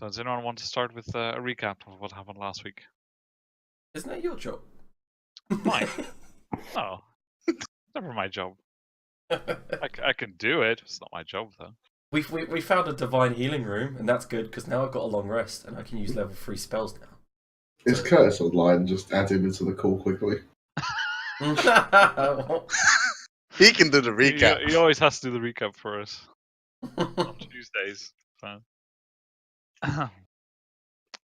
So does anyone want to start with a recap of what happened last week? Isn't that your job? Mine? No, never my job. I can do it. It's not my job though. We found a divine healing room, and that's good because now I've got a long rest and I can use level 3 spells now. Is Curtis online? Just add him into the call quickly. He can do the recap. He always has to do the recap for us on Tuesdays. So.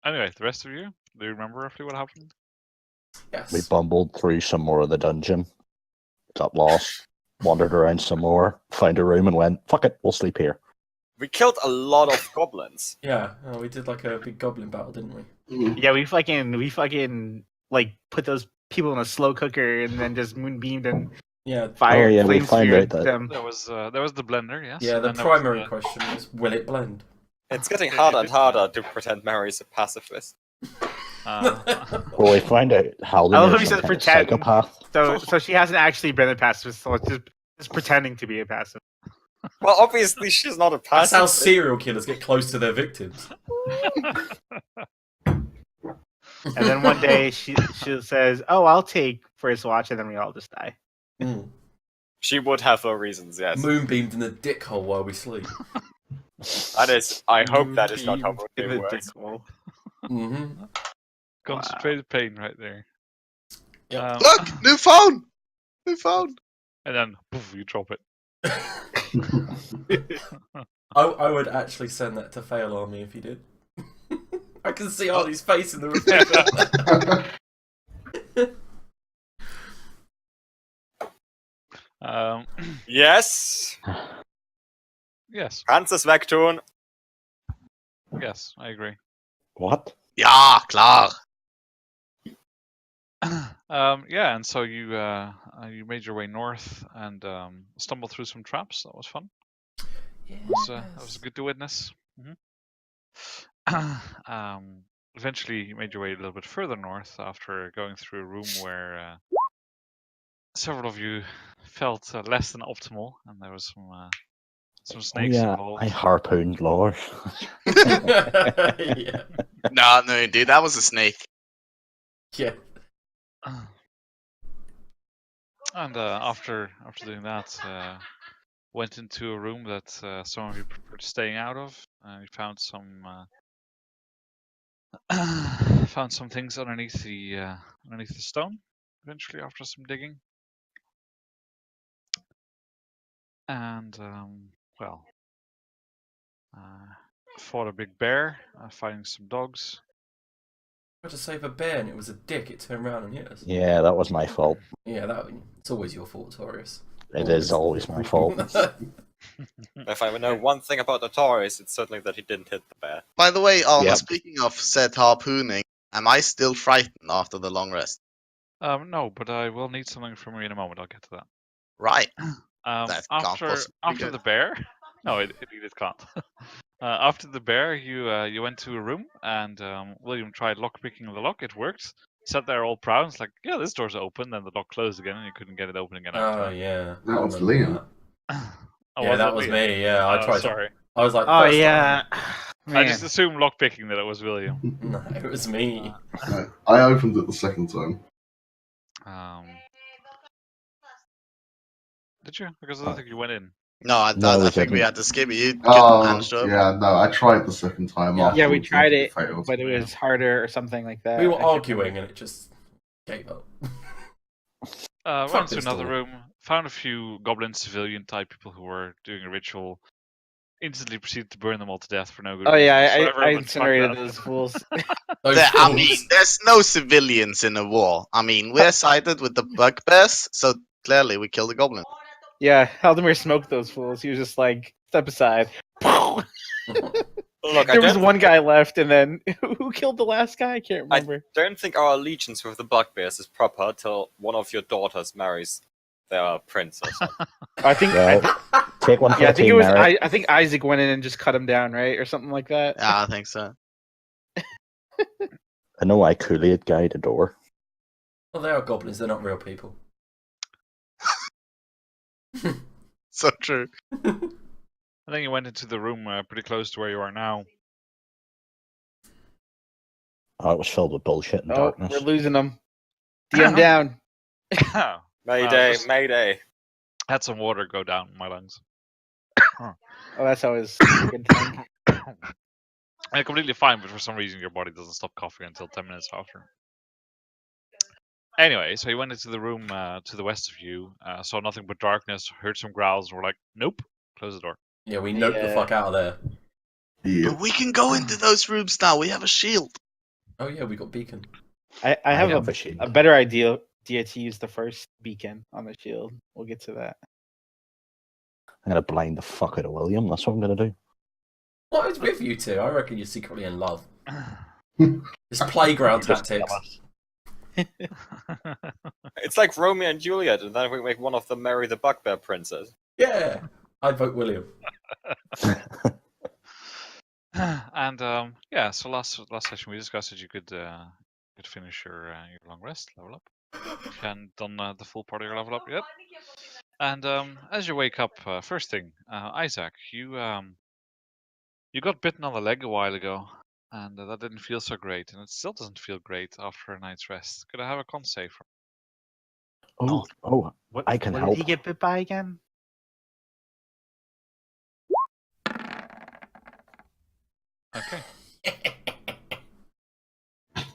Anyway, the rest of you, do you remember roughly what happened? Yes. We bumbled through some more of the dungeon, got lost, wandered around some more, found a room and went, fuck it, we'll sleep here. We killed a lot of goblins. Yeah, we did like a big goblin battle, didn't we? Yeah, we fucking like put those people in a slow cooker and then just moonbeamed and fire. Oh, yeah, we flame found speared out that- them. There was the blender, yes. Yeah, and the then there primary was, question is, will it blend? It's getting harder and harder to pretend Mary's a pacifist. Well, we found out I love how Halden he is says some kind of pretend. psychopath. So she hasn't actually been a pacifist, so it's just pretending to be a pacifist. Well, obviously she's not a That's how pacifist. serial killers get close to their victims. And then one day she says, "Oh, I'll take first watch," and then we all just die. Mm. She would have her reasons, yes. Moonbeamed in the dick hole while we sleep. That is, I hope that is not how In it the works. dick hole. Mm-hmm. concentrated pain right there. Yep. Look, new phone. New phone. And then poof, you drop it. I would actually send that to Fail Army if you did. I can see Arnie's face in the reflection. Yes. Yes, Francis wegtun. yes, I agree. What? Ja, klar. Yeah, and so you made your way north and stumbled through some traps. That was fun. That was good to witness. Eventually, you made your way a little bit further north after going through a room where several of you felt less than optimal, and there was some snakes involved. I harpooned Lore. Yeah. No, dude, that was a snake. Yeah. And after doing that, went into a room that some of you preferred staying out of. You found some things underneath the stone. Eventually, after some digging, and fought a big bear, fighting some dogs. Tried to save a bear and it was a dick. It turned around and hit us. Yeah, that was my fault. Yeah, it's always your fault, Torius. It is always my fault. If I know one thing about Notorious, it's certainly that he didn't hit the bear. By the way, Alma, Yep. speaking of said harpooning, am I still frightened after the long rest? No, but I will need something from you in a moment. I'll get to that. Right. That can't After possibly be good. the bear, no, it can't. After the bear, you went to a room and William tried lockpicking the lock. It worked. Sat there all proud. It's like, yeah, this door's open. Then the lock closed again, and you couldn't get it open again. Oh, yeah. That was I remember Liam. Oh, Yeah, that was Liam? me. Yeah, I Oh, tried. sorry. I was like, Oh first yeah, I man. just assumed lockpicking that it was William. No, it was me. No, I opened it the second time. Did you? Because I don't think you went in. No, I we think we didn't. had to skip it. You couldn't Oh, manage to open it. yeah, no, I tried the second time. Yeah. Yeah, we afterwards, tried and it, failed. but it was harder or something like that. We were I can't arguing remember. and it just gave up. Went Fuck into this another door. room, found a few goblin civilian type people who were doing a ritual. Instantly proceeded to burn them all to death for no good Oh reason yeah, whatsoever, I but fuck incinerated that. those fools. Those I fools. mean, there's no civilians in a war. I mean, we're sided with the bugbears, so clearly we killed the goblin. Yeah, Haldemir smoked those fools. He was just like, step aside. Look, There was one guy left, and then who killed the last guy? I can't I remember. don't think our allegiance with the Bugbears is proper till one of your daughters marries their prince or something. I think. Well, take one for Yeah, I the think it team, was. Eric. I think Isaac went in and just cut him down, right, or something like that. Yeah, I think so. I know I Kool-Aid guy the door. Well, they are goblins. They're not real people. So true. I think you went into the room pretty close to where you are now. Oh, it was filled with bullshit and Oh, darkness. we're losing them. DM down. Mayday, just mayday. had some water go down my lungs. Oh, that's always a good thing. I'm completely fine, but for some reason your body doesn't stop coughing until 10 minutes after. Anyway, so you went into the room to the west of you, saw nothing but darkness, heard some growls, and were like, nope, close the door. Yeah, we noped the Yeah. fuck out of there. Yeah. But we can go into those rooms now. We have a shield. Oh yeah, we got beacon. I have a shield. a better idea to use the first beacon on the shield. We'll get to that. I'm gonna blind the fuck out of William. That's what I'm gonna do. What is with you two? I reckon you're secretly in love. It's playground Just tactics. It's like Romeo and Juliet, and then we make one of them marry the bugbear princess. Yeah, I vote William. And yeah, so last session we discussed that you could finish your long rest, level up. You hadn't done the full part of your level up yet. And as you wake up, first thing, Isaac, you got bitten on the leg a while ago, and that didn't feel so great, and it still doesn't feel great after a night's rest. Could I have a con save? Oh, What, I can what help. did he get bit by again? Okay. I'm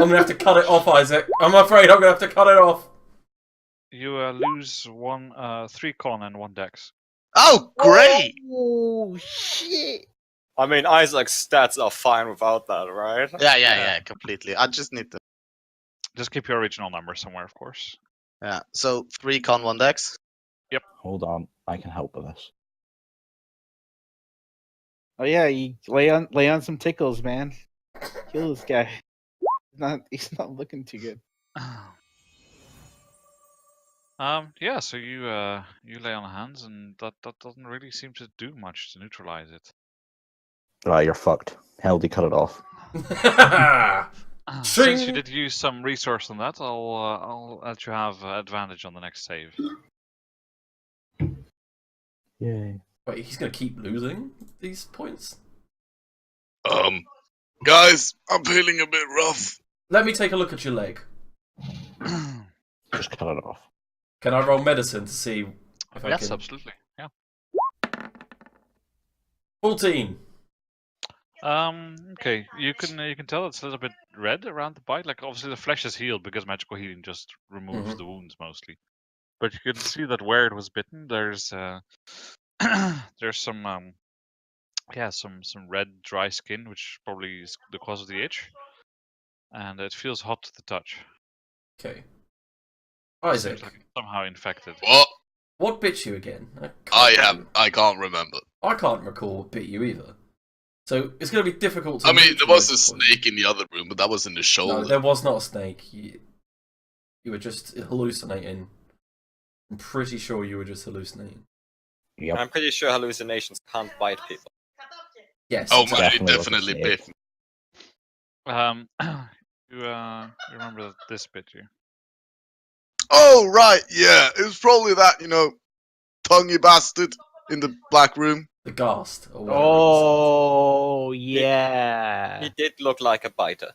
gonna have to cut it off, Isaac. I'm afraid I'm gonna have to cut it off. You lose 3 con and 1 dex. Oh, great! Oh shit! I mean, Isaac's stats are fine without that, right? Yeah, completely. I just need to. Just keep your original number somewhere, of course. Yeah, so 3 con 1 dex. Hold on, I can help with this. Oh yeah, you lay on some tickles, man. Kill this guy. He's not looking too good. Yeah, so you lay on hands, and that doesn't really seem to do much to neutralize it. Right, you're fucked. Heldy, cut it off. Since you Shing! did use some resource on that, I'll let you have advantage on the next save. Yay. Wait, he's gonna keep losing these points? Guys, I'm feeling a bit rough. Let me take a look at your leg. Just cut it off. Can I roll medicine to see if I Yes, can? absolutely. Yeah. 14. Okay. You can tell it's a little bit red around the bite. Like obviously the flesh is healed because magical healing just removes the wounds mostly. But you can see that where it was bitten, there's there's some some red dry skin, which probably is the cause of the itch, and it feels hot to the touch. Okay. Seems Isaac, like it's somehow infected. what bit you again? I can't remember. I can't recall what bit you either. So it's going to be difficult to... I mean, there was a neutralise the point. snake in the other room, but that was in the shoulder. No, there was not a snake. You were just hallucinating. I'm pretty sure you were just hallucinating. Yep. I'm pretty sure hallucinations can't bite people. Yes. Oh exactly. man, it Definitely definitely was a bit. You remember this bit here? Oh right, yeah, it was probably that tonguey bastard in the black room. The ghast. Or whatever Oh yeah. He did look like a biter.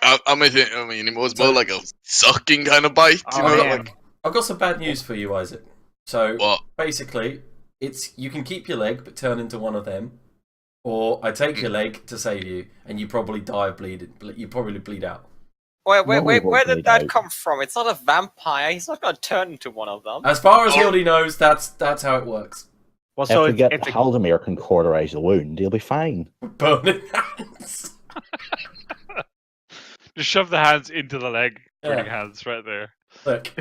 I mean, it was more like a sucking kind of bite. Oh, you know, man. like I've got some bad news for you, Isaac. So what? basically, you can keep your leg but turn into one of them, or I take your leg to save you, and you probably die of bleeding. You probably bleed out. Wait, No, he won't where did bleed that out. come from? It's not a vampire. He's not gonna turn into one of them. As far as Oh. Hildy knows, that's how it works. Well, so if we get it's a, Haldemir can cauterize the wound, he'll be fine. Burning hands. Just shove the hands into the leg. Yeah. Burning hands right there. Look.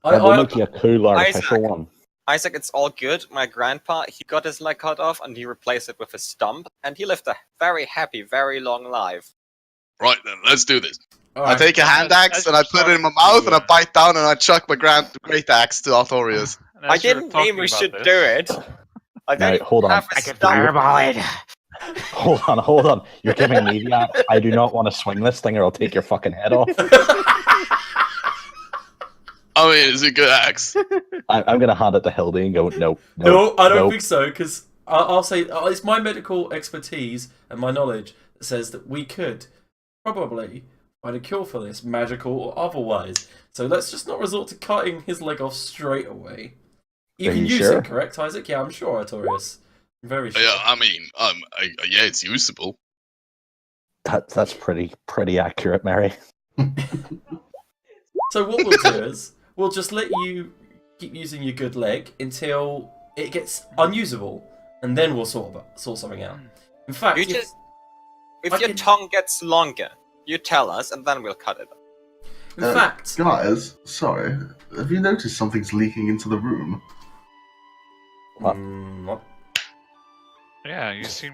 I will I, make you a cool artificial Isaac. one. Isaac, it's all good. My grandpa, he got his leg cut off and he replaced it with a stump, and he lived a very happy, very long life. Right then, let's do this. all I right. take a hand axe and I put it in my mouth and I bite down and I chuck my great axe to Artorius. And I as you were didn't talking mean we about should this- do it. I Now, don't hold on. have a I can stump. fireball it. Hold on. You're giving me the axe. I do not want to swing this thing or I'll take your fucking head off. I mean, it's a good axe. I'm going to hand it to Hildy and go, no. No, I don't no. think so, because I'll say it's my medical expertise and my knowledge that says that we could probably find a cure for this, magical or otherwise. So let's just not resort to cutting his leg off straight away. You Are can you use sure? it, correct, Isaac? Yeah, I'm sure, Artorias. I'm very sure. Yeah, I mean, yeah, it's usable. That's pretty accurate, Mary. So what we'll do is we'll just let you keep using your good leg until it gets unusable, and then we'll sort something out. In fact, You if just, if I your can- tongue gets longer, you tell us, and then we'll cut it. in fact, Guys, sorry. Have you noticed something's leaking into the room? What? what? Yeah, you seem.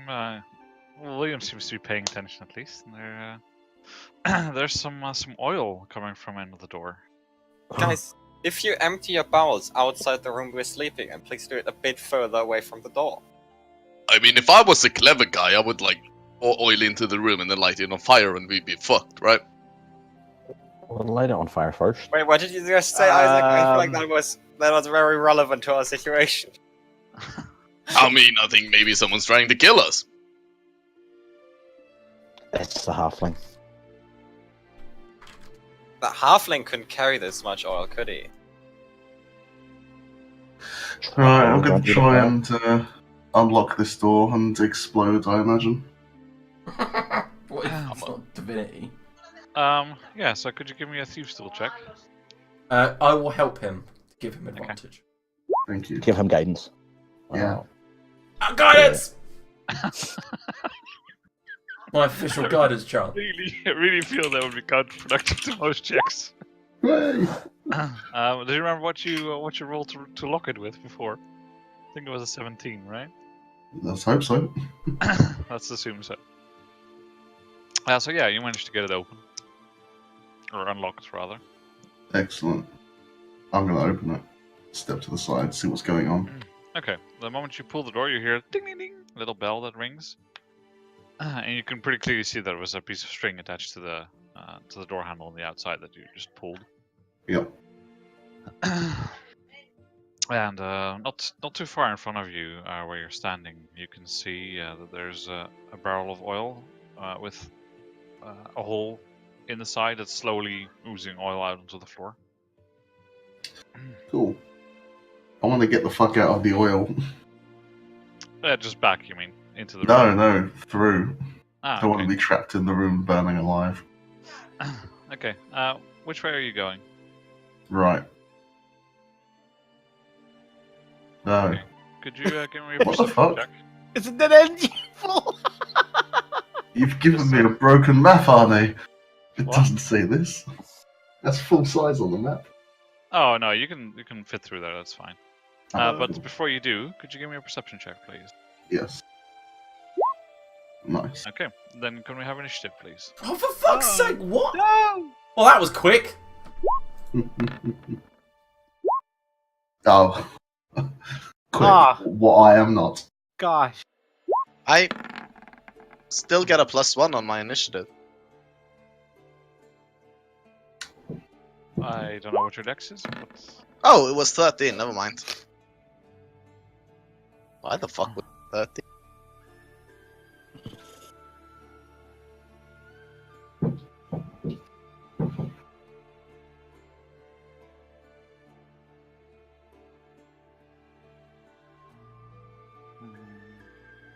William seems to be paying attention at least. And there, there's some oil coming from end of the door. Guys, if you empty your bowels outside the room we're sleeping in, please do it a bit further away from the door. I mean, if I was a clever guy, I would like pour oil into the room and then light it on fire, and we'd be fucked, right? We'll light it on fire first. Wait, what did you just say, Isaac? I feel like that was very relevant to our situation. I mean, I think maybe someone's trying to kill us. It's the halfling. The halfling couldn't carry this much oil, could he? Right, I'm going Don't to do try that. and unlock this door and explode, I imagine. What if it's not divinity? Yeah. So could you give me a thieves' tool check? I will help him to give him advantage. Thank you. Give him guidance. Yeah. Guidance! My official guidance chart. Really feel that would be counterproductive to most checks. Hooray! Do you remember what you rolled to lock it with before? I think it was a 17, right? Let's hope so. Let's assume so. So yeah, you managed to get it open. Or unlocked, rather. Excellent. I'm going to open it. Step to the side, see what's going on. Okay, the moment you pull the door, you hear a ding ding ding, little bell that rings. And you can pretty clearly see there was a piece of string attached to the door handle on the outside that you just pulled. Yep. And not too far in front of you, where you're standing, you can see that there's a barrel of oil with a hole in the side that's slowly oozing oil out onto the floor. Cool. I want to get the fuck out of the oil. Just back, you mean? Into the room? No, through. Ah, I don't want to okay. be trapped in the room burning alive. Okay, which way are you going? Right. No. Okay. Could you give me a What the perception fuck? check? Isn't that end evil? You've given me a broken map, Arnie. It What? doesn't say this. That's full size on the map. Oh no, you can fit through there. That's fine. Oh. But before you do, could you give me a perception check, please? Yes. Nice. Okay, then can we have initiative, please? Oh, for fuck's sake, what? No! Well, that was quick. Oh. Quick. Ah. What I am not. Gosh. I still get a +1 on my initiative. I don't know what your dex is, but Oh, it was 13. Never mind. Why the fuck was it 13?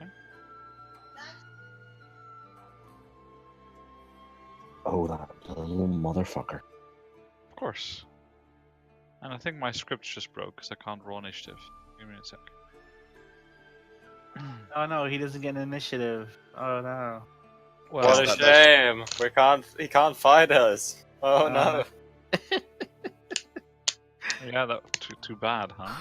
okay. Oh, that little motherfucker. Of course. And I think my script just broke because I can't roll initiative. Give me a sec. Oh no, he doesn't get an initiative. Oh no. Well, What a that- shame! He can't fight us. Oh Uh. no. yeah, that too bad, huh?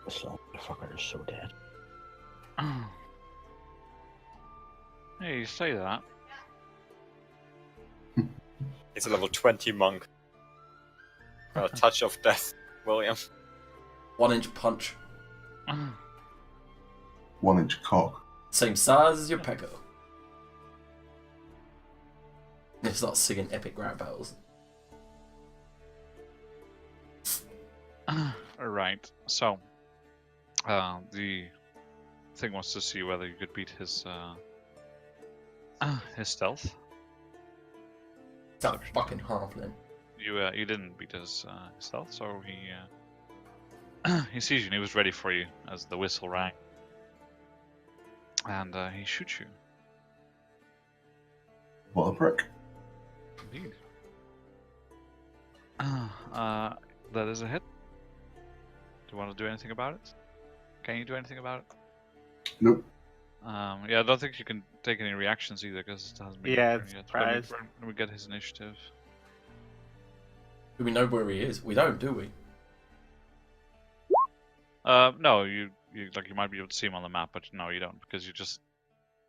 This little motherfucker is so dead. Hey, you say that. He's a level 20 monk. A touch of death, William. 1-inch punch. 1-inch cock. Same size as your pecco. They start singing epic rap battles. Alright, so the thing wants to see whether you could beat his stealth. That fucking halfling. You didn't beat his stealth, so he sees you and he was ready for you as the whistle rang. And he shoots you. What a prick. Indeed. That is a hit. Do you want to do anything about it? Can you do anything about it? Nope. Yeah, I don't think you can take any reactions either because it hasn't been Yeah, your turn it's yet. surprise. Let me get his initiative. Do we know where he is? We don't, do we? No, you might be able to see him on the map, but no, you don't, because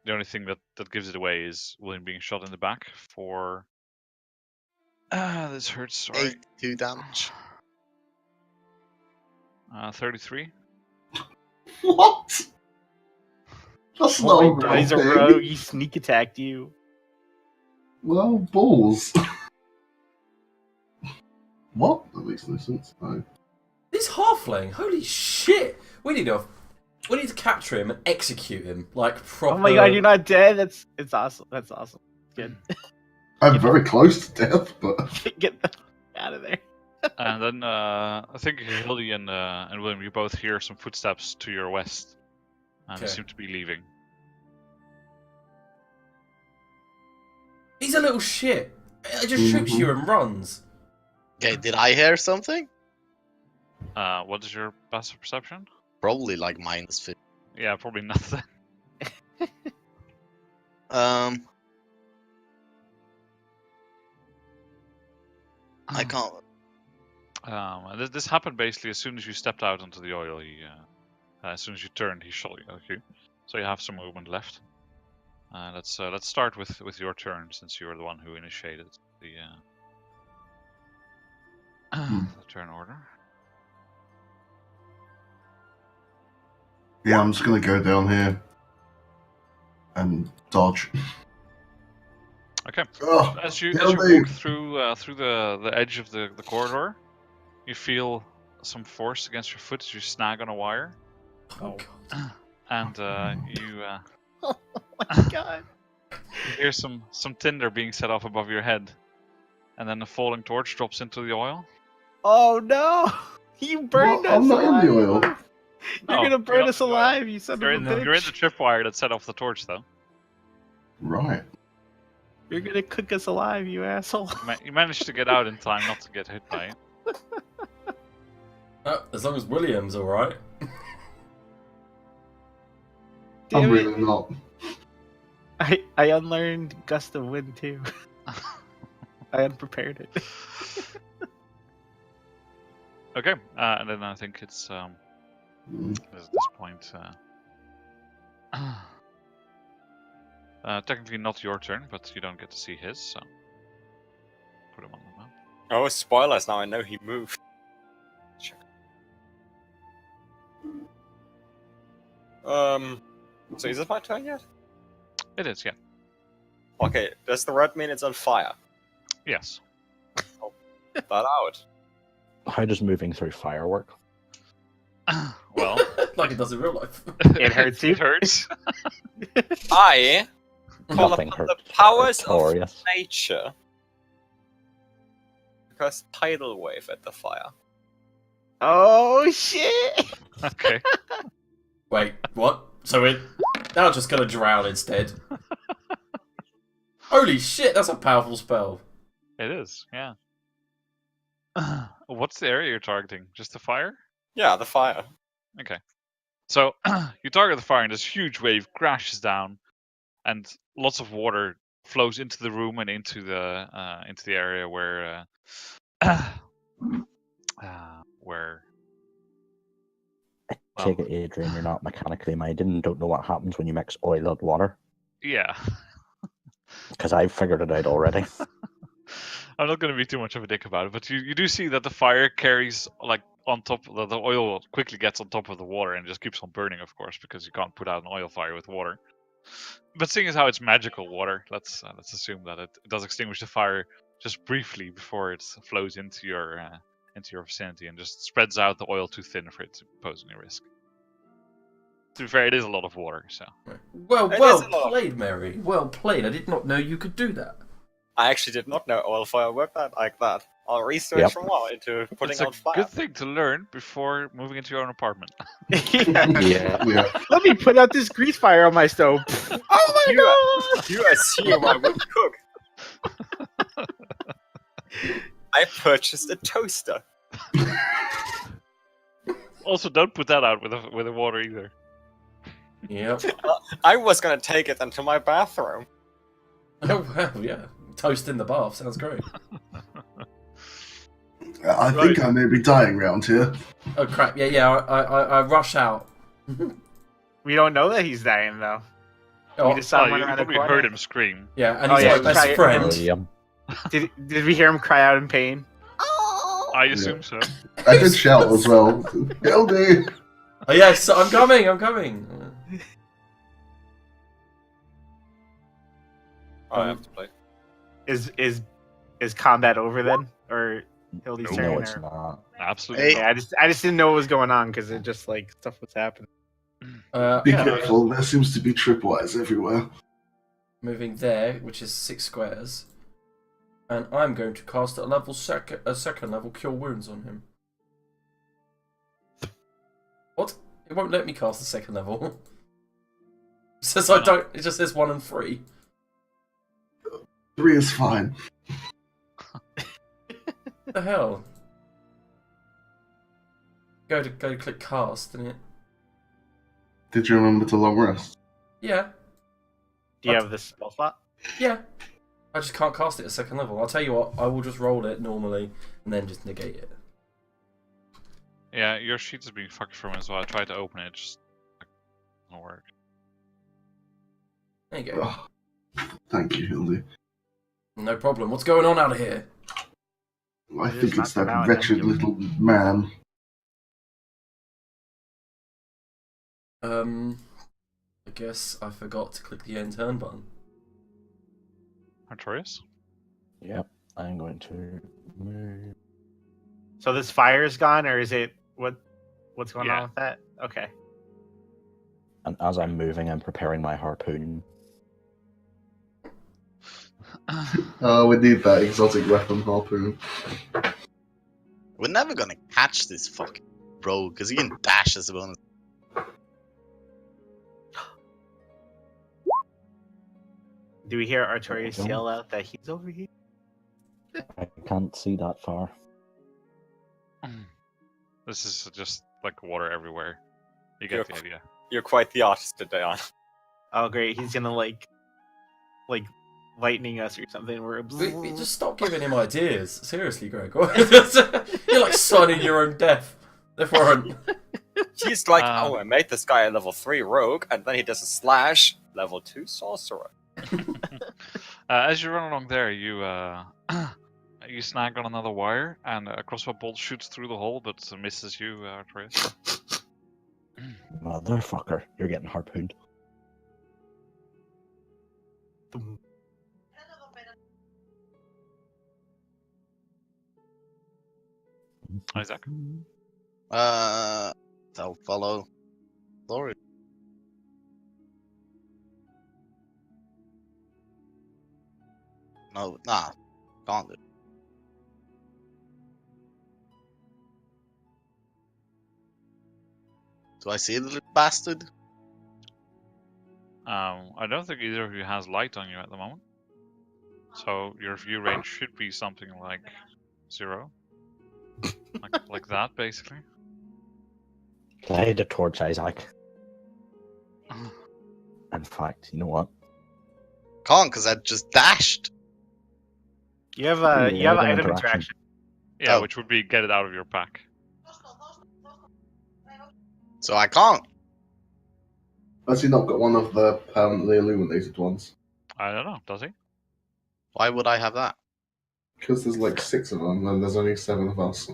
the only thing that gives it away is William being shot in the back for. This hurts. Sorry. 82 damage. 33. What? That's not a real He's a thing. rogue. He sneak attacked you. Well, balls. What? That makes no sense. No. This halfling, holy shit! We need to capture him and execute him like proper. Oh my god, you're not dead. It's awesome. That's awesome. Good. I'm very close to death, but Get the out of there. And then I think Hildy and William, you both hear some footsteps to your west, and they Okay. seem to be leaving. He's a little shit. It just shoots you and runs. Okay, did I hear something? What is your passive perception? Probably like minus 50. Yeah, probably nothing. I can't. This happened basically as soon as you stepped out onto the oil. As soon as you turned, he shot you. So you have some movement left. Let's start with your turn, since you were the one who initiated the turn order. yeah, I'm just gonna go down here and dodge. Okay. Oh, As you Hildy. walk through the edge of the corridor, you feel some force against your foot as you snag on a wire, Oh god. and you Oh my god. hear some tinder being set off above your head, and then a falling torch drops into the oil. Oh no! You burned What? us I'm not in alive. the oil. You're No, gonna burn not us in the oil. alive, you son You're of in, a bitch. you're in the tripwire that set off the torch, though. Right. You're gonna cook us alive, you asshole. You managed to get out in time not to get hit by it. As long as William's alright. Damn I'm it. really not. I unlearned gust of wind too. I unprepared it. Okay, and then I think it's at this point. Technically not your turn, but you don't get to see his, so put him on the map. Oh, spoilers! Now I know he moved. Check. So is it my turn yet? It is, yeah. Okay. Does the red mean it's on fire? Yes. That out. How does moving through fire work? Well, Like it does in real life. It hurts you. it hurts. I call Nothing upon the hurts. powers of Victorious. nature. Press tidal wave at the fire. Oh shit! Okay. Wait, what? So we're now just gonna drown instead. Holy shit, that's a powerful spell. It is, yeah. What's the area you're targeting? Just the fire? Yeah, the fire. Okay. So you target the fire, and this huge wave crashes down, and lots of water flows into the room and into the area where where. I take it, Adrian, you're not mechanically minded and don't know what happens when you mix oil and water. Yeah. Because I've figured it out already. I'm not going to be too much of a dick about it, but you do see that the fire carries, like, on top, the oil quickly gets on top of the water and just keeps on burning, of course, because you can't put out an oil fire with water. But seeing as how it's magical water, let's assume that it does extinguish the fire just briefly before it flows into your vicinity and just spreads out the oil too thin for it to pose any risk. To be fair, it is a lot of water, so. Well It is a lot. played, Mary. Well played. I did not know you could do that. I actually did not know oil fire worked like that. I'll research a while into putting It's a out fire. good thing to learn before moving into your own apartment. Yeah. Yeah. Let me put out this grease fire on my stove. Oh my god! You assume I would cook. I purchased a toaster. Also, don't put that out with the water either. Yep. I was gonna take it into my bathroom. Oh wow, yeah. Toast in the bath sounds great. I think I may be dying round here. Oh crap! Yeah. I rush out. We don't know that he's dying though. Oh, We just saw him You run around the probably corner. heard him scream. yeah, and Oh, he's yeah, my best try it. friend. William. Did we hear him cry out in pain? I assume so. I did shout as well. Hildy! Oh yes, I'm coming. I'm coming. I have to play. Is combat over then, or Hildy's turn? No, it's or... not. Absolutely. Yeah, I just didn't know what was going on because it just like stuff was happening. Be Yeah, careful, there seems to be tripwires everywhere. moving there, which is 6 squares, and I'm going to cast a second level Cure Wounds on him. What? It won't let me cast the second level. It says I don't. It just says 1 and 3. 3 is fine. What the hell? Go to click cast, didn't it? Did you remember to long rest? Yeah, Do you have this spell slot? yeah. I just can't cast it at second level. I'll tell you what. I will just roll it normally and then just negate it. Yeah, your sheet is being fucked from as well. I tried to open it, just doesn't work. There you go. Oh, thank you, Hildy. No problem. What's going on out of here? I Just think knock it's them that out and wretched then little man. I guess I forgot to click the end turn button. Artorias? Yep. I'm going to move. So this fire is gone, or is it what's going Yeah. on with that? Okay. And as I'm moving, I'm preparing my harpoon. Oh, we need that exotic weapon harpoon. We're never gonna catch this fucking rogue because he can dash as well. Do we hear Artorias Don't. yell out that he's over here? I can't see that far. This is just like water everywhere. You get the idea. You're quite the artist today, on. Oh great, he's gonna like lightning us or something. We're Just stop giving him ideas. Seriously, Greg. You're like signing your own death. Therefore, He's like, Um, oh, I made this guy a level 3 rogue, and then he does a slash, level 2 sorcerer. As you run along there, you you snag on another wire, and a crossbow bolt shoots through the hole, but misses you, Artorias. Motherfucker, you're getting harpooned. Isaac? I'll follow Lori. No, nah, can't do. Do I see the little bastard? I don't think either of you has light on you at the moment. So your view range should be something like 0. like that, basically. Play the torch, Isaac. In fact, you know what? Can't, because I just dashed. You have Yeah, you have an item interaction. interaction. Yeah, Oh. which would be get it out of your pack. So I can't. Has he not got one of the permanently illuminated ones? I don't know, does he? Why would I have that? Because there's like 6 of them, and there's only 7 of us.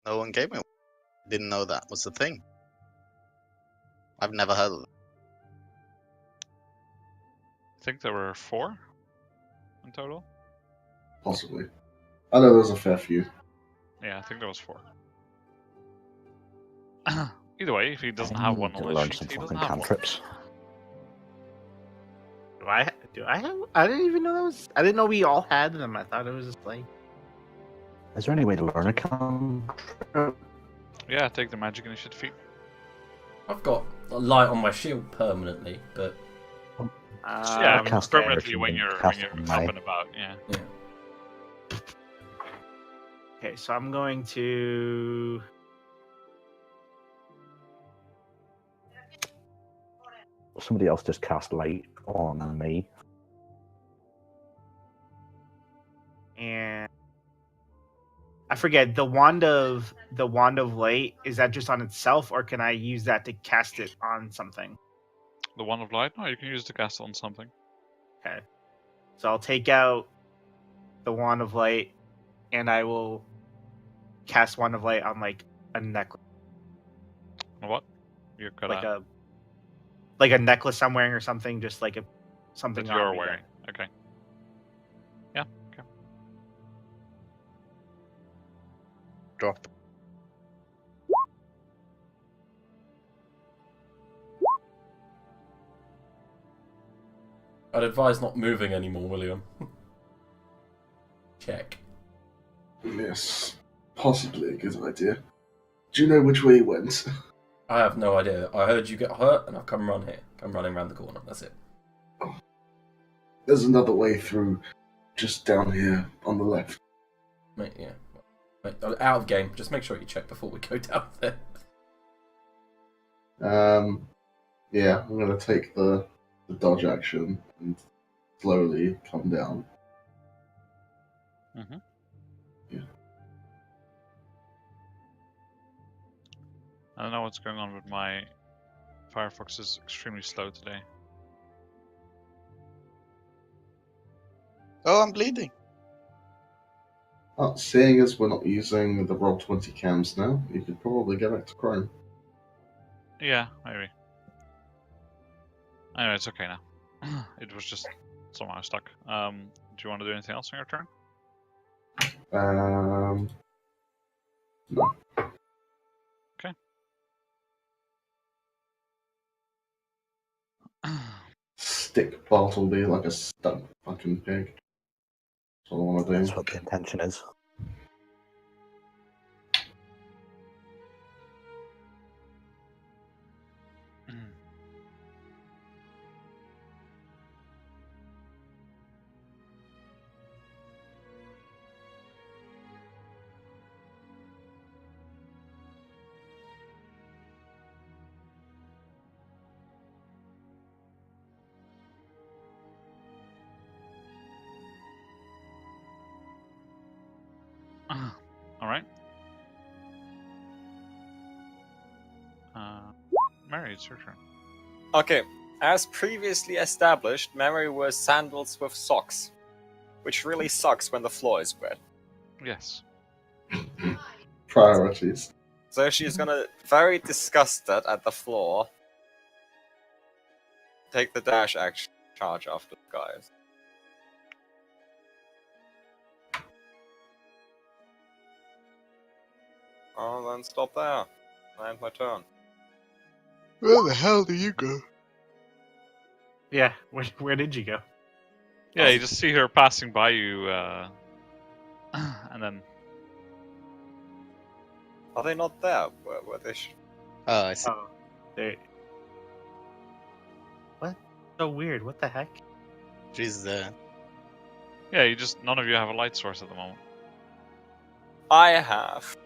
No one gave me one. Didn't know that was the thing. I've never heard of it. think there were 4 in total. Possibly. I know there was a fair few. Yeah, I think there was 4. Either way, if he doesn't I have need one to on his learn sheet, some he doesn't fucking have one. cantrips. Do I have? I didn't even know that was. I didn't know we all had them. I thought it was just like. Is there any way to learn a cantrip? Yeah, take the magic initiative feat. I've got a light on my shield permanently, but Yeah, cast permanently it when you're cast it up on my- and about. Yeah. yeah. Okay, so I'm going to. Somebody else just cast light on me. And I forget the wand of light. Is that just on itself, or can I use that to cast it on something? The Wand of Light? No, you can use the cast on something. Okay, so I'll take out the wand of light, and I will cast wand of light on like a necklace, What? You're gonna like a necklace I'm wearing or something, just like something that on you're me wearing. Okay. Yeah. Okay. Drop. I'd advise not moving anymore, William. Check. Yes, possibly a good idea. Do you know which way he went? I have no idea. I heard you get hurt, and I've come running around the corner. That's it. There's another way through, just down here on the left. Mate, yeah. Mate, out of game. Just make sure you check before we go down there. Yeah, I'm gonna take the dodge action and slowly come down. Mm-hmm. Yeah. I don't know what's going on with my Firefox. Is extremely slow today. Oh, I'm bleeding. Seeing as we're not using the Roll20 cams now, you could probably go back to Chrome. Yeah, maybe. Anyway, it's okay now. It was just somehow stuck. Do you want to do anything else on your turn? No. Okay. Stick Bartleby like a stuck fucking pig. That's what I want to That's do. what the intention is. All right. Mary, it's your turn. Okay, as previously established, Mary wears sandals with socks, which really sucks when the floor is wet. Yes. Priorities. So she's gonna, very disgusted at the floor, take the dash action charge after the guys. Oh, then stop there. I end my turn. Where the hell do you go? Yeah, where did you go? Yeah, you just see her passing by you, and then Are they not there? Where they Oh, I see. Oh, they. What? So weird. What the heck? She's there. yeah, you just none of you have a light source at the moment. I have.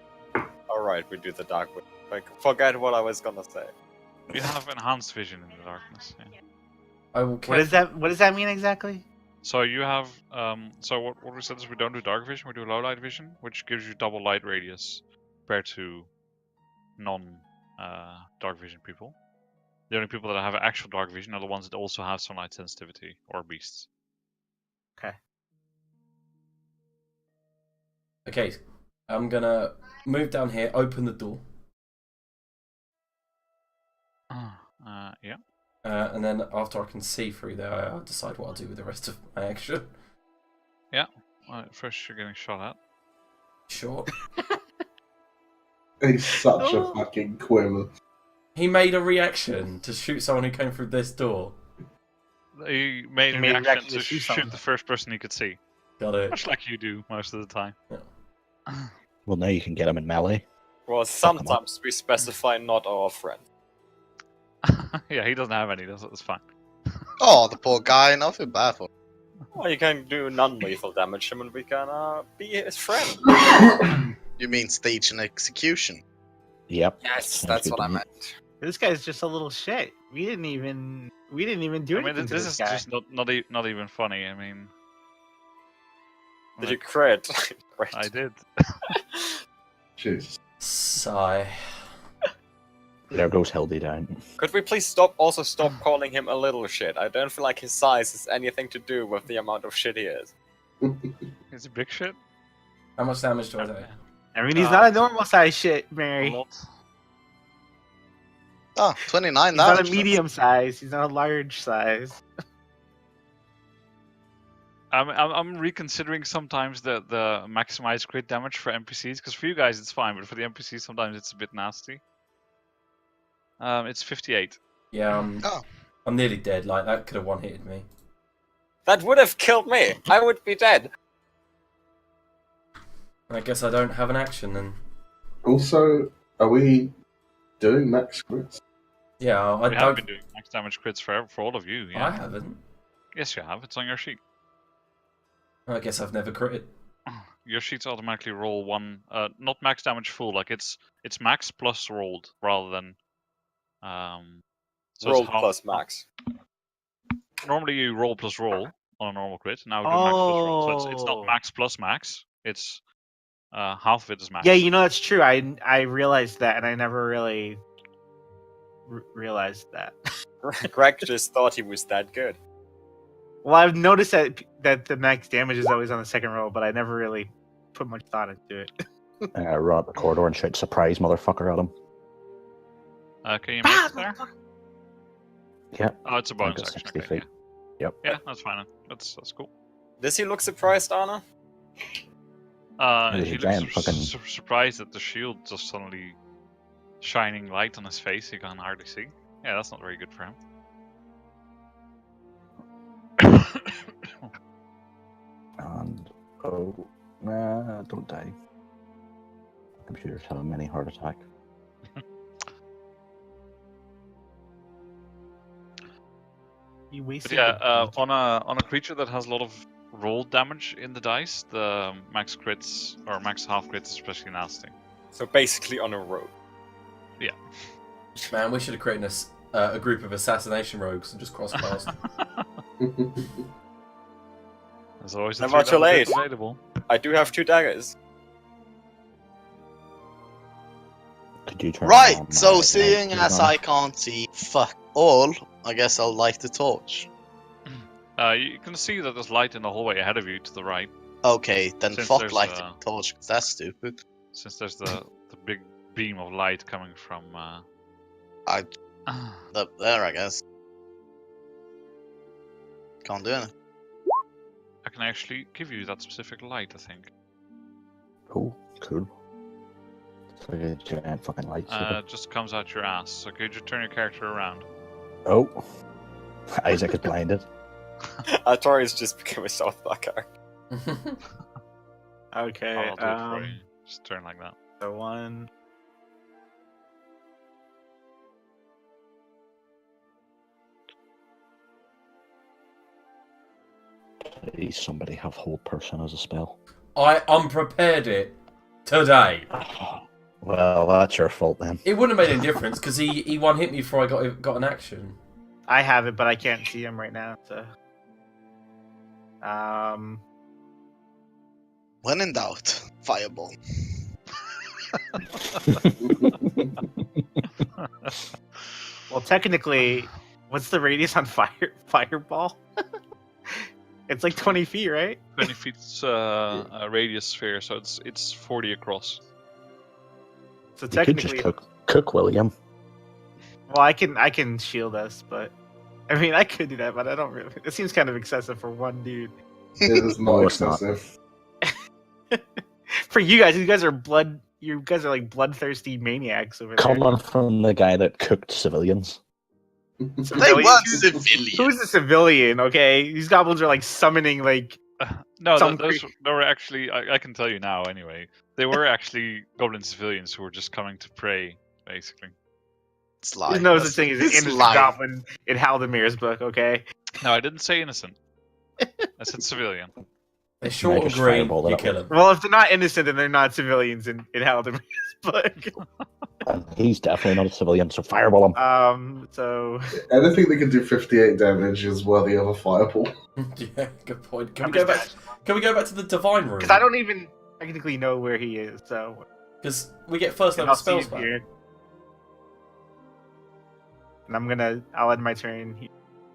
Alright, we do the dark vision. Like, forget what I was gonna say. You have enhanced vision in the darkness. Yeah. I will. What does that? What does that mean exactly? So you have so what we said is we don't do dark vision, we do low light vision, which gives you double light radius compared to non dark vision people. The only people that have actual dark vision are the ones that also have sunlight sensitivity or beasts. Okay, I'm gonna move down here, open the door. Yeah. And then after I can see through there, I'll decide what I'll do with the rest of my action. Alright, first you're getting shot at. Sure. He's such a fucking quim. He made a reaction to shoot someone who came through this door. He made a reaction to shoot the first person he could see. Got it. Much like you do most of the time. Well, now you can get him in melee. Well, sometimes we specify not our friend. Yeah, he doesn't have any, that's fine. Oh, the poor guy. I feel bad for him. Well, you can do non-lethal damage him and we can be his friend. You mean stage and execution? Yep. Yes, Sounds that's good what to I me. meant. This guy's just a little shit. We didn't even do I anything mean, to this is guy. just not even funny. I mean, Did you crit? Great. I did. Jesus. Sigh. There goes Hildy down. Could we please stop calling him a little shit? I don't feel like his size has anything to do with the amount of shit he is. He's a big shit. How much damage do I do? I mean, he's not a normal size shit, Mary. A lot. Oh, 29 He's not damage. a medium size. He's not a large size. I'm reconsidering sometimes the maximized crit damage for NPCs, because for you guys it's fine, but for the NPCs sometimes it's a bit nasty. It's 58. Yeah, Oh. I'm nearly dead. Like, that could have one-hitted me. That would have killed me. I would be dead. I guess I don't have an action then. Also, are we doing max crits? Yeah, I We have don't. been doing max damage crits for all of you. Yeah. I haven't. Yes, you have. It's on your sheet. I guess I've never critted. Your sheets automatically roll one, not max damage full. Like it's max plus rolled rather than. So Roll it's half- plus max. Normally you roll plus roll on a normal crit. Now we do max plus roll. So it's not Oh. max plus max. It's half of it is max. Yeah, you know that's true. I realized that, and I never really realized that. Greg just thought he was that good. Well, I've noticed that the max damage is always on the second roll, but I never really put much thought into it. Run up the corridor and shout "surprise, motherfucker" at him. Can you make it there? Yeah. Oh, it's a I bonus got action. 60 Okay, feet. Yep. yeah, that's fine. That's cool. Does he look surprised, Anna? There's a He giant looks fucking- surprised that the shield just suddenly shining light on his face. He can hardly see. Yeah, that's not very good for him. And nah, don't die. Computer's having a mini heart attack. You But wasted. yeah, the- on a creature that has a lot of roll damage in the dice, the max crits or max half crits is especially nasty. So basically on a rogue. Man, we should have created a group of assassination rogues and just cross paths. There's always a Never too 3-level late. kit available. I do have 2 daggers. Could you turn Right, on so my seeing light, as please, I can't see fuck all, I guess I'll light the torch. You can see that there's light in the hallway ahead of you to the right, Okay, then Since fuck there's lighting a- the torch, because that's stupid. since there's the big beam of light coming from. Up there, I guess. Can't do anything. I can actually give you that specific light, I think. Oh, cool. It's like a giant fucking light. It just comes out your ass. So could you turn your character around? Oh, Isaac is blinded. Tori's just become a South Park character. Okay. I'll do it for you. Just turn like that. So 1. Please, somebody have hold person as a spell. I unprepared it today. Well, that's your fault then. It wouldn't have made any difference because he one hit me before I got an action. I have it, but I can't see him right now. So. When in doubt, fireball. Well, technically, what's the radius on fireball? It's like 20 feet, right? 20 feet's a radius sphere, so it's 40 across. So You could just technically, cook William. well, I can shield us, but I mean, I could do that, but I don't really. It seems kind of excessive for one dude. It is not No, it's not. excessive. For you guys are blood. You guys are like bloodthirsty maniacs over there. Coming from the guy that cooked civilians. They Civilians? weren't civilians. Who's a civilian? Okay, these goblins are like summoning like. No, Some those they were actually. I can tell you now. Anyway, they were actually goblin civilians who were just coming to pray, basically. It's There's lying. no such thing as an It's innocent lying. goblin in Haldamir's book. Okay. No, I didn't say innocent. I said civilian. They're short and just green, fireball it you up. kill them. Well, if they're not innocent, then they're not civilians in Haldamir's book. And he's definitely not a civilian, so fireball him. So Anything that can do 58 damage is worthy of a fireball. Yeah, good point. Can I'm we go just- back? Can we go back to the divine room? because I don't even technically know where he is, so Because we get first and level I'll see spells him back. here. And I'll end my turn.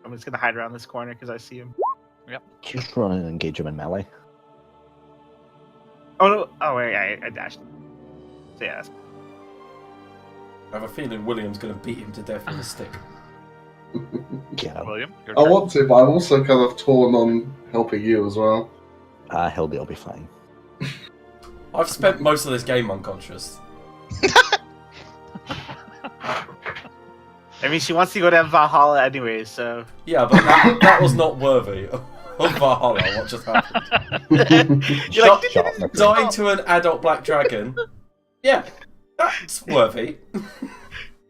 I'm just gonna hide around this corner because I see him. Just run and engage him in melee. Oh no! Oh wait, I dashed. So yeah, I have a feeling William's going to beat him to death with a stick. Get him. William, your I turn. want to, but I'm also kind of torn on helping you as well. He'll be fine. I've spent most of this game unconscious. I mean, she wants to go to Valhalla anyway, so. Yeah, but that was not worthy of Valhalla. What just happened? You're like, Shot, Dying to an adult black dragon. Yeah, that's worthy.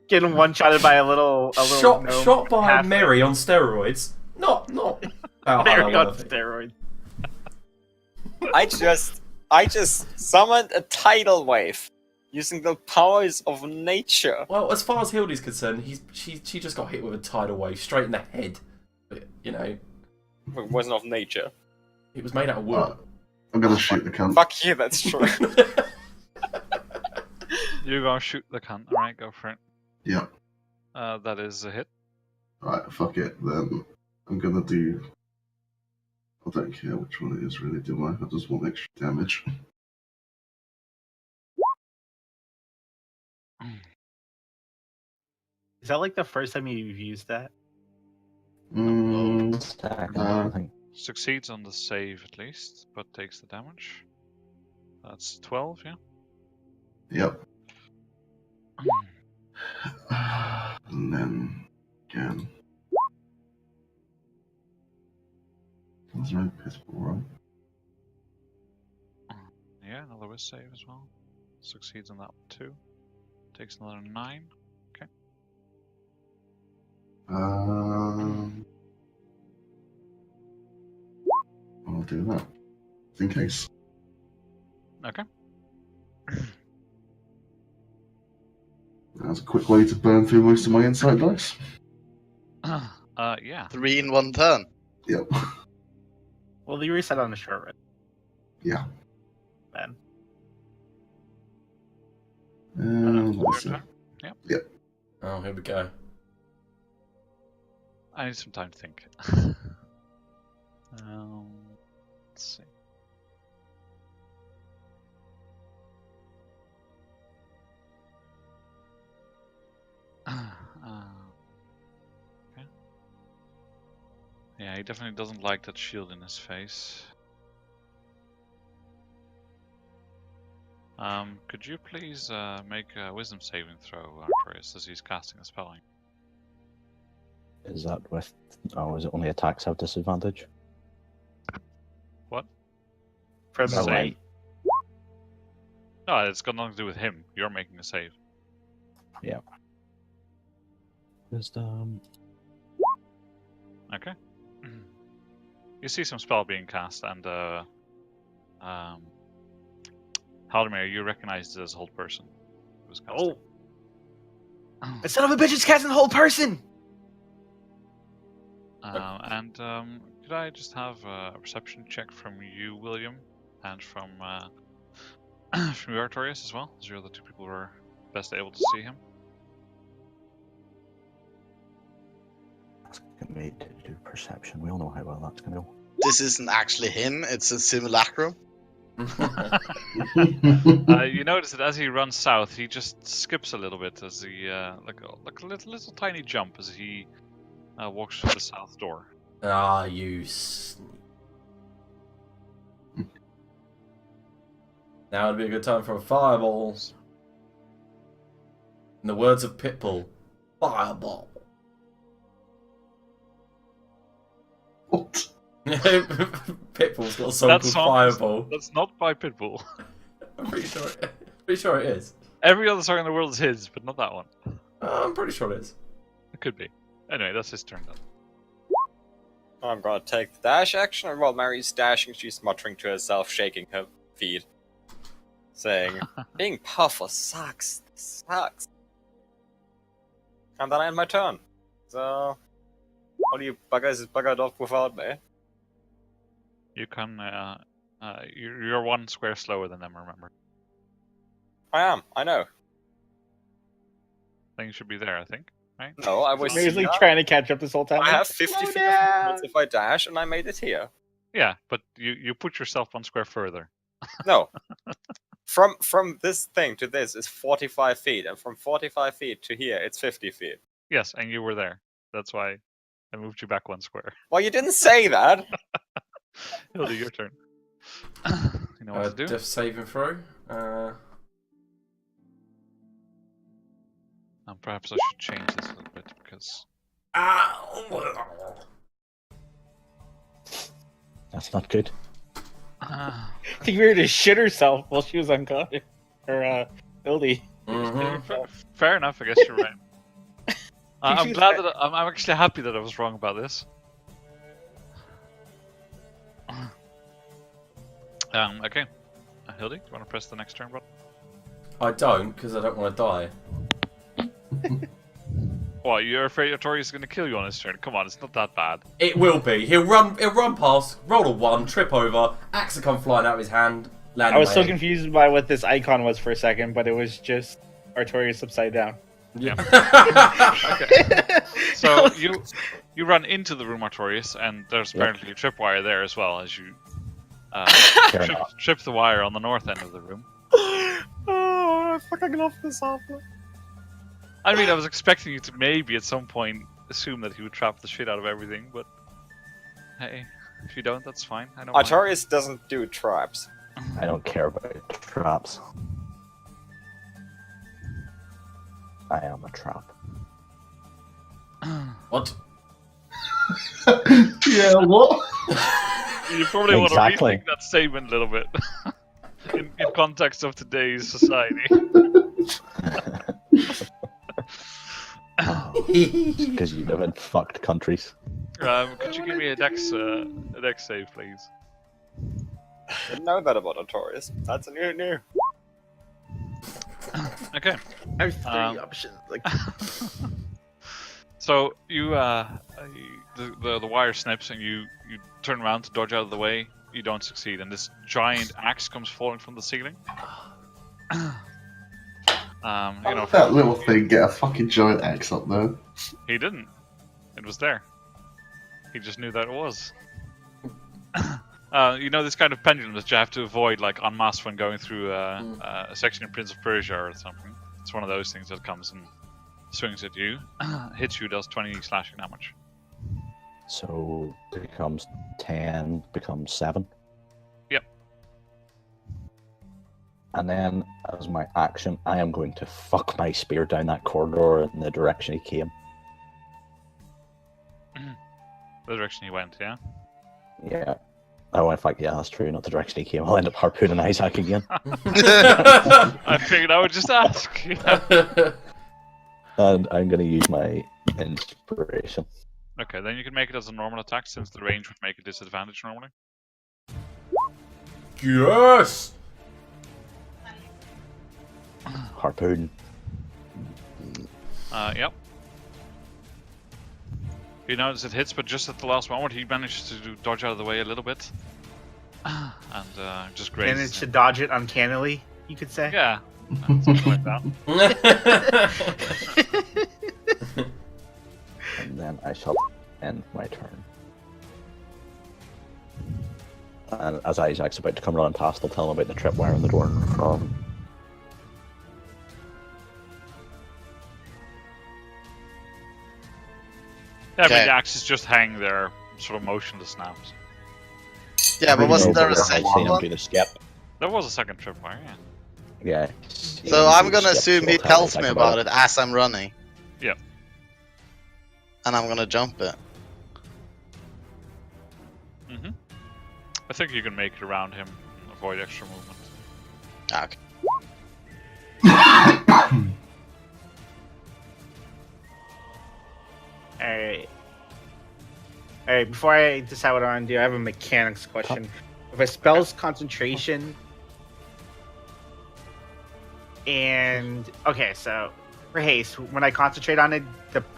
getting one-shotted by a little Shot gnome by halfling. Mary on steroids. Not Mary on worthy. steroids. I just summoned a tidal wave using the powers of nature. Well, as far as Hildy's concerned, she just got hit with a tidal wave straight in the head. But, you know, It wasn't of nature. it was made out of wood. I'm gonna shoot the cunt. Fuck you, that's true. You're gonna shoot the cunt. Alright, go for it. Yeah. That is a hit. Right, fuck it. Then I'm gonna do. I don't care which one it is, really, do I? I just want extra damage. Is that like the first time you've used that? Stack, Uh, I think. Succeeds on the save at least, but takes the damage. That's 12, yeah? Yep. And then again. That's right, pistol, right? Yeah, another whiz save as well. Succeeds on that one too. Takes another 9. I'll do that. Just in case. Okay. That's a quick way to burn through most of my insight dice. Yeah. 3 in 1 turn. Yep. Well, you reset on the short run. Yeah. Man. What's Your it? turn. Oh, here we go. I need some time to think. Let's see. Okay. Yeah, he definitely doesn't like that shield in his face. Could you please make a wisdom saving throw, Artorias, as he's casting a spell? Is that with... Oh, is it only attacks have disadvantage? What? For the Save. light. No, it's got nothing to do with him. You're making a save. Wisdom... Okay. You see some spell being cast, and Haldemir, you recognize it as a whole person. Who was casting. Oh, the son of a bitch is casting the whole person. Could I just have a perception check from you, William, and from from you, Artorias, as well, as you're the two people who are best able to see him. Get me to do perception. We all know how well that's going to go. This isn't actually him, it's a simulacrum. You notice that as he runs south, he just skips a little bit as he like a little tiny jump as he walks through the south door. Ah, you sneak. Now would be a good time for a fireball. In the words of Pitbull, fireball. What? Pitbull's got a song That called song Fireball. That's not by Pitbull. I'm pretty sure it is. Every other song in the world is his, but not that one. I'm pretty sure it is. It could be. Anyway, that's his turn then. I'm gonna take the dash action, and while Mary's dashing, she's muttering to herself, shaking her feet, saying, "Being powerful sucks. This sucks." And then I end my turn. So, all you buggers is buggered off without me. You can. You're one square slower than them. Remember. I am. I know. I think you should be there. I think. Right. No, I was. Mary's like trying to catch up this whole time. I have 50 Slow feet down. if I dash, and I made it here. Yeah, but you put yourself one square further. No. From this thing to this is 45 feet, and from 45 feet to here, it's 50 feet. Yes, and you were there. That's why I moved you back one square. Well, you didn't say that. It'll do your turn. You know what to do? Death saving throw. Perhaps I should change this a little bit because. That's not good. I think we were to shit herself while she was unconscious. Or, Hildy. Fair enough. I guess you're right. I'm glad that I'm actually happy that I was wrong about this. Okay. Hildy, do you want to press the next turn button? I don't, because I don't want to die. What, you're afraid Artorias is going to kill you on his turn? Come on, it's not that bad. It will be. He'll run past, roll a 1, trip over, axe will come flying out of his hand, land I was in so my head. confused by what this icon was for a second, but it was just Artorias upside down. Yeah. Okay. So you run into the room, Artorias, and there's apparently a tripwire there as well as you trip the wire on the north end of the room. Oh, I fucking love this awful. I mean, I was expecting you to maybe at some point assume that he would trap the shit out of everything, but hey, if you don't, that's fine. I don't mind. Artorias doesn't do traps. I don't care about traps. I am a trap. What? Yeah, what? You probably want to Exactly. rethink that statement a little bit in context of today's society. Because you live in fucked countries. Could you give me a dex save, please? Didn't know that about Artorias. That's a new. Okay. I have 3 Um, options. Like, So the wire snips and you turn around to dodge out of the way. You don't succeed, and this giant axe comes falling from the ceiling. That little thing get a fucking giant axe up there. He didn't. It was there. He just knew that it was. This kind of pendulum that you have to avoid, like en masse when going through a section in Prince of Persia or something. It's one of those things that comes and swings at you, hits you, does 20 slashing damage. So becomes 10, becomes 7. Yep. And then, as my action, I am going to fuck my spear down that corridor in the direction he came. The direction he went, yeah? Yeah. Oh, in fact, yeah, that's true. Not the direction he came. I'll end up harpooning Isaac again. I figured I would just ask. Yeah. And I'm going to use my inspiration. Okay, then you can make it as a normal attack since the range would make a disadvantage normally. Yes! Harpoon. Yep. You notice it hits, but just at the last moment he managed to dodge out of the way a little bit. And just grazes. managed to dodge it uncannily, you could say. Yeah, something like that. And then I shall end my turn. And as Isaac's about to come running past, I'll tell him about the tripwire on the door from. Yeah, I mean, Okay. the axes just hang there, sort of motionless now. Yeah, but wasn't there a I've second seen him one? do the skip. There was a second tripwire, yeah. Yeah. So I'm gonna assume he tells me about it as I'm running. Yeah. And I'm gonna jump it. Mm-hmm. I think you can make it around him and avoid extra movement. Okay. Alright. Alright, before I decide what I want to do, I have a mechanics question. If a spell's concentration and okay, so for haste, when I concentrate on it,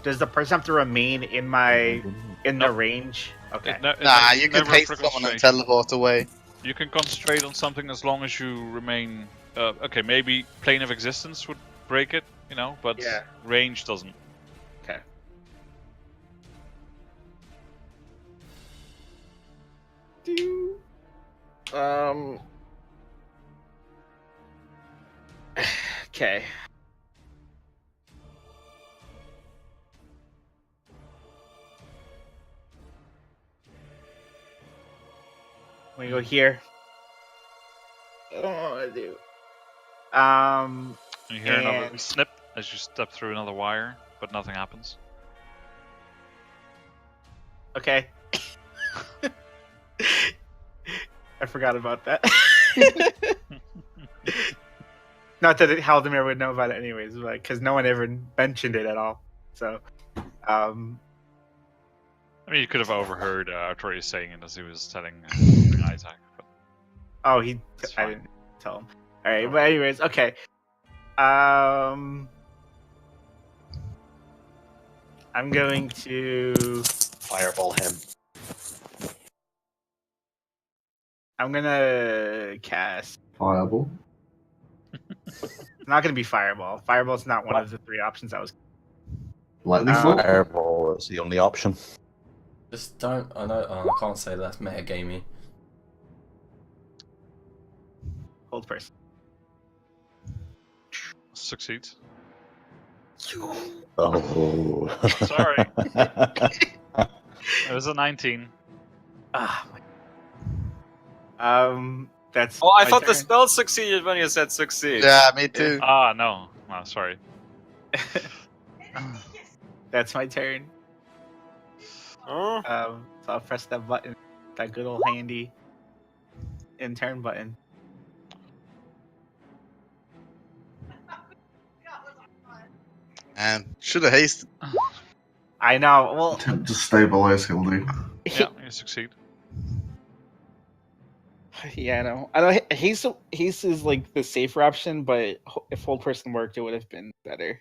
does the person have to remain in the Nope. range? Okay. Nah, you can never haste for someone and concentration. teleport away. You can concentrate on something as long as you remain. Okay, maybe plane of existence would break it, you know, but Yeah. range doesn't. Okay. Okay. We go here. I don't know what to do. You hear another And- snip as you step through another wire, but nothing happens. Okay. I forgot about that. Not that Haldemir would know about it anyways, because no one ever mentioned it at all. So, I mean, you could have overheard Artorius saying it as he was telling Isaac. But oh, It's I fine. didn't tell him. All right, but anyways, okay. I'm going to. Fireball him. I'm gonna cast. Fireball. It's not gonna be Fireball. Fireball's not one of the three options I was. Lightning bolt. Fireball is the only option. Just don't. I know. Oh, I can't say that's metagamey. Hold person. succeeds. Oh. Sorry. It was a 19. Ah. That's. Oh, I my thought the turn. spell succeeded when you said succeed. Yeah, me too. Ah, no. No, sorry. That's my turn. Oh, So I'll press that button, that good old handy in turn button. And should have hasted. I know. Well, Attempt to stabilize Hildy. Yeah, you succeed. yeah, I know. I know. Haste is like the safer option, but if hold person worked, it would have been better.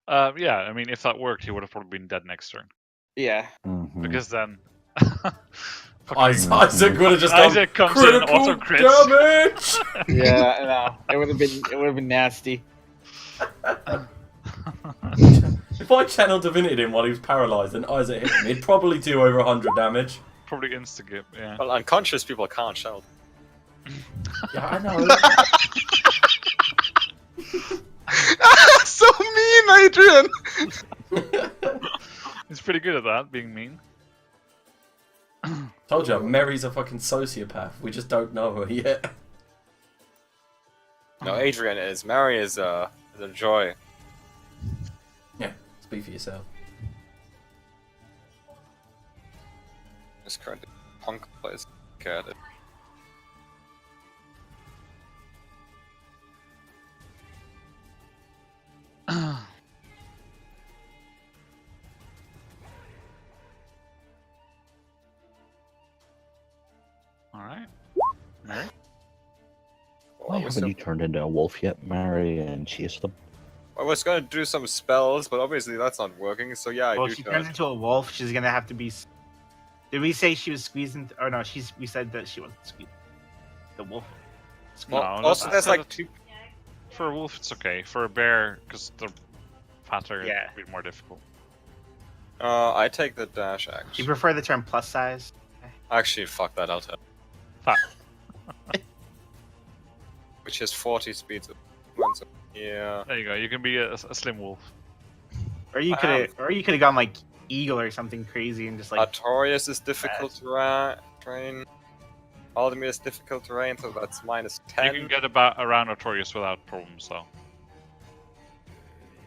Yeah, I mean, if that worked, he would have probably been dead next turn. Yeah. Mhm. Because then. Isaac would have just gone Isaac comes in and critical auto crits. damage. Yeah, I know. It would have been nasty. If I channel divinity'd him while he was paralysed and Isaac hit him, he'd probably do over 100 damage. Probably insta-gip, yeah. well, unconscious people can't shout. Yeah, I know. So mean, Adrian! He's pretty good at that, being mean. Told you, Mary's a fucking sociopath. We just don't know her yet. No, Adrian is. Mary is a joy. Yeah, speak for yourself. This current punk plays. Get it. Alright. Mary? Why haven't you turned into a wolf yet, Mary, and chased them? I was gonna do some spells, but obviously that's not working. So yeah, I Well, do. if she turns into a wolf, she's gonna have to be. Did we say she was squeezing? Or no, we said that she wasn't squeezing. The wolf. No, also, that's there's like two. For a wolf, it's okay. For a bear, because they're fatter, Yeah. it'd be more difficult. I take the dash Do you action. prefer the term plus size? Actually, fuck that. I'll tell. Fuck. Which is 40 speed. So yeah. There you go, you can be a slim wolf. Or you could have gone like eagle or something crazy and just like. Artorias is difficult terrain. Bartleby is difficult terrain, so that's -10. You can get about around Artorias without problems, though.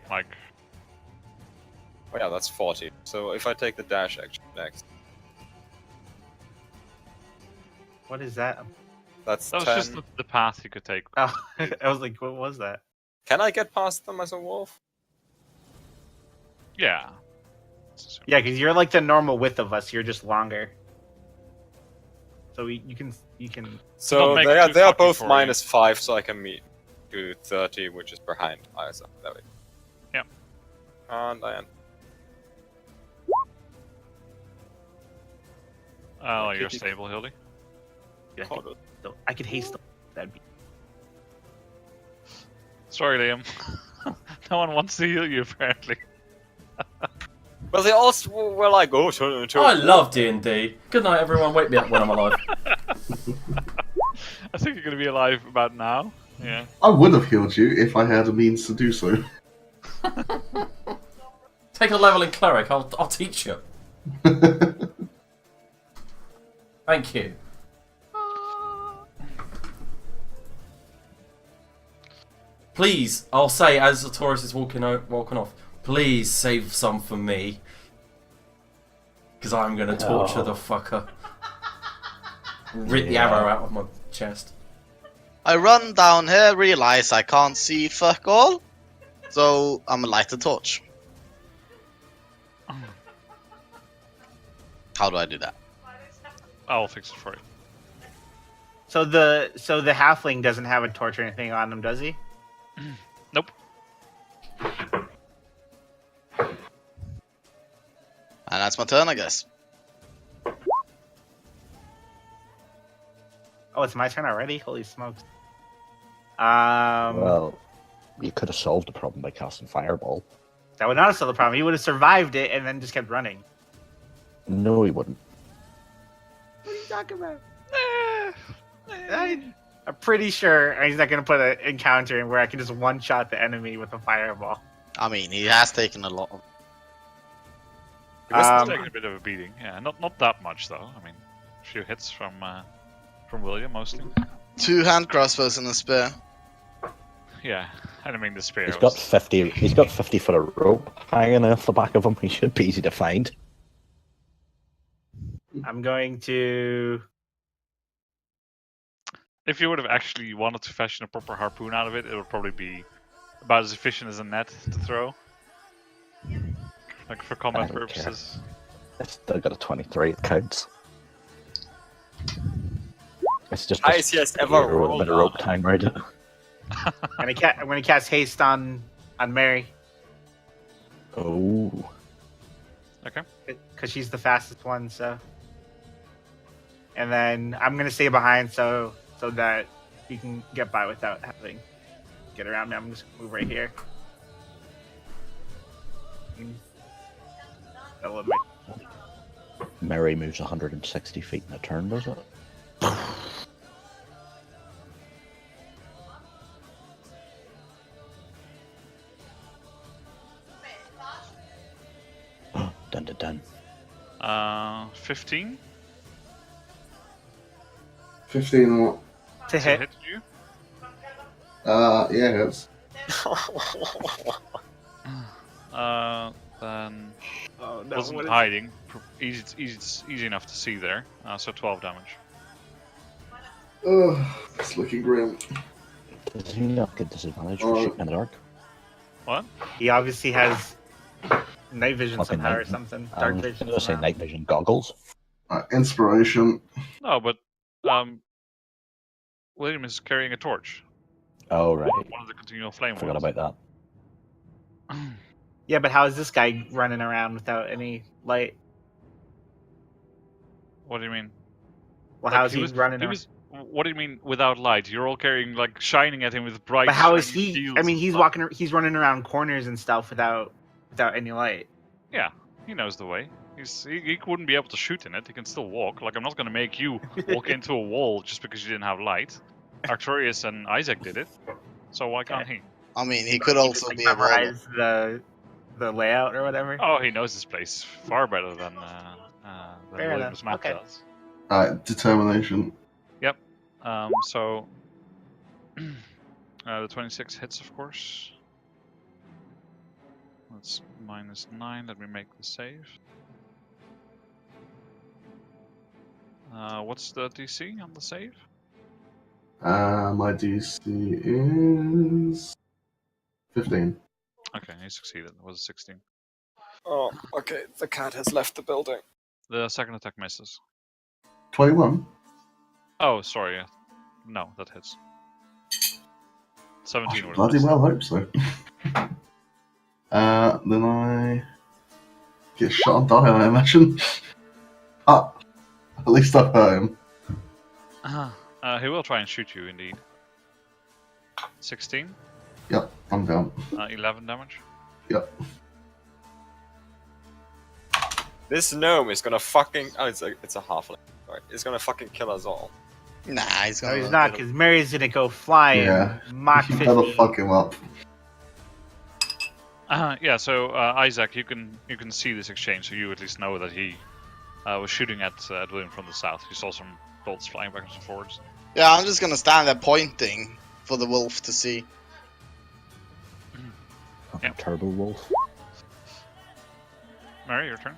Like, Oh yeah, that's 40. So if I take the dash action next, What is that? that's that was 10. just the path you could take. Oh, I was like, what was that? Can I get past them as a wolf? Yeah. Yeah, because you're like the normal width of us. You're just longer. So you can. So Don't make they it are, too they are cocky both for you. -5, so I can meet to 30, which is behind Isa. There we go. Yep. And I am. Oh, you're stable, Hildy. I could haste them. That'd be. Sorry, Liam. No one wants to heal you, apparently. Well, they also were like, oh, turn. I love D&D. Good night, everyone. Wake me up when I'm alive. I think you're going to be alive about now. Yeah. I would have healed you if I had a means to do so. Take a level in cleric. I'll teach you. Thank you. Please, I'll say as the Taurus is walking off, please save some for me. Because I'm going to torture the fucker. Rip the arrow out of my chest. I run down here, realize I can't see fuck all, so I'm gonna light a torch. How do I do that? I'll fix it for you. So the halfling doesn't have a torch or anything on him, does he? Nope. And that's my turn, I guess. Oh, it's my turn already. Holy smokes! Well, you could have solved the problem by casting Fireball. That would not have solved the problem. He would have survived it and then just kept running. No, he wouldn't. What are you talking about? I'm pretty sure he's not going to put an encounter in where I can just one-shot the enemy with a fireball. I mean, he has taken a lot of... This is taking a bit of a beating. Yeah, not that much though. I mean, a few hits from William mostly. 2 hand crossbows and a spear. Yeah, I don't mean the spear. He's got 50. He's got 50 foot of rope hanging off the back of him. He should be easy to find. I'm going to... If you would have actually wanted to fashion a proper harpoon out of it, it would probably be about as efficient as a net to throw. Like for combat purposes. It's still got a 23. It counts. It's just Highest he has ever a rolled bit of rope time, right? I'm going to cast haste on Mary. Oh. Okay. Because she's the fastest one, so... And then I'm going to stay behind so that you can get by without having to get around me. I'm just going to move right here. Mary moves 160 feet in a turn, does it? Dun dun dun. 15 15 what? To hit. you. Yeah, it hits. Then Oh, no, wasn't what is- hiding. Easy enough to see there. So 12 damage. Oh, it's looking grim. Does he not get disadvantage for shooting in the dark? What? He obviously has night vision Fucking somehow or night- something. I Dark was vision. going to say somehow. night vision goggles. Inspiration. No, but William is carrying a torch. Oh, right. One of the continual flame Forgot ones. about Yeah, but how is this guy running around without any light? What do you mean? Well, Like, how is he running he around? was, what do you mean without light? You're all carrying, like, shining at him with bright. But how is shiny he? shields I mean, and he's stuff. he's running around corners and stuff without any light. Yeah, he knows the way. He wouldn't be able to shoot in it. He can still walk. Like, I'm not going to make you walk into a wall just because you didn't have light. Arcturus and Isaac did it, so why can't he? I mean, he could also Like, be a warlock. memorize the layout or whatever? Oh, he knows this place far better than Fair William's enough. map Okay. does. Alright, determination. So the 26 hits, of course. That's -9. Let me make the save. What's the DC on the save? My DC is 15. Okay, he succeeded. It was a 16. Oh, okay. The cat has left the building. The second attack misses. 21. Oh, sorry. No, that hits. 17 I would have bloody missed. well hope so. Then I get shot and die, I imagine. At least I've hurt him. He will try and shoot you, indeed. 16. Yep, I'm down. 11 damage. Yep. This gnome is gonna fucking. Oh, it's a halfling. Sorry, it's gonna fucking kill us all. Nah, he's No, gonna. he's not, because Mary's gonna go flying. Yeah. Mach You 50. better fuck him up. Yeah. So Isaac, you can see this exchange, so you at least know that he was shooting at William from the south. You saw some bolts flying backwards and forwards. Yeah, I'm just gonna stand there pointing for the wolf to see. Fucking Yep. Turbo Wolf. Mary, your turn.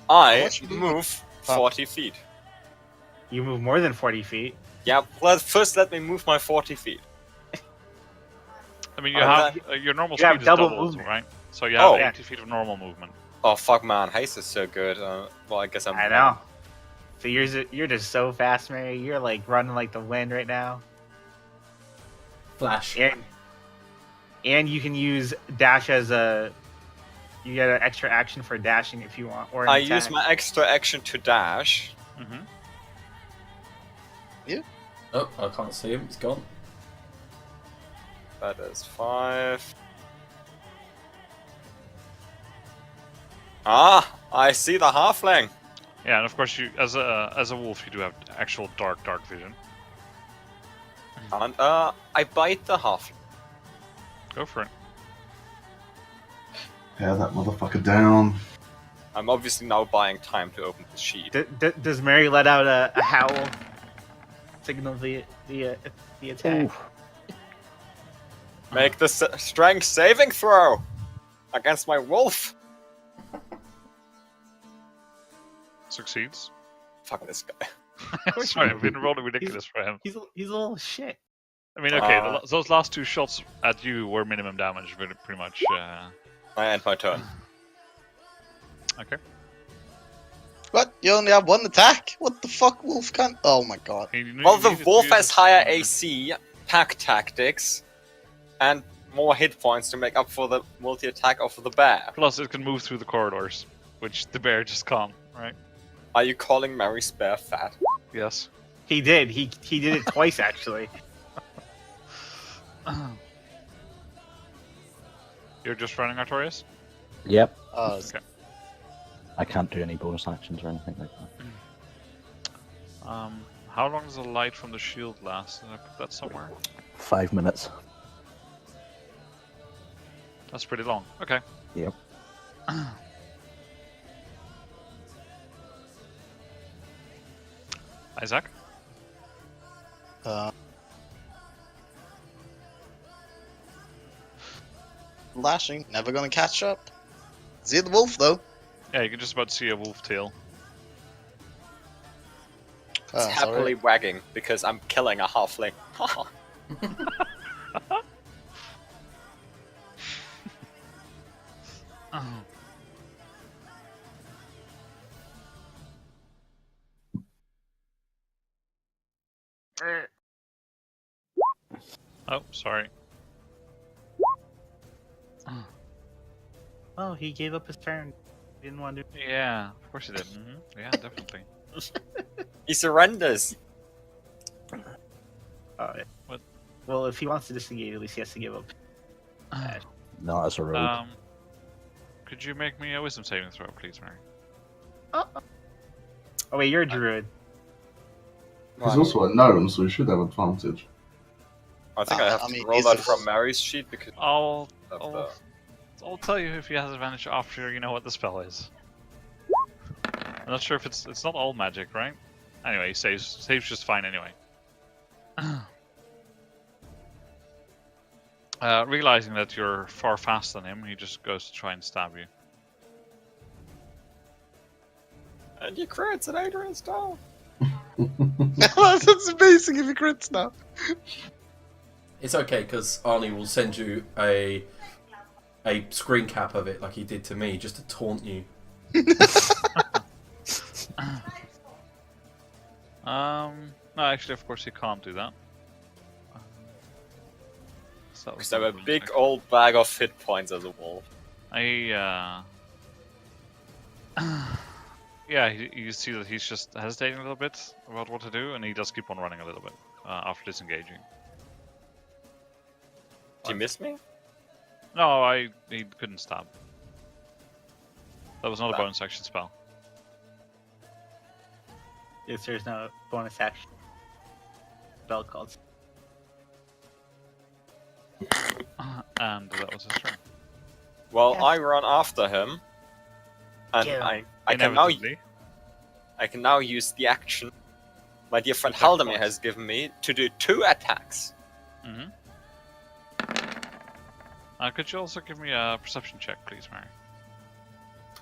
I What you do? move 40 feet. You move more than 40 feet. Yeah, first let me move my 40 feet. I mean, you Oh, have your normal you have speed is double doubled, movement. right? So you have Oh. 80 feet of normal movement. Oh fuck, man, haste is so good. Well, I guess I'm. I know. So you're just so fast, Mary. You're like running like the wind right now. Flash. And you can use dash as a. You get an extra action for dashing if you want, or an I attack. use my extra action to dash. Mm-hmm. Oh, I can't see him. He's gone. That is 5. Ah, I see the halfling. Yeah, and of course, you as a wolf, you do have actual dark vision. And I bite the halfling. Go for it. Tear that motherfucker down. I'm obviously now buying time to open the sheet. Does Mary let out a howl? Signal the attack. Oof. Make the strength saving throw against my wolf. Succeeds. Fuck this guy. Sorry, I've been rolling ridiculous for him. He's a little shit. I mean, okay, those last 2 shots at you were minimum damage, pretty much. I end my turn. Okay. What? You only have one attack? What the fuck, wolf can't? Oh my god. Well, the wolf has higher AC, pack tactics, and more hit points to make up for the multi-attack of the bear. Plus, it can move through the corridors, which the bear just can't, right? Are you calling Mary's bear fat? Yes. He did. He did it twice actually. You're just running, Artorias? Yep. Okay. I can't do any bonus actions or anything like that. How long does the light from the shield last? Did I put that somewhere? 5 minutes. That's pretty long. Okay. Yep. Isaac? Lashing, never gonna catch up. See the wolf though. Yeah, you can just about see a wolf tail. It's happily wagging because I'm killing a halfling. Oh, sorry. Oh, he gave up his turn. He didn't want to. Yeah, of course he did. Yeah, definitely. He surrenders. What? Well, if he wants to disengage, at least he has to give up. Not as a rogue. Could you make me a wisdom saving throw, please, Mary? Oh wait, you're a druid. He's also a gnome, so he should have advantage. I think I have to roll he's that a- from Mary's sheet because I'll of the... I'll tell you if he has advantage after you know what the spell is. I'm not sure if it's not all magic, right? Anyway, he saves just fine anyway. Realizing that you're far faster than him, he just goes to try and stab you. And you crits at Adrian style. That's amazing if he crits now. It's okay, because Arnie will send you a screen cap of it like he did to me, just to taunt you. No, actually, of course, he can't do that. So Because I have a big old bag of hit points as a wolf. Yeah, you see that he's just hesitating a little bit about what to do, and he does keep on running a little bit after disengaging. Do you miss me? No, he couldn't stab. That was not a That- bonus action spell. Yes, there's no bonus action spell called. And that was his turn. Well, Yeah. I run after him, and Yeah. I can now use the action my dear friend Attack Haldemir twice. has given me to do 2 attacks. Mm-hmm. Could you also give me a perception check, please, Mary?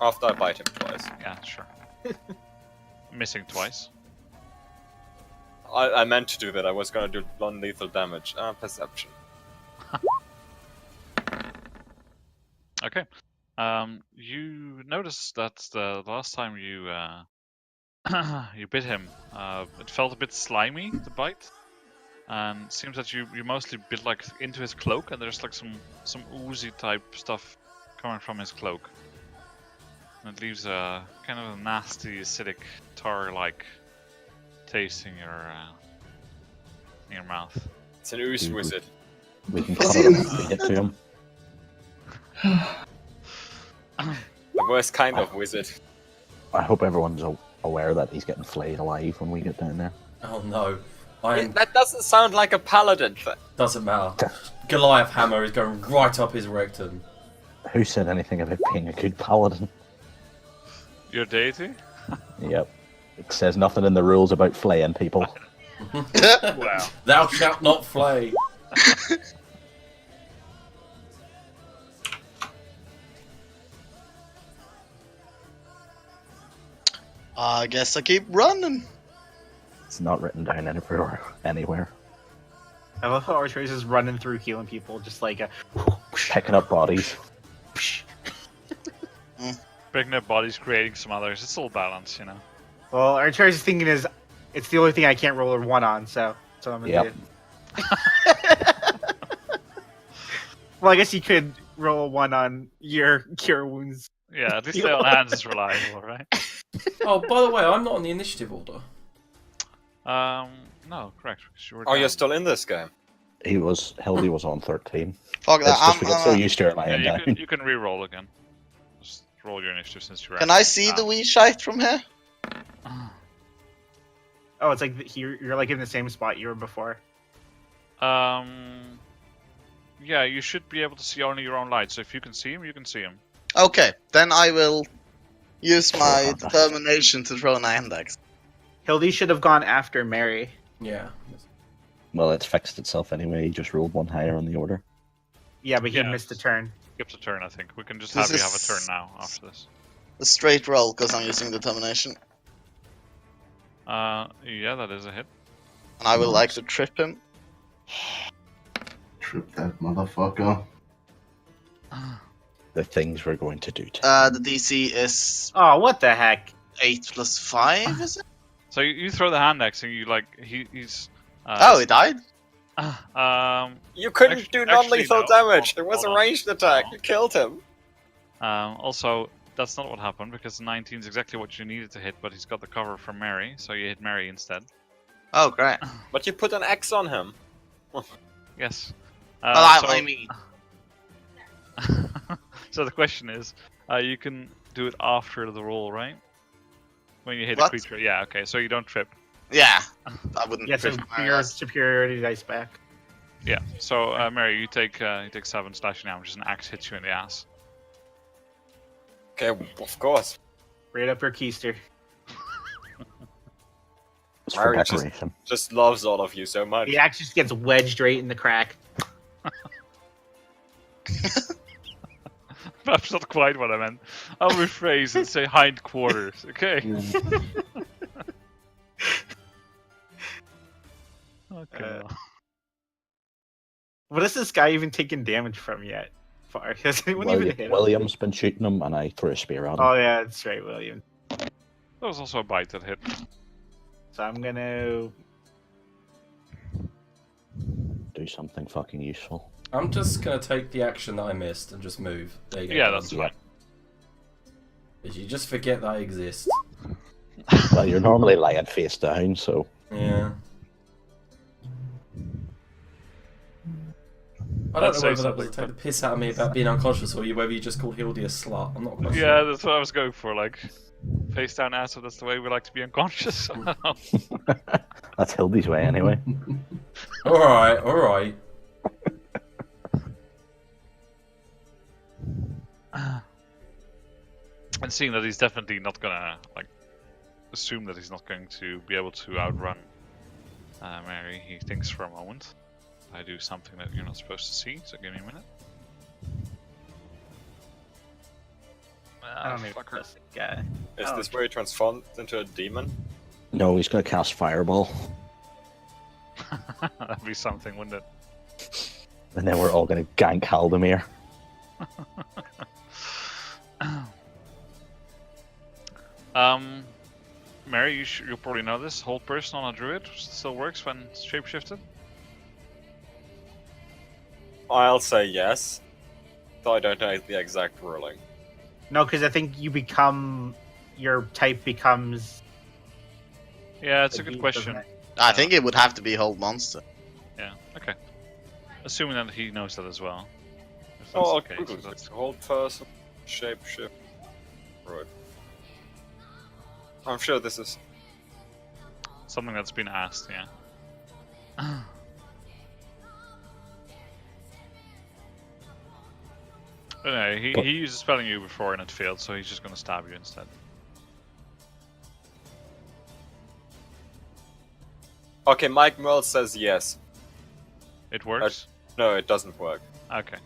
After I bite him twice. Yeah, sure. Missing twice. I meant to do that. I was gonna do non-lethal damage. Perception. Okay. You noticed that the last time you you bit him, it felt a bit slimy, the bite. And it seems that you mostly bit like into his cloak, and there's like some oozy type stuff coming from his cloak. And it leaves a kind of a nasty, acidic, tar-like taste in your mouth. It's an ooze Dude. wizard. We can cut it and feed it to him. The worst kind of wizard. I hope everyone's aware that he's getting flayed alive when we get down there. Oh no. That doesn't sound like a paladin thing. Doesn't matter. Goliath hammer is going right up his rectum. Who said anything about being a good paladin? Your deity? Yep. It says nothing in the rules about flaying people. Wow. Thou shalt not flay. I guess I keep running. It's not written down anywhere. I love how Archers is running through healing people, just like a. Picking up bodies. Picking up bodies, creating some others. It's all balance, you know. Well, Archers is thinking is, it's the only thing I can't roll a 1 on, so I'm gonna Yep. do. Well, I guess you could roll a 1 on your cure wounds. Yeah, at least stay on hands is reliable, right? Oh, by the way, I'm not on the initiative order. No, correct. Because you were Oh, you're down. still in this game. Hildy was on 13. Fuck It's that. just we get so used to it lying Yeah, down. you can re-roll again. Just roll your initiative since you're. Can I see the wee shite from here? Oh, it's like you're like in the same spot you were before. Yeah, you should be able to see only your own light. So if you can see him, you can see him. Okay, then I will use my Oh, determination to throw an index. Hildy should have gone after Mary. Yeah. Well, it's fixed itself anyway. He just rolled one higher on the order. Yeah, but he Yeah. missed a turn. Skips a turn, I think. We can just This have you have a is- turn now after this. A straight roll, because I'm using determination. Yeah, that is a hit. And I would like to trip him. Trip that motherfucker. The things we're going to do. The DC is Oh, what the heck? 8 plus 5, is it? So you throw the hand axe and you like he's. Oh, he died? You couldn't Actually- do non-lethal actually, no. damage. There was Hold a on. ranged attack. You killed him. Also, that's not what happened because 19 is exactly what you needed to hit, but he's got the cover from Mary, so you hit Mary instead. Oh, great. But you put an X on him. Yes. Well, So- I mean, so the question is, you can do it after the roll, right? When you hit a What? creature. Yeah, okay, so you don't trip. yeah. I wouldn't Yeah, so trip bring my your ass. superiority dice back. Yeah. So Mary, you take 7 slashing damage. An axe hits you in the ass. Okay, of course. Right up your keister. It's for Mary decoration. just loves all of you so much. The axe just gets wedged right in the crack. That's not quite what I meant. I'll rephrase and say hindquarters. Okay. Okay. What has this guy even taken damage from yet? Far has anyone even hit him? William's been shooting him, and I threw a spear at him. Oh yeah, that's right, William. There was also a bite that hit. So I'm gonna. Do something fucking useful. I'm just gonna take the action that I missed and just move. There you go. Yeah, that's fine. Because you just forget that I exist. Well, you're normally lying face down, so. Yeah. I don't know whether that was to take the piss out of me about being unconscious or whether you just called Hildy a slut. I'm not quite sure. Yeah, that's what I was going for. Like, face down asshole. That's the way we like to be unconscious. That's Hildy's way, anyway. Alright, alright. And seeing that he's definitely not gonna like assume that he's not going to be able to outrun Mary, he thinks for a moment. I do something that you're not supposed to see, so give me a minute. I don't even trust the guy. Is this where he transformed into a demon? No, he's gonna cast Fireball. That'd be something, wouldn't it? And then we're all gonna gank Haldemir. Mary, you'll probably know this. Hold person on a druid still works when shapeshifted. I'll say yes. Though I don't know the exact ruling. No, because I think you become. Your type becomes. Yeah, it's a good question. I think it would have to be hold monster. Yeah, okay. Assuming that he knows that as well. If that's Oh, I'll the case, Google so it. that's- Hold person, shapeshift. Right. I'm sure this is. something that's been asked, yeah. But anyway, he used spelling you before and it failed, so he's just gonna stab you instead. Okay, Mike Merle says yes. It works? No, it doesn't work. Okay.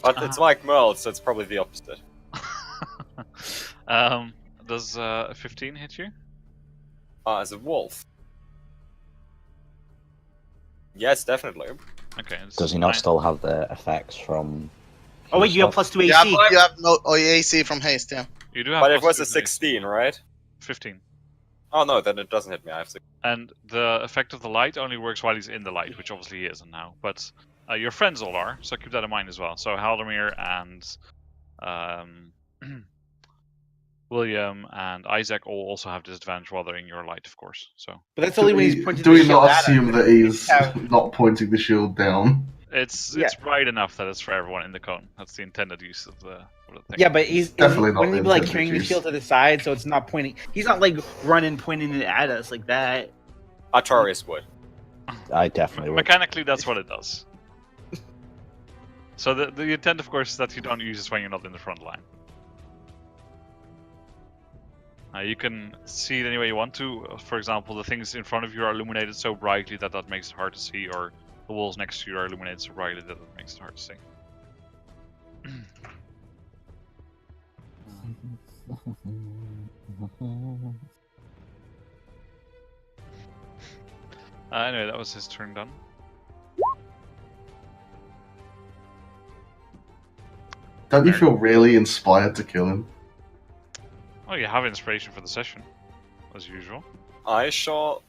But it's Mike Merle, so it's probably the opposite. Does 15 hit you? As a wolf. Yes, definitely. Okay. Does he not still have the effects from? Oh wait, you have +2 AC. You have no AC from haste, yeah. You do have But it plus was a 2 16, right? 15. Oh no, then it doesn't hit me. I have 6. And the effect of the light only works while he's in the light, which obviously he isn't now. But your friends all are, so keep that in mind as well. So Haldemir and William and Isaac all also have disadvantage while they're in your light, of course. So But that's only when he's pointing Do the we shield not at us. assume that he's Yeah. not pointing the shield down? it's Yeah. bright enough that it's for everyone in the cone. That's the intended use of the thing. Yeah, but he's Definitely not wouldn't he be like intended carrying the use. shield to the side, so it's not pointing. He's not like running, pointing it at us like that. Artorius would. I definitely would. Mechanically, that's what it does. So the intent, of course, is that you don't use this when you're not in the front line. You can see it any way you want to. For example, the things in front of you are illuminated so brightly that that makes it hard to see, or the walls next to you are illuminated so brightly that that makes it hard to see. Anyway, that was his turn done. Don't you feel really inspired to kill him? Oh, you have inspiration for the session, as usual. I shall.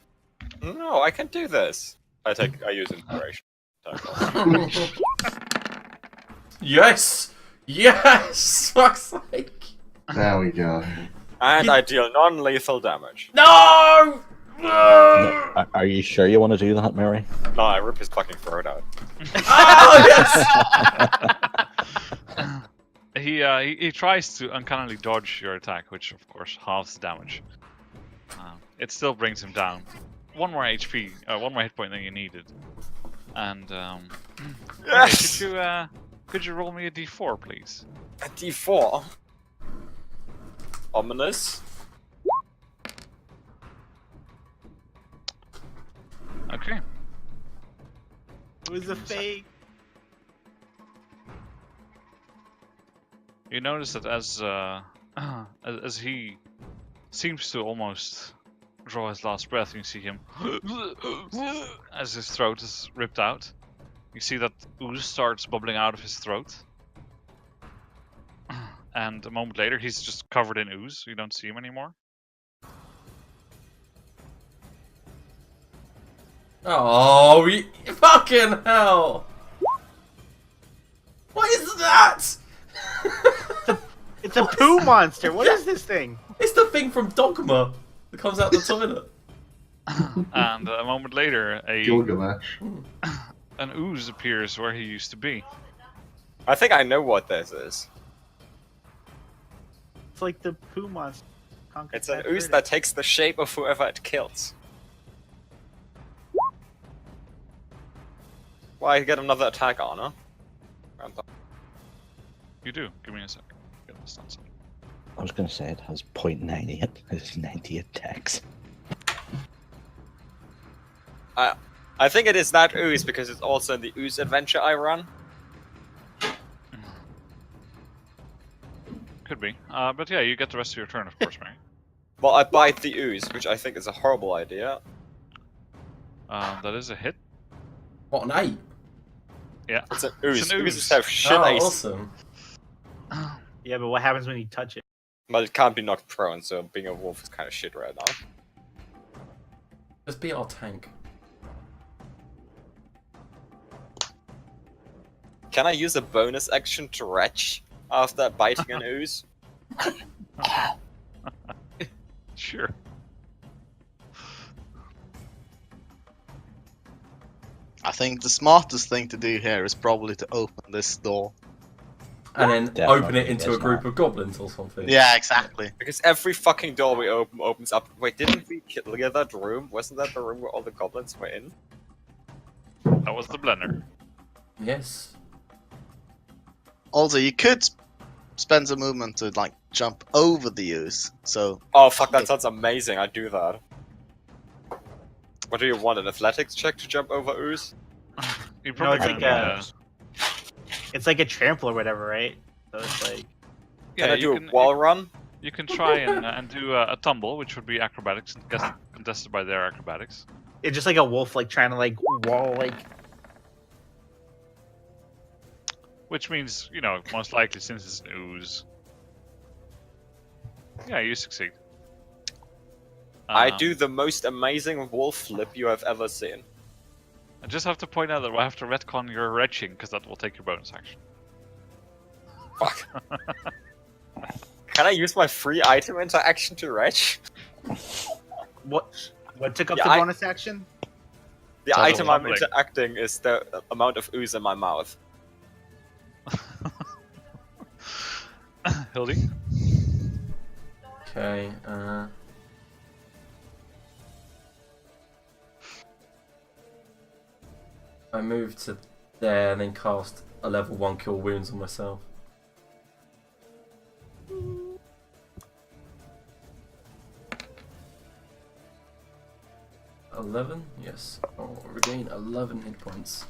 No, I can do this. I use inspiration. Yes! Yes! Fuck's sake! There we go. And I deal non-lethal damage. No! No! Are you sure you want to do that, Mary? No, I rip his fucking throat out. Oh, yes! He tries to uncannily dodge your attack, which of course halves the damage. It still brings him down. One more HP, one more hit point than you needed. And Yes! hey, could you roll me a D4, please? A D4. Ominous. Okay. It was a fake. You notice that as he seems to almost draw his last breath, you see him as his throat is ripped out. You see that ooze starts bubbling out of his throat. And a moment later, he's just covered in ooze. You don't see him anymore. Oh, fucking hell! What is that? It's a poo monster. What is this thing? It's the thing from Dogma that comes out the toilet. And a moment later, Gilgamesh. an ooze appears where he used to be. I think I know what this is. It's like the poo monster. It's an ooze that takes the shape of whoever it kills. Well, I get another attack on, huh? You do. Give me a second. Get this done. I was going to say it has 0.98. It's 90 attacks. I think it is that ooze because it's also in the ooze adventure I run. Could be. But yeah, you get the rest of your turn, of course, Mary. Well, I bite the ooze, which I think is a horrible idea. That is a hit. What, an 8? Yeah. It's an ooze. It's an ooze. Oozes have shit Oh, ace. awesome. Yeah, but what happens when you touch it? But it can't be knocked prone, so being a wolf is kind of shit right now. Just be our tank. Can I use a bonus action to retch after biting an ooze? Sure. I think the smartest thing to do here is probably to open this door. And then Definitely open it into a is group not. of goblins or something. Yeah, exactly. Because every fucking door we open opens up. Wait, didn't we clear that room? Wasn't that the room where all the goblins were in? That was the blender. Yes. Also, you could spend some movement to like jump over the ooze. So Oh fuck, that sounds amazing. I'd do that. What do you want? An athletics check to jump over ooze? You probably it's can. like It's like a trample or whatever, right? So it's like... Can I do you a wall run? You can try and do a tumble, which would be acrobatics, contested by their acrobatics. It's just like a wolf, like, trying to, like, wall, like... Which means, you know, most likely since it's an ooze. Yeah, you succeed. I do the most amazing wolf flip you have ever seen. I just have to point out that we'll have to retcon your retching, because that will take your bonus action. Fuck. Can I use my free item interaction to retch? What took up Yeah, the I- bonus action? The Sounds item I'm humbling. interacting is the amount of ooze in my mouth. Hildy? Okay, I move to there and then cast a level 1 Cure Wounds on myself. $11? Yes. I'll regain 11 hit points.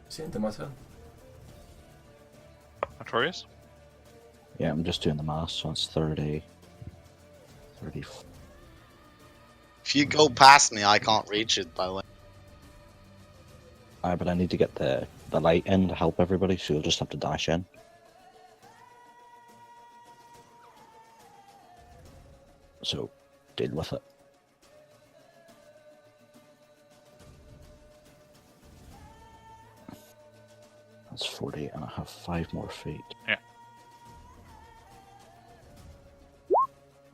Is it into my turn? Artorias? Yeah, I'm just doing the math, so it's 30. 30. if you go past me, I can't reach it. By the way. Alright, but I need to get the light in to help everybody, so you'll just have to dash in. So, deal with it. That's 40, and I have 5 more feet. Yeah.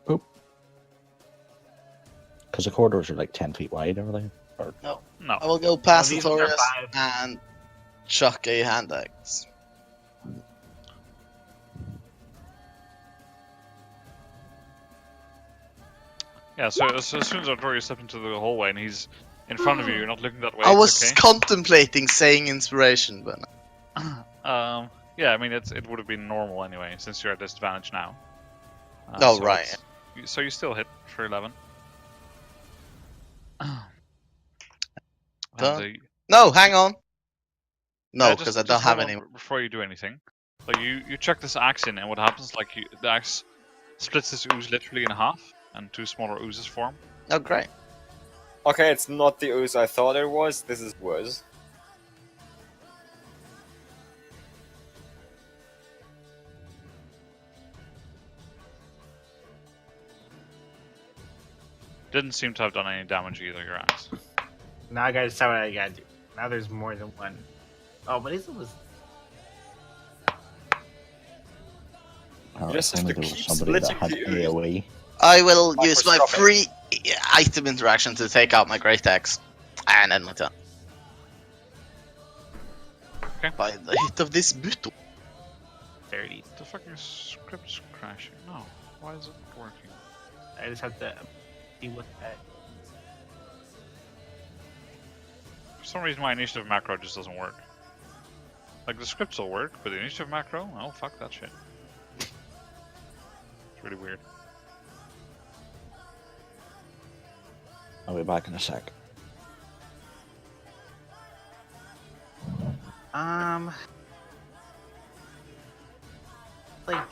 Boop. Because the corridors are like 10 feet wide, are they? Or... No. I will go past these are Artorias 5. and chuck a hand axe. Yeah, so as soon as Artorias steps into the hallway and he's in front of you, you're not looking that way. I it's was okay. contemplating saying inspiration, but Yeah, I mean it would have been normal anyway, since you're at disadvantage now. Oh, so right. So you still hit for 11. Done. And, No, hang on. No, just because I don't have hold any. on before you do anything. Like you chuck this axe in, and what happens? Like the axe splits this ooze literally in half, and 2 smaller oozes form. Oh, great. Okay, it's not the ooze I thought it was. This is worse. Didn't seem to have done any damage either, your axe. Now I gotta decide what I gotta do. Now there's more than one. Oh, but it was. You just have only to there was keep somebody that splitting had the ooze. AoE. I will Oh, use for my stopping. free item interaction to take out my great axe. And end my turn. Okay. By the hit of this button. 30. The fucking script's crashing. No, why is it working? I just have to see what that. For some reason, my initiative macro just doesn't work. Like the scripts will work, but the initiative macro, oh fuck that shit. It's really weird. I'll be back in a sec. Like.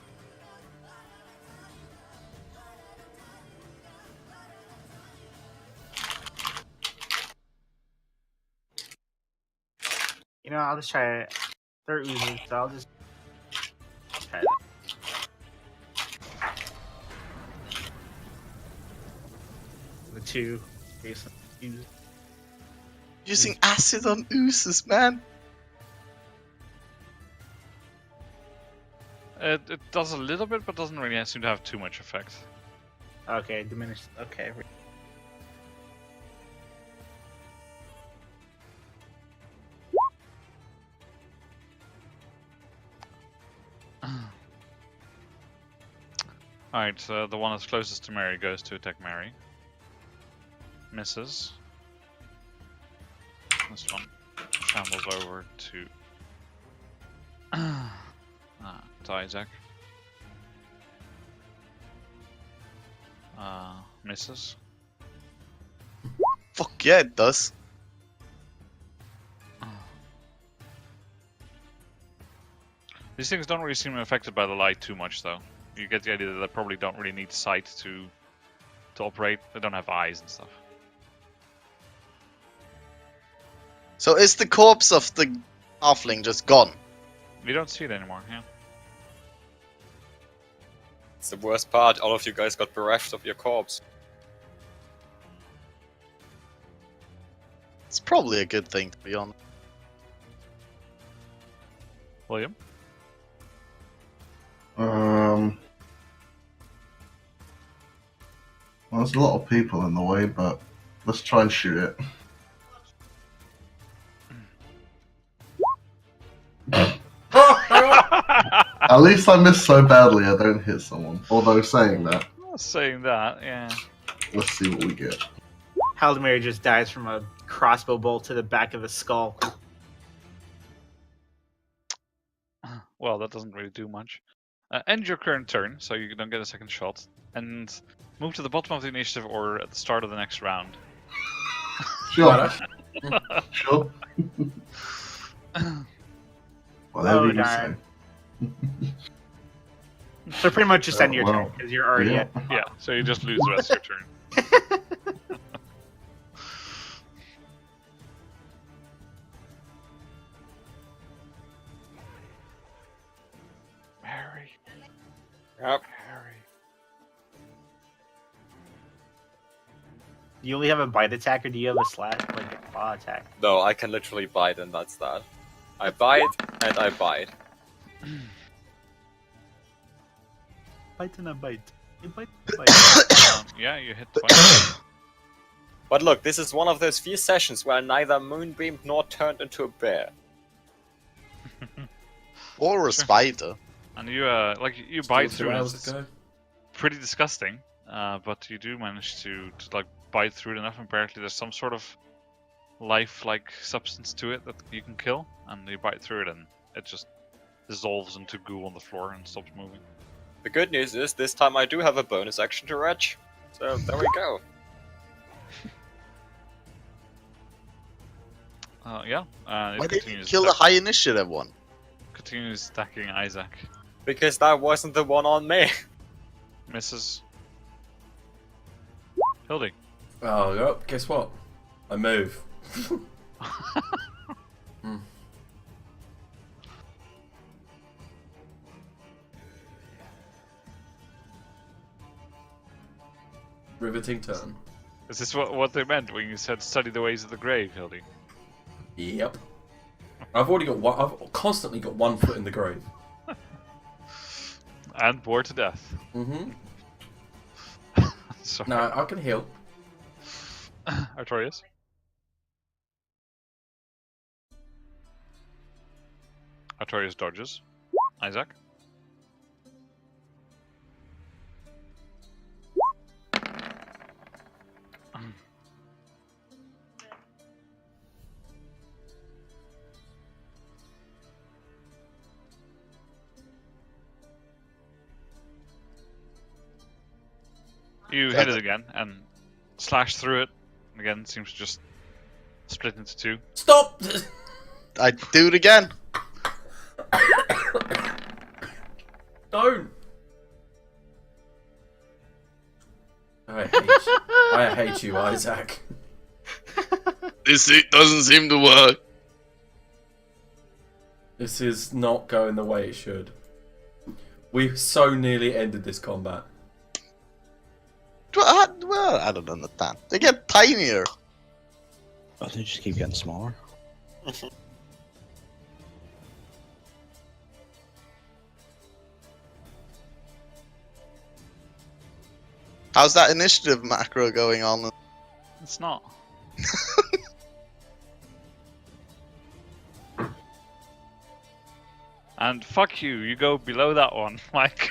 You know, I'll just try it. They're oozes, so I'll just try that. The 2 based on ooze. Using acid on oozes, man. It does a little bit, but doesn't really seem to have too much effect. Okay, diminished. Okay. Alright, so the one that's closest to Mary goes to attack Mary. Misses. This one shambles over to Isaac. Misses. Fuck yeah, it does. These things don't really seem affected by the light too much, though. You get the idea that they probably don't really need sight to operate. They don't have eyes and stuff. So is the corpse of the halfling just gone? You don't see it anymore, yeah. It's the worst part. All of you guys got bereft of your corpse. It's probably a good thing, to be honest. William? Well, there's a lot of people in the way, but let's try and shoot it. At least I missed so badly I don't hit someone. Although saying that, Saying that, yeah. let's see what we get. Haldemir just dies from a crossbow bolt to the back of the skull. Well, that doesn't really do much. End your current turn, so you don't get a second shot, and move to the bottom of the initiative or at the start of the next round. Sure. Sure. Whatever you say. darn. So pretty much just end your turn because you're already Yeah. at. Yeah, so you just lose the rest of your turn. Mary. Yep. Mary. Do you only have a bite attack or do you have a slash, like a claw attack? No, I can literally bite, and that's that. I bite, and I bite. Bite and a bite. You bite and a bite. Yeah, you hit twice. But look, this is one of those few sessions where I neither moonbeamed nor turned into a bear. Or a spider. And you, you bite Still through 2 it. hours It's ago. pretty disgusting, but you do manage to like bite through it enough. Apparently, there's some sort of life-like substance to it that you can kill, and you bite through it, and it just dissolves into goo on the floor and stops moving. The good news is this time I do have a bonus action to retch. So there we go. Yeah. It Why did you continues kill the high initiative one? continues stacking Isaac. Because that wasn't the one on me. Misses. Hildy. Oh, yep. Guess what? I move. Riveting turn. Is this what they meant when you said study the ways of the grave, Hildy? Yep. I've already got one. I've constantly got 1 foot in the grave. And bored to death. Mm-hmm. Sorry. No, I can heal. Artorias. Artorias dodges. Isaac. You hit it again and slash through it. Again, it seems to just split into 2. Stop! I do it again. Don't! I hate you, Isaac. This doesn't seem to work. This is not going the way it should. We so nearly ended this combat. Well, I don't understand. They get tinier. Oh, they just keep getting smaller. How's that initiative macro going on? It's not. And fuck you, you go below that one, Mike.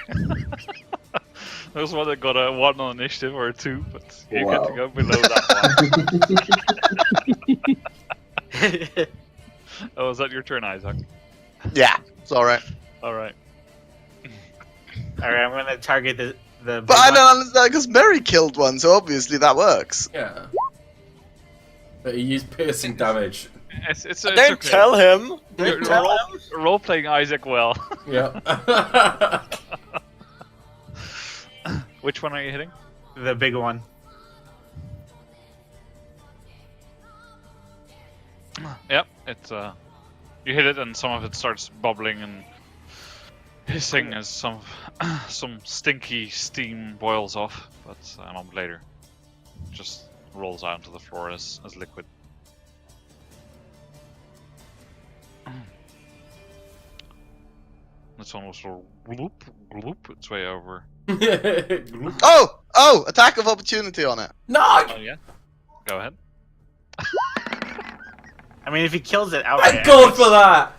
There's one that got a 1 on initiative or a 2, but you get to go below that one. Oh, is that your turn, Isaac? Yeah, it's alright. Alright. Alright, I'm gonna target the But I don't understand, because Mary killed one, so obviously that works. Yeah. But he used piercing damage. It's Don't okay. tell him! You're Don't tell him! role-playing Isaac well. Yeah. Which one are you hitting? The big one. Yep, it's you hit it and some of it starts bubbling and hissing as some stinky steam boils off, but a moment later it just rolls out onto the floor as liquid. This one will sort of gloop its way over. Oh! Attack of opportunity on it. No! Oh yeah? Go ahead. I mean, if he kills it outright. Thank God for that!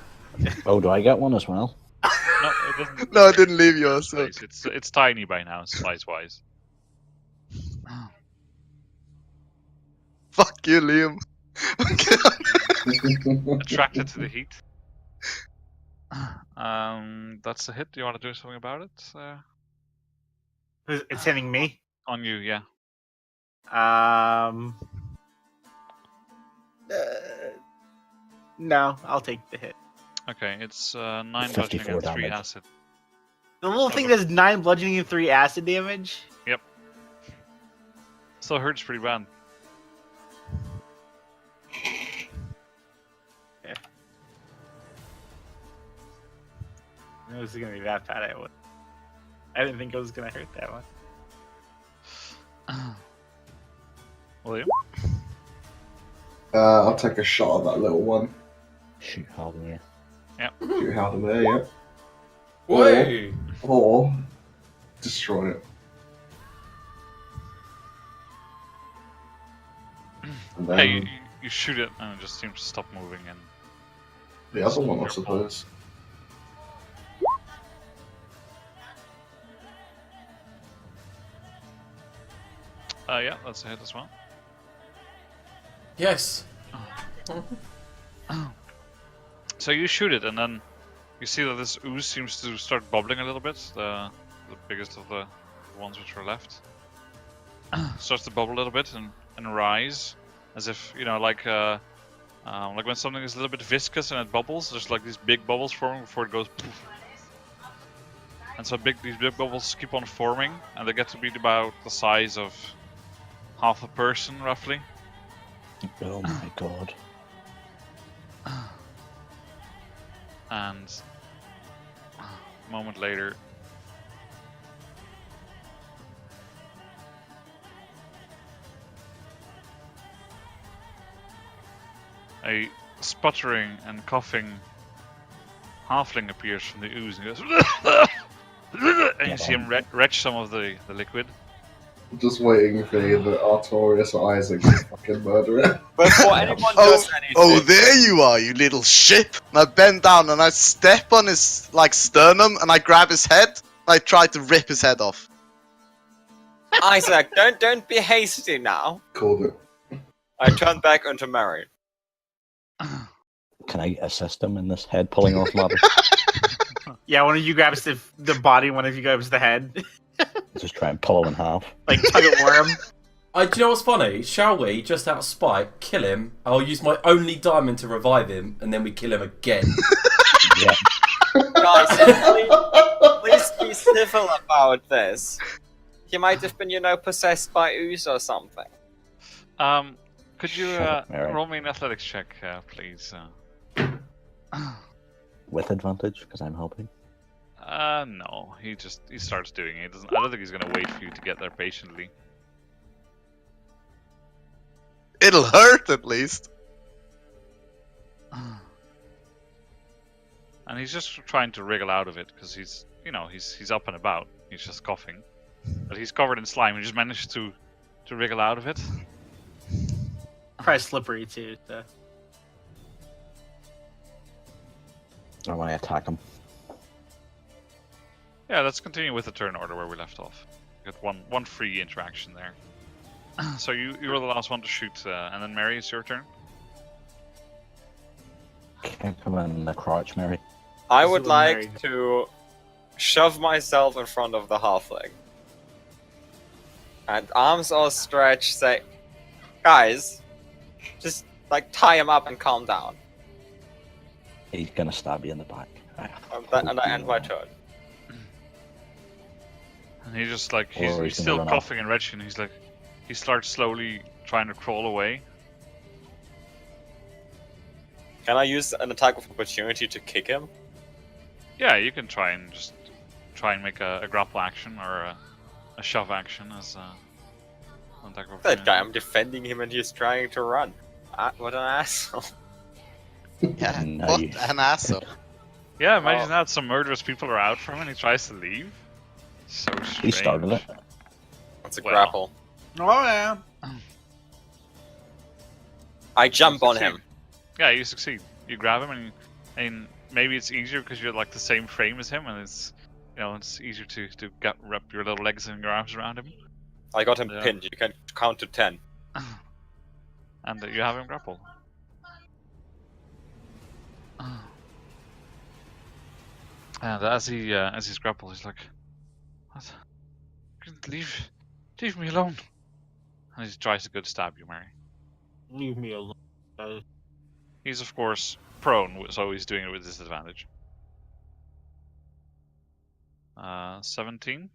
Oh, do I get one as well? No, it doesn't. No, I didn't leave yours. So. It's tiny by now, size-wise. Fuck you, Liam. Attracted to the heat. That's a hit. Do you want to do something about it? It's hitting me. On you, yeah. No, I'll take the hit. Okay, it's 9 bludgeoning 54 and 3 damage. acid. The little thing does 9 bludgeoning and 3 acid damage. Yep. Still hurts pretty bad. Yeah. It was gonna be that bad. I didn't think it was gonna hurt that much. William? I'll take a shot at that little one. Shoot hardware. Shoot how to there, yeah. Way! Or destroy it. And then Yeah, you shoot it and it just seems to stop moving and the other one, I suppose. yeah, that's a hit as well. Yes. So you shoot it and then You see that this ooze seems to start bubbling a little bit. The biggest of the ones which are left starts to bubble a little bit and rise, as if like when something is a little bit viscous and it bubbles. There's like these big bubbles forming before it goes poof. And so these big bubbles keep on forming, and they get to be about the size of half a person, roughly. Oh my god. And a moment later, a sputtering and coughing halfling appears from the ooze and goes, and you see him retch some of the liquid. Just waiting for the Artorias or Isaac to fucking murder it. Before anyone does anything. Oh, there you are, you little shit! And I bend down and I step on his sternum and I grab his head. And I try to rip his head off. Isaac, don't be hasty now. Called it. I turn back into Mary. Can I assist him in this head pulling off matter? Yeah, one of you grabs the body, one of you grabs the head. Just try and pull him in half. Like tug of worm. Do you know what's funny? Shall we, just out of spite, kill him? I'll use my only diamond to revive him, and then we kill him again. Yeah. Guys, please be civil about this. He might have been, possessed by Ooze or something. Could you Shut up, Mary. roll me an athletics check, please? With advantage, because I'm helping. No. He starts doing it. I don't think he's gonna wait for you to get there patiently. It'll hurt at least. And he's just trying to wriggle out of it because he's up and about. He's just coughing, but he's covered in slime. He just managed to wriggle out of it. Probably slippery too. So. I want to attack him. Yeah, let's continue with the turn order where we left off. We got one free interaction there. So you were the last one to shoot, and then Mary, it's your turn. Kick him in the crotch, Mary. I would So like married. to shove myself in front of the halfling. And arms all stretched, say, guys, just tie him up and calm down. He's gonna stab you in the back. And I end my turn. And he just Or he's he's still gonna run off. coughing and retching. He starts slowly trying to crawl away. Can I use an attack of opportunity to kick him? Yeah, you can try and make a grapple action or a shove action as an attack of That guy, opportunity. I'm defending him and he's trying to run. What an asshole. Yeah, No, what you- an asshole. Yeah, imagine that some murderous people are out for him and he tries to leave. So strange. He started it. It's a Well. grapple. Oh yeah. I jump on him. Yeah, you succeed. You grab him and maybe it's easier because you're the same frame as him and it's it's easier to wrap your little legs and your arms around him. I got him Yeah. pinned. You can count to 10. And you have him grappled. And as he's grappled, he's like, "What? Leave me alone!" And he tries to go to stab you, Mary. Leave me alone. He's of course prone, so he's doing it with disadvantage. 17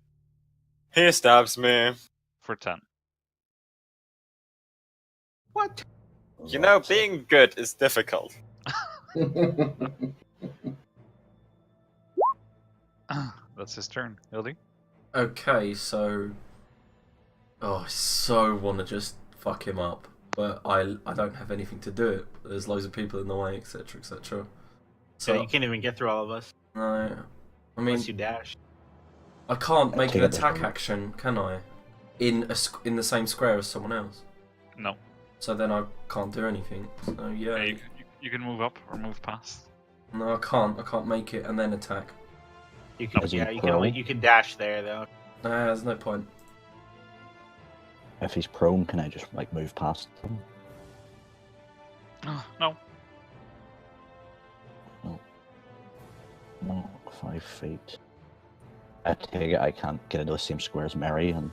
He stabs me. for 10. What? Being good is difficult. That's his turn. Hildy? Okay, so... Oh, I so want to just fuck him up, but I don't have anything to do it. There's loads of people in the way, etc, etc. So So, you can't even get through all of us no... I mean, unless you dash. I can't make an Take it attack different. action, can I? In the same square as someone else. No. So then I can't do anything. So yeah, Yeah, you can move up or move past. no, I can't. I can't make it and then attack. You can, As he yeah, you can only prone? you can dash there though. Nah, there's no point. If he's prone, can I just move past him? No. 5 feet. I take it I can't get into the same square as Mary, and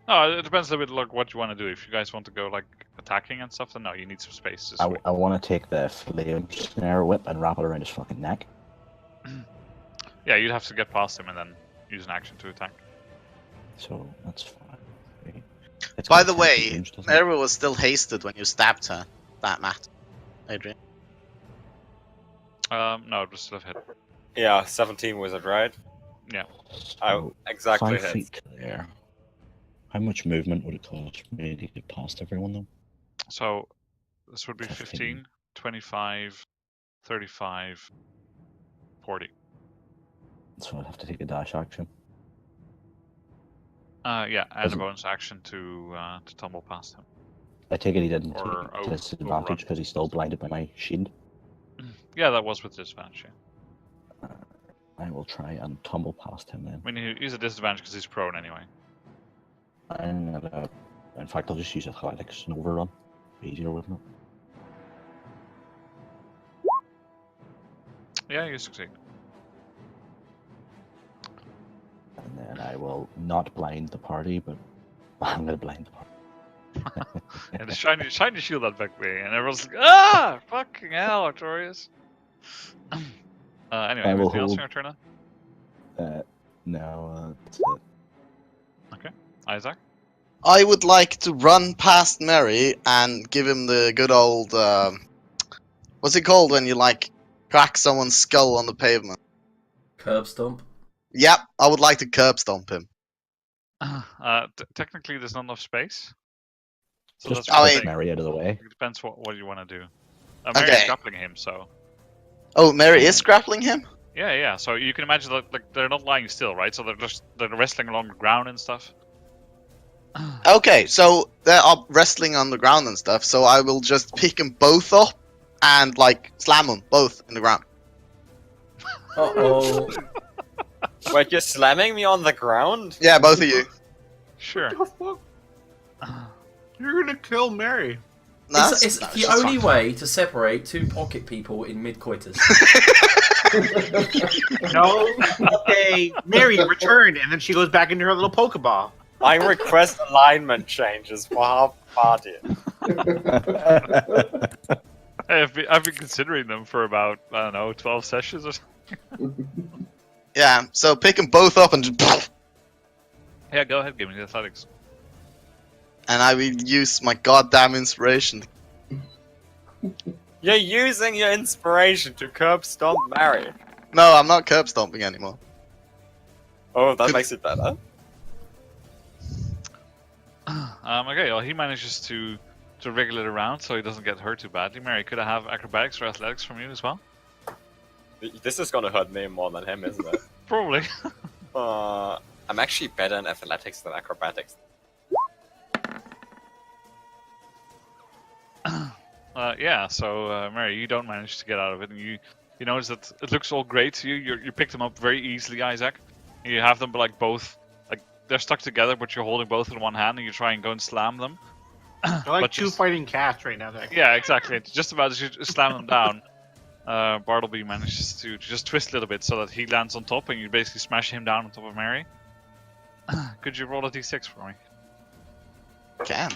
Oh, it depends a little bit like what you want to do. If you guys want to go like attacking and stuff, then no, you need some space this way. I want to take the flame snare whip and wrap it around his fucking neck. Yeah, you'd have to get past him and then use an action to attack. So that's fine. Okay. It's By got the 10 way, range, doesn't it? Mary was still hasted when you stabbed her. That Matt. Adrian. No, it was still a hit. Yeah, 17 wizard, right? Yeah. So, Exactly 5 hits. feet there. How much movement would it cost me to get past everyone though? So this would be 15. 15, 25, 35, 40. So I'd have to take a dash action. Yeah, and a Doesn't- bonus action to tumble past him. I take it he didn't Or take overrun. disadvantage because he's still blinded by my shield. Yeah, that was with disadvantage. Yeah. I will try and tumble past him then. I mean, he's a disadvantage because he's prone anyway. I'm gonna, in fact, I'll just use athletics and overrun. Easier, wouldn't it? Yeah, you succeed. And then I will not blind the party, but I'm gonna blind the party. And the shiny shield that back way, and everyone's like, ah, fucking hell, Artorias. Anyway, I will anything else hold- on your turn then? No, that's it. Isaac? I would like to run past Mary and give him the good old what's it called when you like crack someone's skull on the pavement? Curb stomp. Yep, I would like to curb stomp him. Technically, there's not enough space. So Just that's I what push mean- Mary out of the way. It depends what you want to do. Mary's Okay. grappling him, so Oh, Mary is grappling him? yeah. So you can imagine that like they're not lying still, right? So they're wrestling along the ground and stuff. Okay, so they're up wrestling on the ground and stuff, so I will just pick them both up and like slam them both in the ground. Uh-oh. Wait, you're slamming me on the ground? Yeah, both of you. Sure. What the fuck? You're gonna kill Mary. No, It's no, the she's only fine. way to separate two pocket people in mid-coitus. No. Okay, Mary, return, and then she goes back into her little Pokeball. I request alignment changes for our party. I've been considering them for about, I don't know, 12 sessions or something. Yeah, so pick them both up and just Yeah, go ahead, give me the athletics. and I will use my goddamn inspiration. You're using your inspiration to curb stomp Mary. No, I'm not curb stomping anymore. Oh, that makes it better. Okay, well, he manages to wriggle it around so he doesn't get hurt too badly. Mary, could I have acrobatics or athletics from you as well? This is gonna hurt me more than him, isn't it? Probably. I'm actually better in athletics than acrobatics. Yeah, so Mary, you don't manage to get out of it, and you notice that it looks all great to you. You picked them up very easily, Isaac. You have them like both, like they're stuck together, but you're holding both in one hand, and you try and go and slam them. They're like But two just- fighting cats right now. Yeah, exactly. It's just about as you slam them down, Bartleby manages to just twist a little bit so that he lands on top, and you basically smash him down on top of Mary. Could you roll a d6 for me? Can.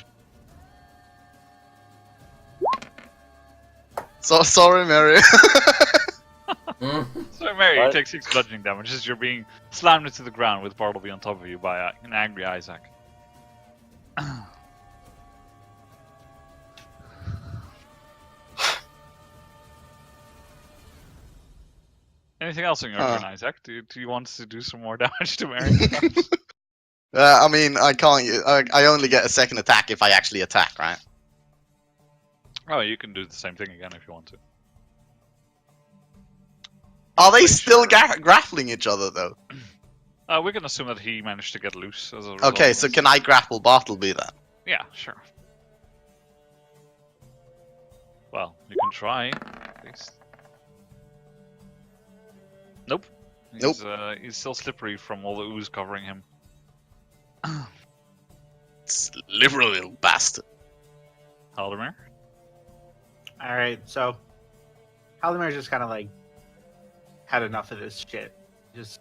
So sorry, Mary. Mm. So Mary, you What? take 6 bludgeoning damage as you're being slammed into the ground with Bartleby on top of you by an angry Isaac. Anything else on your turn, Isaac? Do you want to do some more damage to Mary? I mean, I can't. I only get a second attack if I actually attack, right? Oh, you can do the same thing again if you want to. Are they Pretty still sure. grappling each other though? We can assume that he managed to get loose as a result. Okay, of so this. can I grapple Bartleby then? Yeah, sure. Well, you can try, at least. Nope. He's still slippery from all the ooze covering him. Liberal little bastard. Haldemer? All right, so Haldemar's just kind of like had enough of this shit. You just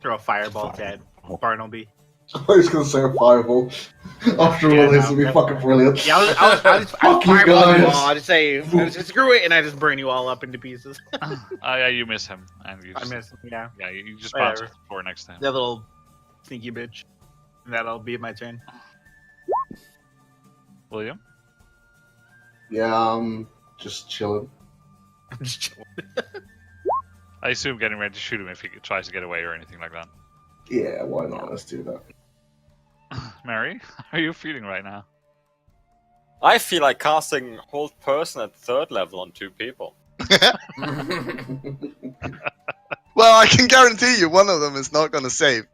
throw a fireball at Bartleby. I was gonna say a fireball. After all this, it'll be fucking brilliant. Yeah, I'll just Fuck you fireball you guys. all. I'll just say, screw it, and I just burn you all up into pieces. Yeah, you miss him, and you I just, miss him, yeah. yeah, you just bounce Whatever. off the floor next to him. That little sneaky bitch. And that'll be my turn. William? Yeah, just chilling. I'm just chilling. I assume getting ready to shoot him if he tries to get away or anything like that. Yeah, why not? Let's do that. Mary, how are you feeling right now? I feel like casting Hold Person at 3rd level on 2 people. Well, I can guarantee you one of them is not going to save.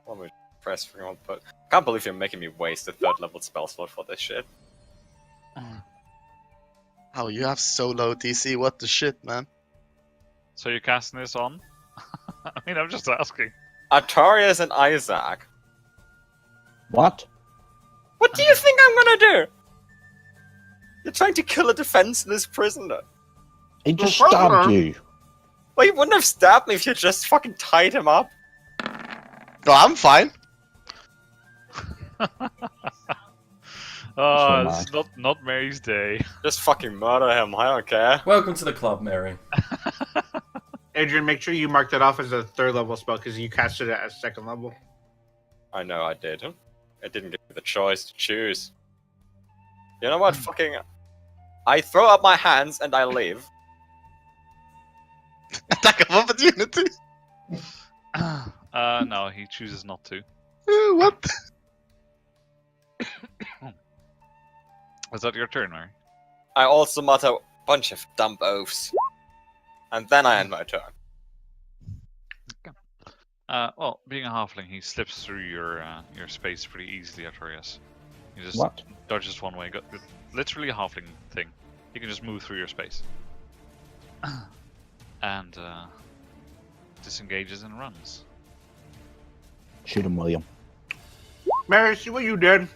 Let me press for Hold Person. Can't believe you're making me waste a 3rd level spell slot for this shit. Oh, you have so low DC. What the shit, man? So you're casting this on? I mean, I'm just asking. Artorias and Isaac. What? What do you think I'm gonna do? You're trying to kill a defenseless prisoner. He just stabbed you. Well, he wouldn't have stabbed me if you just fucking tied him up. No, I'm fine. Oh, it's not Mary's day. Just fucking murder him, I don't care. Welcome to the club, Mary. Adrian, make sure you mark that off as a 3rd level spell because you casted it as 2nd level. I know I did. It didn't give me the choice to choose. You know what? Fucking... I throw up my hands and I leave. Attack of opportunity. No, he chooses not to. What? Is that your turn, Mary? I also mutter a bunch of dumb oaths. And then I end my turn. Well, being a halfling, he slips through your space pretty easily, Artorias. He just What? dodges one way. Literally a halfling thing. He can just move through your space. And disengages and runs. Shoot him, William. Mary, see what you did?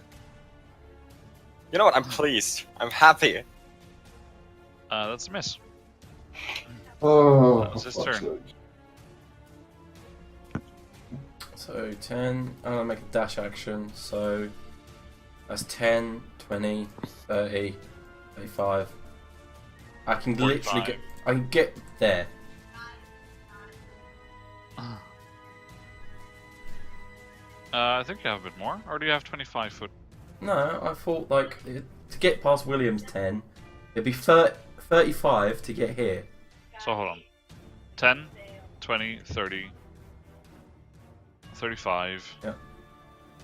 You know what? I'm pleased. I'm happy. That's a miss. Oh, That was his fuck's turn. sake. So 10, I'm gonna make a dash action, so that's 10, 20, 30, 35. I can literally 45. I can get there. I think you have a bit more. Or do you have 25 foot? No, I thought like to get past William's 10, it'd be 35 to get here. So hold on. 10, 20, 30, 35, Yeah.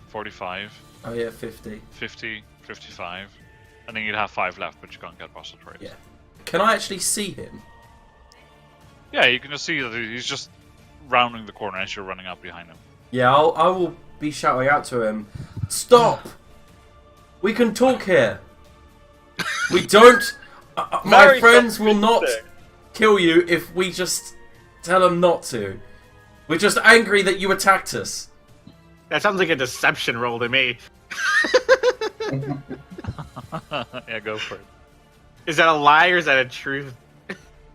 45, Oh yeah, 50. 50, 55. And then you'd have 5 left, but you can't get past the trace. Yeah. Can I actually see him? Yeah, you can just see that he's just rounding the corner as you're running up behind him. Yeah, I will be shouting out to him. Stop! We can talk here. We don't. My Very friends will not confusing. kill you if we just tell them not to. We're just angry that you attacked us. That sounds like a deception roll to me. Yeah, go for it. Is that a lie or is that a truth?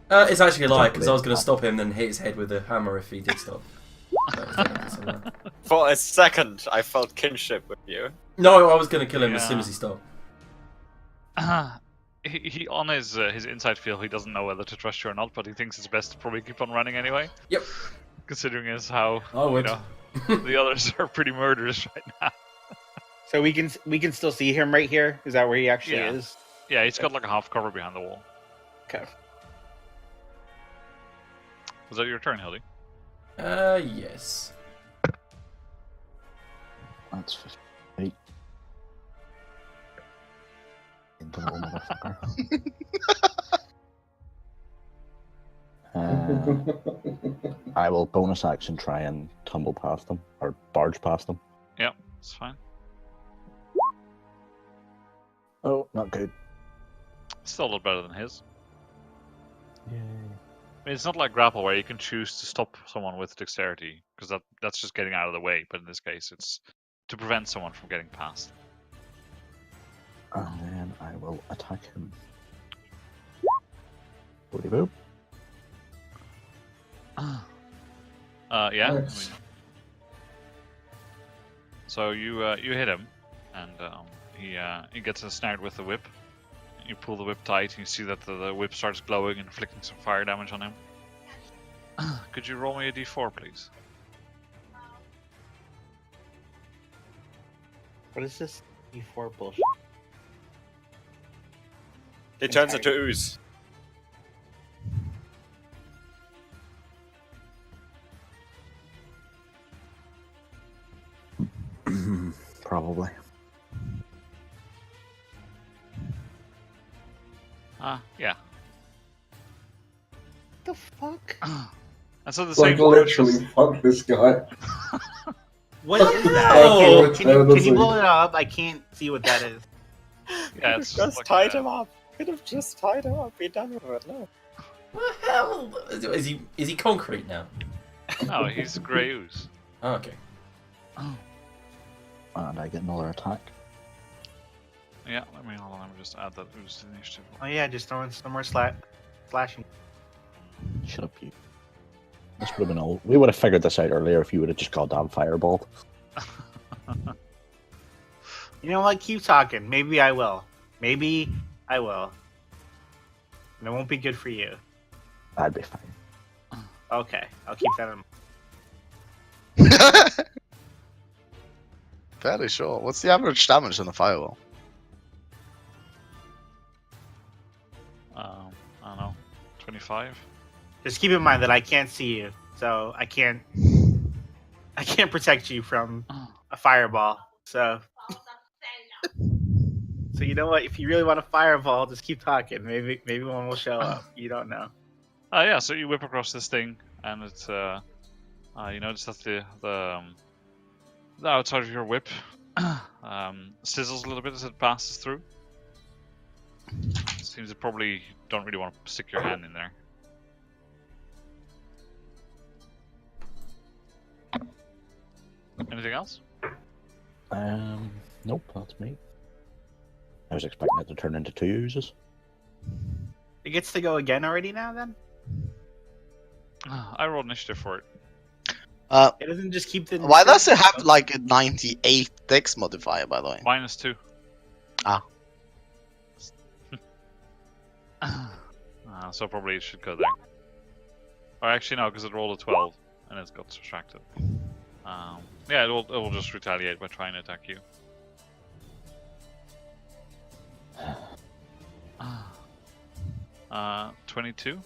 It's actually a lie, because I was going to stop him and hit his head with a hammer if he did stop. It's a lie. For a second, I felt kinship with you. No, I was going to kill him as soon Yeah. as he stopped. He on his inside feel, he doesn't know whether to trust you or not, but he thinks it's best to probably keep on running anyway. Yep. Considering as how I would. the others are pretty murderous right now. So we can still see him right here? Is that where he actually Yeah. is? Yeah, he's got like a half cover behind the wall. Okay. Was that your turn, Hildy? Yes. That's 58. Indelible motherfucker. I will bonus action try and tumble past them, or barge past them. Yeah, it's fine. Oh, not good. Still a lot better than his. Yay. I mean, it's not like grapple where you can choose to stop someone with dexterity, because that's just getting out of the way. But in this case, it's to prevent someone from getting past. And then I will attack him. Booty boop. Yeah. I Nice. mean, so you hit him, and he gets ensnared with the whip. You pull the whip tight, and you see that the whip starts glowing and inflicting some fire damage on him. Could you roll me a d4, please? What is this E4 bullshit? It turns into ooze. Probably. Yeah. The fuck? And so the Like, same literally, fuck this guy. What is that? Oh, Can you blow it up? I can't see what that is. Yeah, it's Just like, tied him up. Could have just tied him up. Be done with it. No. What the hell? Is he concrete now? No, he's a grey ooze. Oh, okay. And I get another attack. Yeah, let me just add that ooze to the initiative. Oh yeah, just throwing some more slashing. Shut up, you. This would have been all. We would have figured this out earlier if you would have just goddamn fireballed. You know what? Keep talking. Maybe I will. Maybe I will. And it won't be good for you. That'd be fine. Okay, I'll keep that in mind. Fairly sure. What's the average damage on a fireball? I don't know, 25. Just keep in mind that I can't see you, so I can't protect you from a fireball. So you know what? If you really want a fireball, just keep talking. Maybe one will show up. You don't know. Yeah, so you whip across this thing, and it's you notice that the outside of your whip sizzles a little bit as it passes through. Seems you probably don't really want to stick your hand in there. Anything else? Nope, that's me. I was expecting it to turn into 2 oozes. It gets to go again already now. Then I rolled initiative for it. it doesn't just keep the. Why does it have like a 98 dex modifier, by the way? -2. Ah. So probably it should go there. Or actually no, because it rolled a 12 and it's got subtracted. Yeah, it will just retaliate by trying to attack you. 22.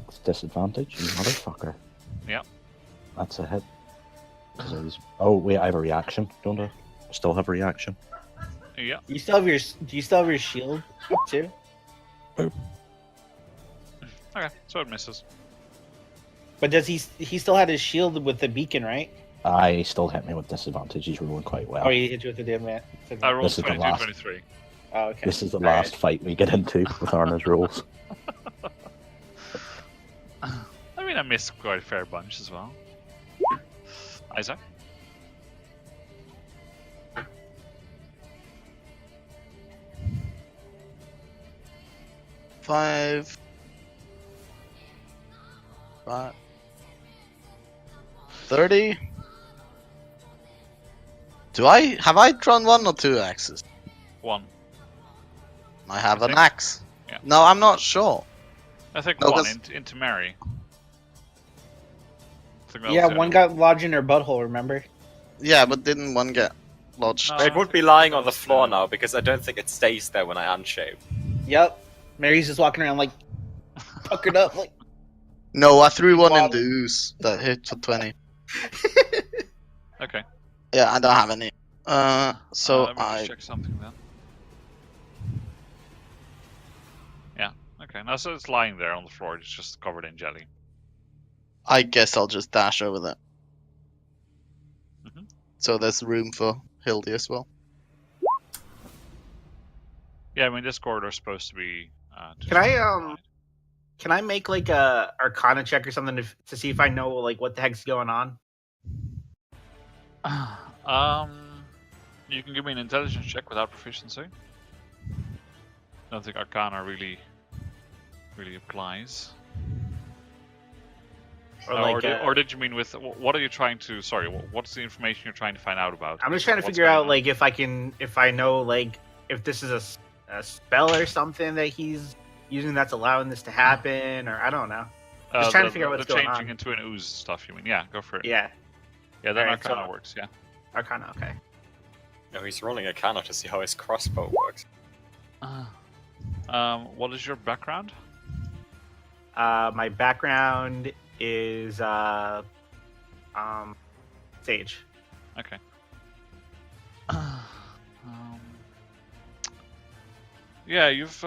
It's disadvantage, you motherfucker. Yep. That's a hit. 'Cause I was- Oh wait, I have a reaction, don't I? I still have a reaction. Yeah. Do you still have your shield up too? Okay, so it misses. But does he still had his shield with the beacon, right? I still hit me with disadvantage. He's rolling quite well. Oh, he hit you with the damn man. I rolled This is the 22, last. 23. Oh, okay. This is the All last right. fight we get into with Arna's rules. I mean, I missed quite a fair bunch as well. Isaac? Five. 30. Have I drawn 1 or 2 axes? 1. I have I an think- axe. yeah. No, I'm not sure. I think No, 1 'cause- into Mary. I think that Yeah, was the one only got lodged in her butthole. Remember? Yeah, but didn't one get lodged? No. It would be lying on the floor now because I don't think it stays there when I unshave. Yep. Mary's just walking around like puckered up, like. No, I threw one in Water. the ooze that hit for 20. Okay. Yeah, I don't have any. So let me just I check something then. Yeah, okay. Now, so it's lying there on the floor, it's just covered in jelly. guess I'll just dash over there. Mhm. So there's room for Hildy as well. Yeah, I mean, this corridor is supposed to be. Just Can I, wide. Can I make like a Arcana check or something to see if I know like what the heck's going on? You can give me an intelligence check without proficiency. I don't think Arcana really really applies. Or Or did you mean with what are you trying to? Sorry, what's the information you're trying to find out about? I'm just trying to What's figure going out on? like if I know like if this is a spell or something that he's using that's allowing this to happen, or I don't know. Just trying to figure out what's the going changing on. into an ooze stuff. You mean? Yeah, go for it. Yeah, Yeah, that Alright, Arcana so- works. Yeah. Arcana. Okay. No, he's rolling a cannon to see how his crossbow works. What is your background? My background is sage. Okay. Yeah, you've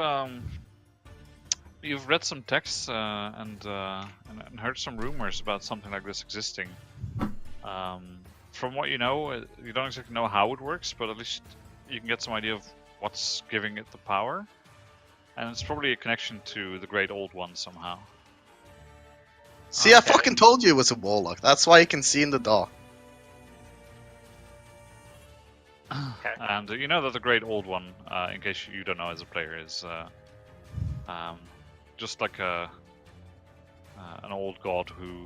read some texts and heard some rumors about something like this existing. From what you know, you don't exactly know how it works, but at least you can get some idea of what's giving it the power. And it's probably a connection to the Great Old One somehow. See, I Okay. fucking told you it was a warlock. That's why you can see in the dark. Okay. And you know that the Great Old One, in case you don't know as a player, is just like an old god who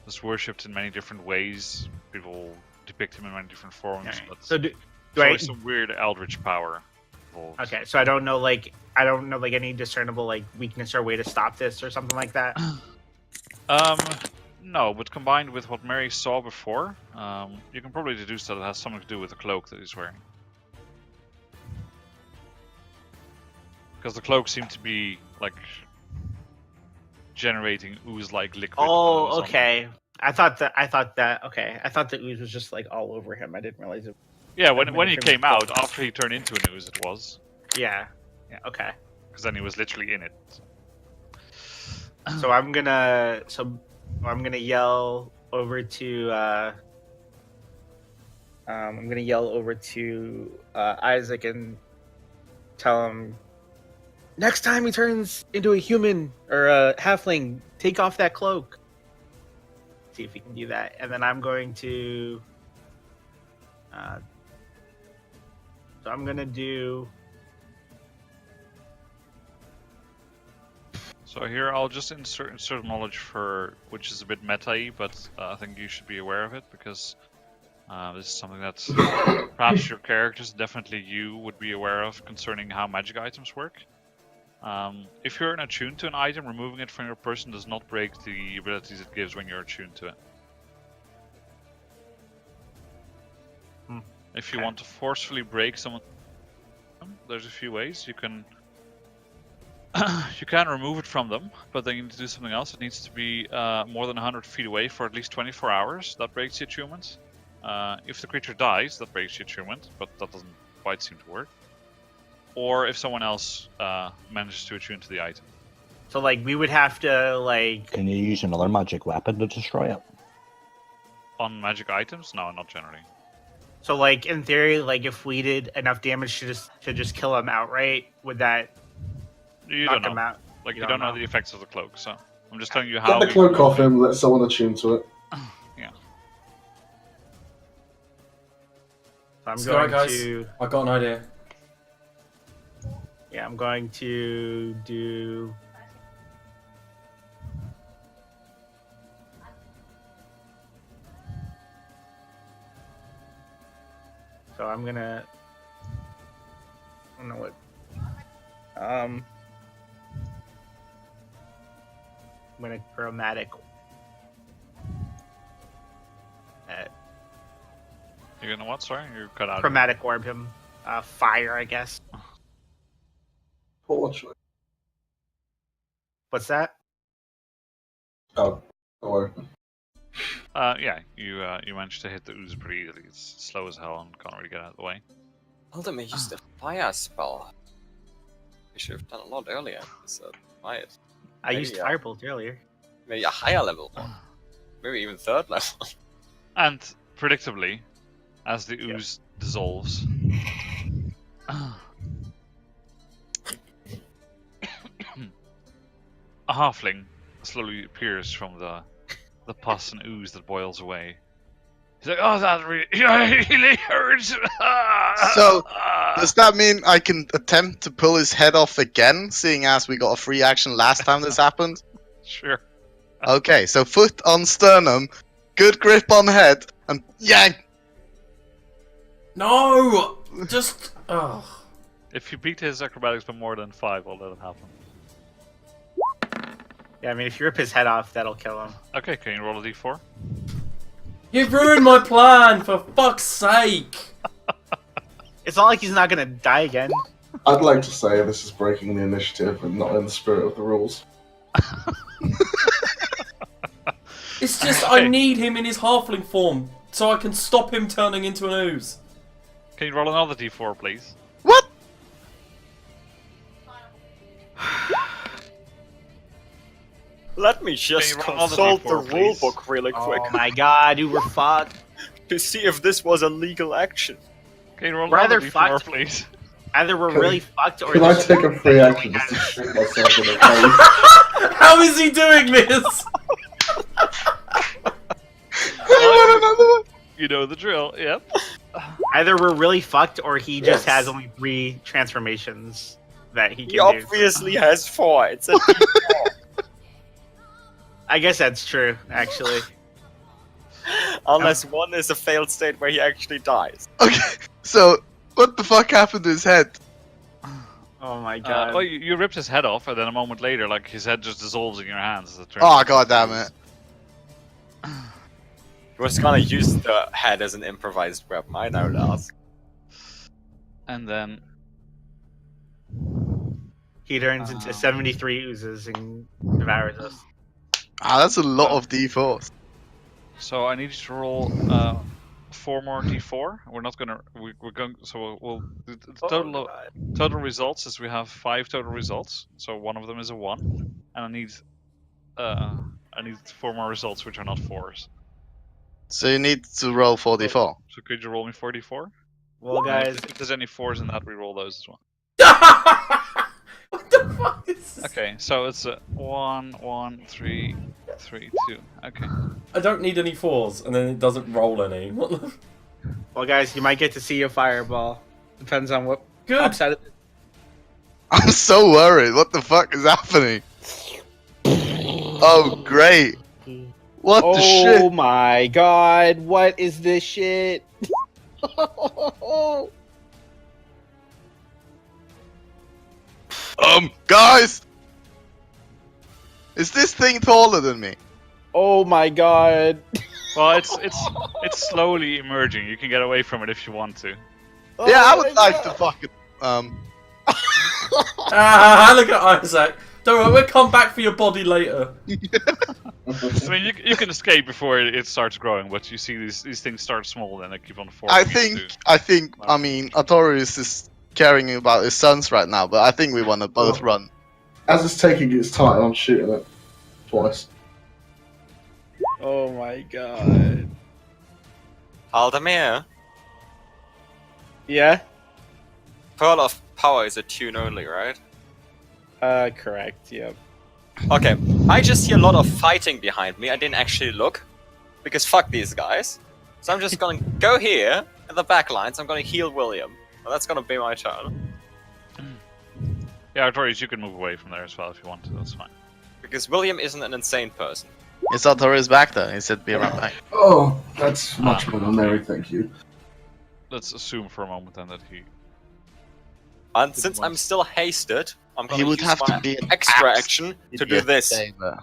is worshipped in many different ways. People depict him in many different forms, Alright. but So do there's I? always some weird eldritch power involved. Okay, so I don't know like any discernible like weakness or way to stop this or something like that. No, but combined with what Mary saw before, you can probably deduce that it has something to do with the cloak that he's wearing. Because the cloak seemed to be like generating ooze-like liquid. Oh, or something. okay. I thought the ooze was just like all over him. I didn't realize it. Yeah, when Many he different came out, cloaks. after he turned into an ooze, it was. Yeah. Yeah. Okay. Because then he was literally in it. So I'm gonna yell over to Isaac and tell him next time he turns into a human or a halfling, take off that cloak. See if he can do that, and then I'm going to. So I'm gonna do. So here I'll just insert knowledge for, which is a bit meta-y, but I think you should be aware of it, because this is something that perhaps your characters, definitely you, would be aware of concerning how magic items work. If you're attuned to an item, removing it from your person does not break the abilities it gives when you're attuned to it. If you Okay. want to forcefully break someone, there's a few ways. You can you can remove it from them, but then you need to do something else. It needs to be more than 100 feet away for at least 24 hours. That breaks the attunement. If the creature dies, that breaks the attunement, but that doesn't quite seem to work. Or if someone else manages to attune to the item. So like we would have to like. Can you use another magic weapon to destroy it? On magic items? No, not generally. So like in theory, like if we did enough damage to just kill him outright, would that You knock don't him know. out? Like, You you don't don't know know. the effects of the cloak, so I'm just telling you how. Get the cloak off him, let someone attune to it. Yeah. So I'm Let's going go, guys. to. I got an idea. Yeah, I'm going to do. So I'm gonna. I don't know what. I'm gonna chromatic. You're gonna what? Sorry, you cut out. Chromatic orb him. Fire, I guess. Torch. What's that? Oh, don't worry. Yeah, you managed to hit the ooze pretty easily. It's slow as hell and can't really get out of the way. Ultimate used a fire spell. We should have done a lot earlier. So fire. I Maybe, used yeah. Firebolt earlier. Maybe a higher level one. Maybe even third level. And predictably, as the ooze dissolves, a halfling slowly appears from the pus and ooze that boils away. He's like, "Oh, that really hurts." So, Does that mean I can attempt to pull his head off again, seeing as we got a free action last time this happened? Sure. Okay, so foot on sternum, good grip on head, and yank! No! Just... Oh. If you beat his acrobatics by more than 5, I'll let it happen. Yeah, I mean, if you rip his head off, that'll kill him. Okay, can you roll a d4? You've ruined my plan, for fuck's sake! It's not like he's not gonna die again. I'd like to say this is breaking the initiative and not in the spirit of the rules. It's just I need him in his halfling form so I can stop him turning into an ooze. Can you roll another d4, please? What? Let me just Can you roll another consult the D4, please? rulebook really quick Oh my god, you were fucked. to see if this was a legal action. Can you roll We're another either d4, fucked- please? Either we're Can- really fucked or Can I this- take a free action just to shoot myself in the face? How is he doing this? I want another one! You know the drill, yep. Either we're really fucked or he just Yes. has only 3 transformations that he can He do. obviously has 4. It's a D4. I guess that's true, actually. Unless one is a failed state where he actually dies. Okay, so, what the fuck happened to his head? Oh my god. Well, you ripped his head off, and then a moment later, like, his head just dissolves in your hands. As it turns Oh, into god damn ooze. it. He was gonna use the head as an improvised weapon, I know that. And then... He turns into 73 oozes and devours us. Ah, that's a lot of d4s. So I need you to roll 4 more d4. We're not gonna... We're going... So we'll... The total results is we have 5 total results. So one of them is a 1. And I need 4 more results which are not 4s. So you need to roll 4d4. So could you roll me 4d4? Well, guys, If there's any 4s in that, we roll those as well. What the fuck is this? Okay, so it's a 1, 1, 3, 3, 2. Okay. I don't need any 4s, and then it doesn't roll any. What the... well, guys, you might get to see a fireball. Depends on what Good. pops out of it. I'm so worried. What the fuck is happening? Oh, great. What the Oh shit? my god, what is this shit? Guys! Is this thing taller than me? Oh my god. Well, it's slowly emerging. You can get away from it if you want to. Yeah, I would like to fucking, Look at Isaac. Don't worry, we'll come back for your body later. I mean, you can escape before it starts growing, but you see these things start small and they keep on forming. I think, I mean, Artorius is caring about his sons right now, but I think we want to both run. As it's taking its time, I'm shooting it twice. Oh my god. Aldemir, Yeah? Pearl of Power is a tune only, right? Correct, yep. Okay, I just hear a lot of fighting behind me. I didn't actually look, because fuck these guys. So I'm just gonna go here, in the back lines, I'm gonna heal William. And that's gonna be my turn. Yeah, Artorius, you can move away from there as well if you want to. That's fine. Because William isn't an insane person. Is Artorius back there? He said be right back. Oh, that's much better, Mary, thank you. Let's assume for a moment then that he. And since I'm still hasted, I'm gonna He would use have my to be an extra axe action to do idiot this. saver.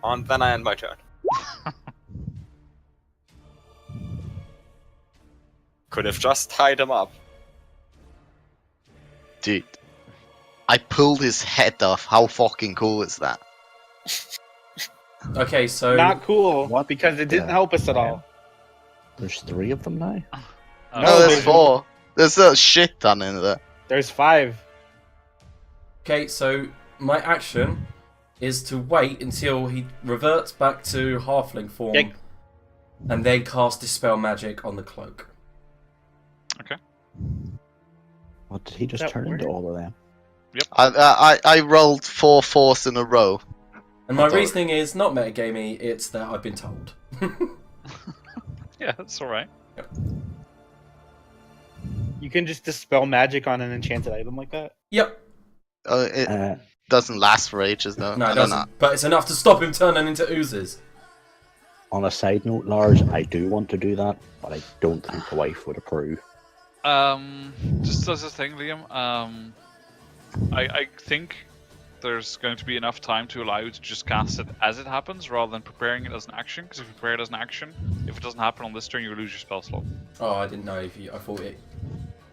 And then I end my turn. Could have just tied him up. Dude, I pulled his head off. How fucking cool is that? Okay, so... Not cool, What because it didn't the help us at all. There's 3 of them now? No, there's 4. There's a shit ton in there. There's 5. Okay, so my action is to wait until he reverts back to halfling form, Yeah. and then cast Dispel Magic on the cloak. Okay. What did he just That turn into work? all of them? I rolled 4 4s in a row. And my That's all. reasoning is not metagamey, it's that I've been told. Yeah, that's alright. You can just dispel magic on an enchanted item like that. Yep. It Uh, doesn't last for ages though. No, I it don't know. doesn't. But it's enough to stop him turning into oozes. on a side note, Lars, I do want to do that, but I don't think the wife would approve. Just as a thing, Liam. I think there's going to be enough time to allow you to just cast it as it happens, rather than preparing it as an action. Because if you prepare it as an action, if it doesn't happen on this turn, you lose your spell slot. Oh, I didn't know if you. I thought it.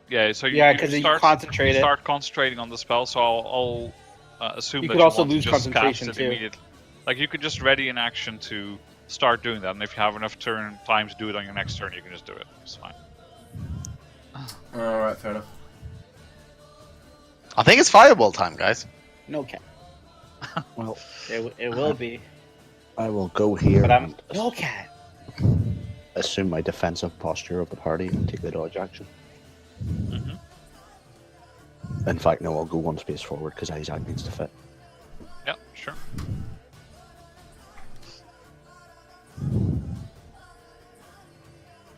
Yeah, so Yeah, because you concentrate it. start concentrating on the spell. So I'll assume You that could you also want to lose just concentration, cast it too. immediately. Like you could just ready an action to start doing that, and if you have enough time to do it on your next turn, you can just do it. It's fine. Alright, fair enough. I think it's fireball time, guys. No cat. Well, It will be. I will go here But I'm and no cat. assume my defensive posture of the party and take the dodge action. Mm-hmm. In fact, no, I'll go one space forward because Isaac needs to fit. Yeah, sure.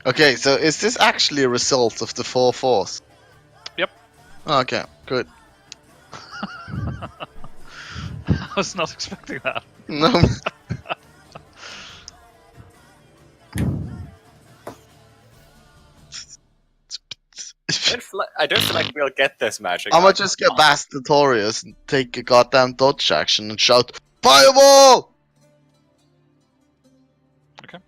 Okay, so is this actually a result of the 4 force? Yep. Okay, good. I was not expecting that. No. I don't feel like we'll get this magic. I'ma just get Bastatorius and take a goddamn dodge action and shout, Fireball! Okay.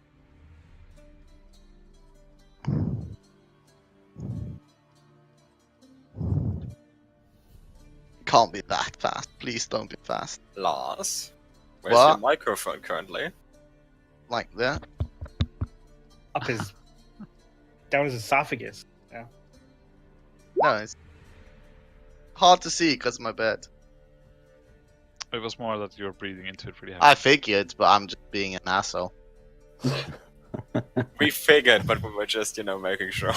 Can't be that fast. Please don't be fast. Lars, where's What? your microphone currently? Like that. Up his down his esophagus. No, it's hard to see because of my bed. It was more that you were breathing into it pretty heavy. I figured, but I'm just being an asshole. We figured, but we were just, making sure.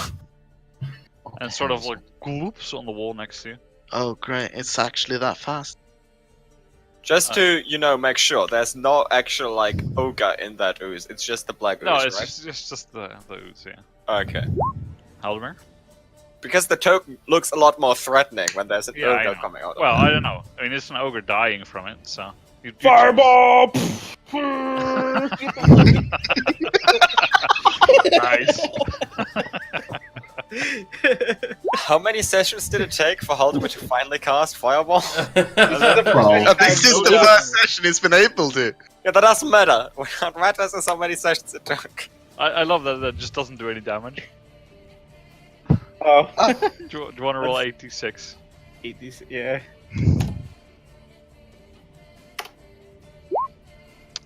And sort of like gloops on the wall next to you. Oh, great. It's actually that fast. Just to, make sure there's no actual, ogre in that ooze. It's just the black ooze, No, it's right? just the ooze, yeah. Okay. Halmer? Because the token looks a lot more threatening when there's an Yeah, I ogre know. coming out of Well, it. I don't know. I mean, it's an ogre dying from it, so... you Fireball! Nice. How many sessions did it take for Haldeman to finally cast Fireball? Well, This is the first session he's been able to. Yeah, that doesn't matter. What matters is how many sessions it took. I love that that just doesn't do any damage. Oh. Do you want to roll 86? 80s, yeah.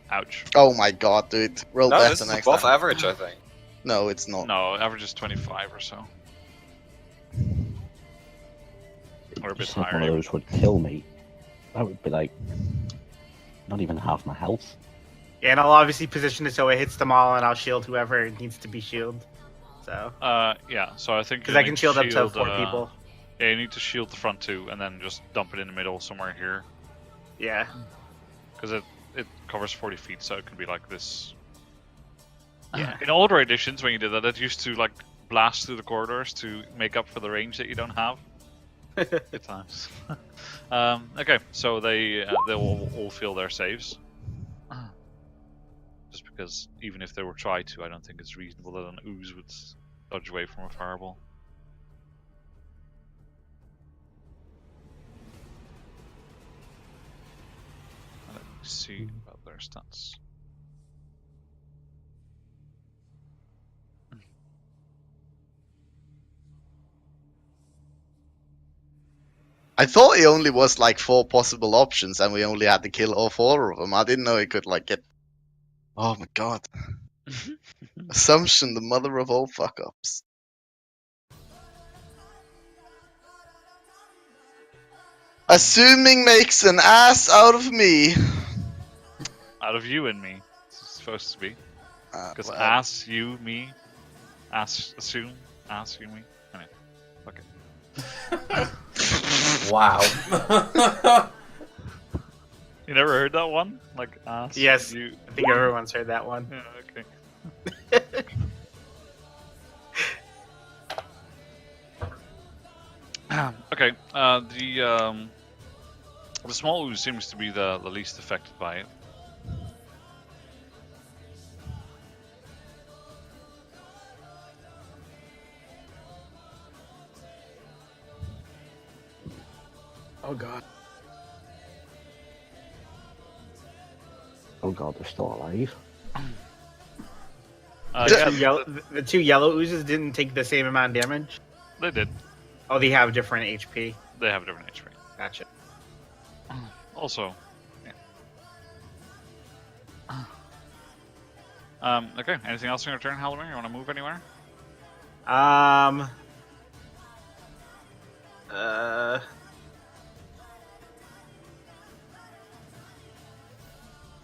Ouch. Oh my god, dude. Roll No, better this is next above time. average, I think. No, it's not. No, average is 25 or so. Or a bit Just like higher. one of even. those would kill me. That would be like not even half my health. Yeah, and I'll obviously position it so it hits them all, and I'll shield whoever needs to be shielded. So, Yeah, so I think... because you I need can shield up to 4 uh, people. Yeah, you need to shield the front two, and then just dump it in the middle somewhere here. Yeah. Because it covers 40 feet, so it can be like this. Yeah. In older editions, when you did that, it used to like blast through the corridors to make up for the range that you don't have. Good times. Okay, so they will all fail their saves. Just because even if they were tried to, I don't think it's reasonable that an ooze would dodge away from a fireball. Let me see about their stats. I thought it only was like 4 possible options and we only had to kill all 4 of them. I didn't know it could like get... Oh my god. Assumption, the mother of all fuck-ups. Assuming makes an ass out of me. Out of you and me, it's supposed to be. Because Well, ass, you, me, ass, assume, ass, you, me. Anyway, fuck it. Wow. You never heard that one? Like ass, Yes. you. I think everyone's heard that one. Yeah, okay. Okay. The small ooze seems to be the least affected by it. Oh god. Oh god, they're still alive. The two yellow oozes didn't take the same amount of damage? They did. Oh, they have different HP. They have different HP. Gotcha. Also, okay. Anything else in your turn, Halloran? You want to move anywhere?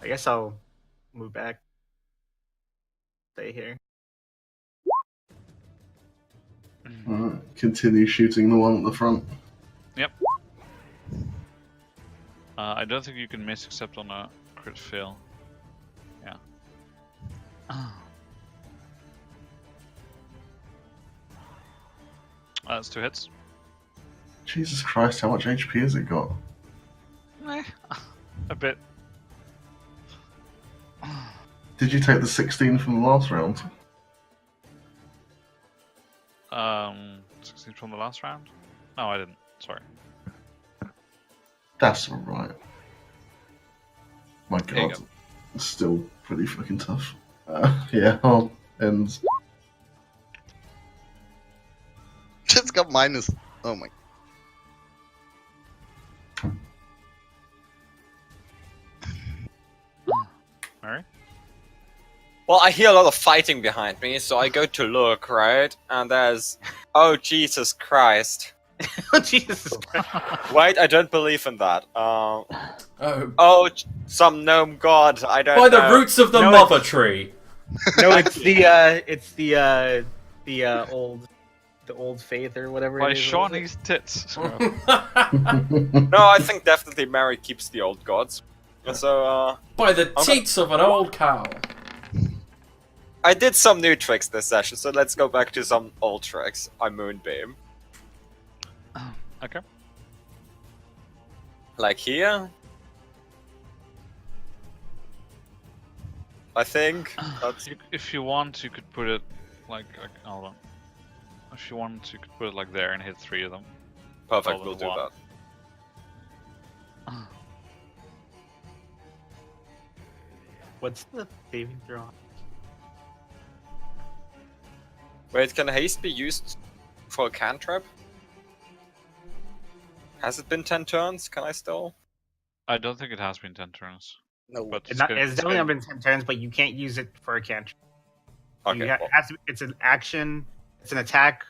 I guess I'll move back. Stay here. Alright, continue shooting the one at the front. Yep. I don't think you can miss except on a crit fail. Yeah. That's 2 hits. Jesus Christ, how much HP has it got? A bit. Did you take the 16 from the last round? 16 from the last round? No, I didn't. Sorry. That's alright. My There you god. It's still pretty fucking tough. Yeah, I'll end. It's got minus. Oh my. Mary? Well, I hear a lot of fighting behind me, so I go to look, right? And there's... Oh, Jesus Christ. Oh, Jesus Christ. Wait, I don't believe in that. Oh, Some gnome god, I don't by know. the roots of the No, mother tree. No, it's the old faith or whatever By it is. Shawnee's tits. No, I think definitely Mary keeps the old gods. So, By the teats of an old cow. I did some new tricks this session, so let's go back to some old tricks. I Moonbeam. Okay. Like here? I think that's... If you want, you could put it like hold on. If you want, you could put it like there and hit 3 of them. Perfect, All we'll in do one. that. What's the saving throw? Wait, can haste be used for a cantrip? Has it been 10 turns? Can I still? I don't think it has been 10 turns. No. But It's definitely not been 10 turns, but you can't use it for a cantrip. Okay, well, It's an action, it's an attack,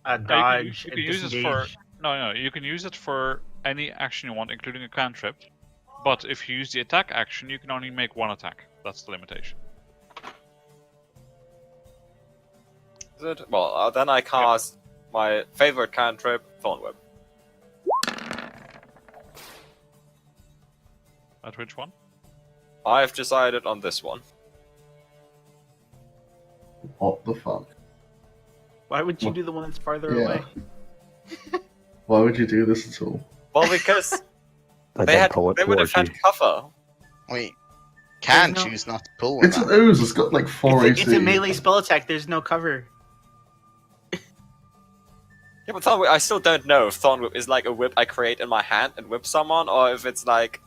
a dodge, You a can use it disengage. for no. You can use it for any action you want, including a cantrip. But if you use the attack action, you can only make 1 attack. That's the limitation. is it? Well, then I cast my favorite cantrip, Thorn Whip. At which one? I've decided on this one. What the fuck? Why would you do the one that's farther Yeah. away? Why would you do this at all? Well, because I they did pull it would have towards had you. cover. Wait. Can There's no- choose not to pull with It's an that. ooze, it's got like 4 It's AC. a melee spell attack, there's no cover. Yeah, but Thorn Whip, I still don't know if Thorn Whip is like a whip I create in my hand and whip someone, or if it's like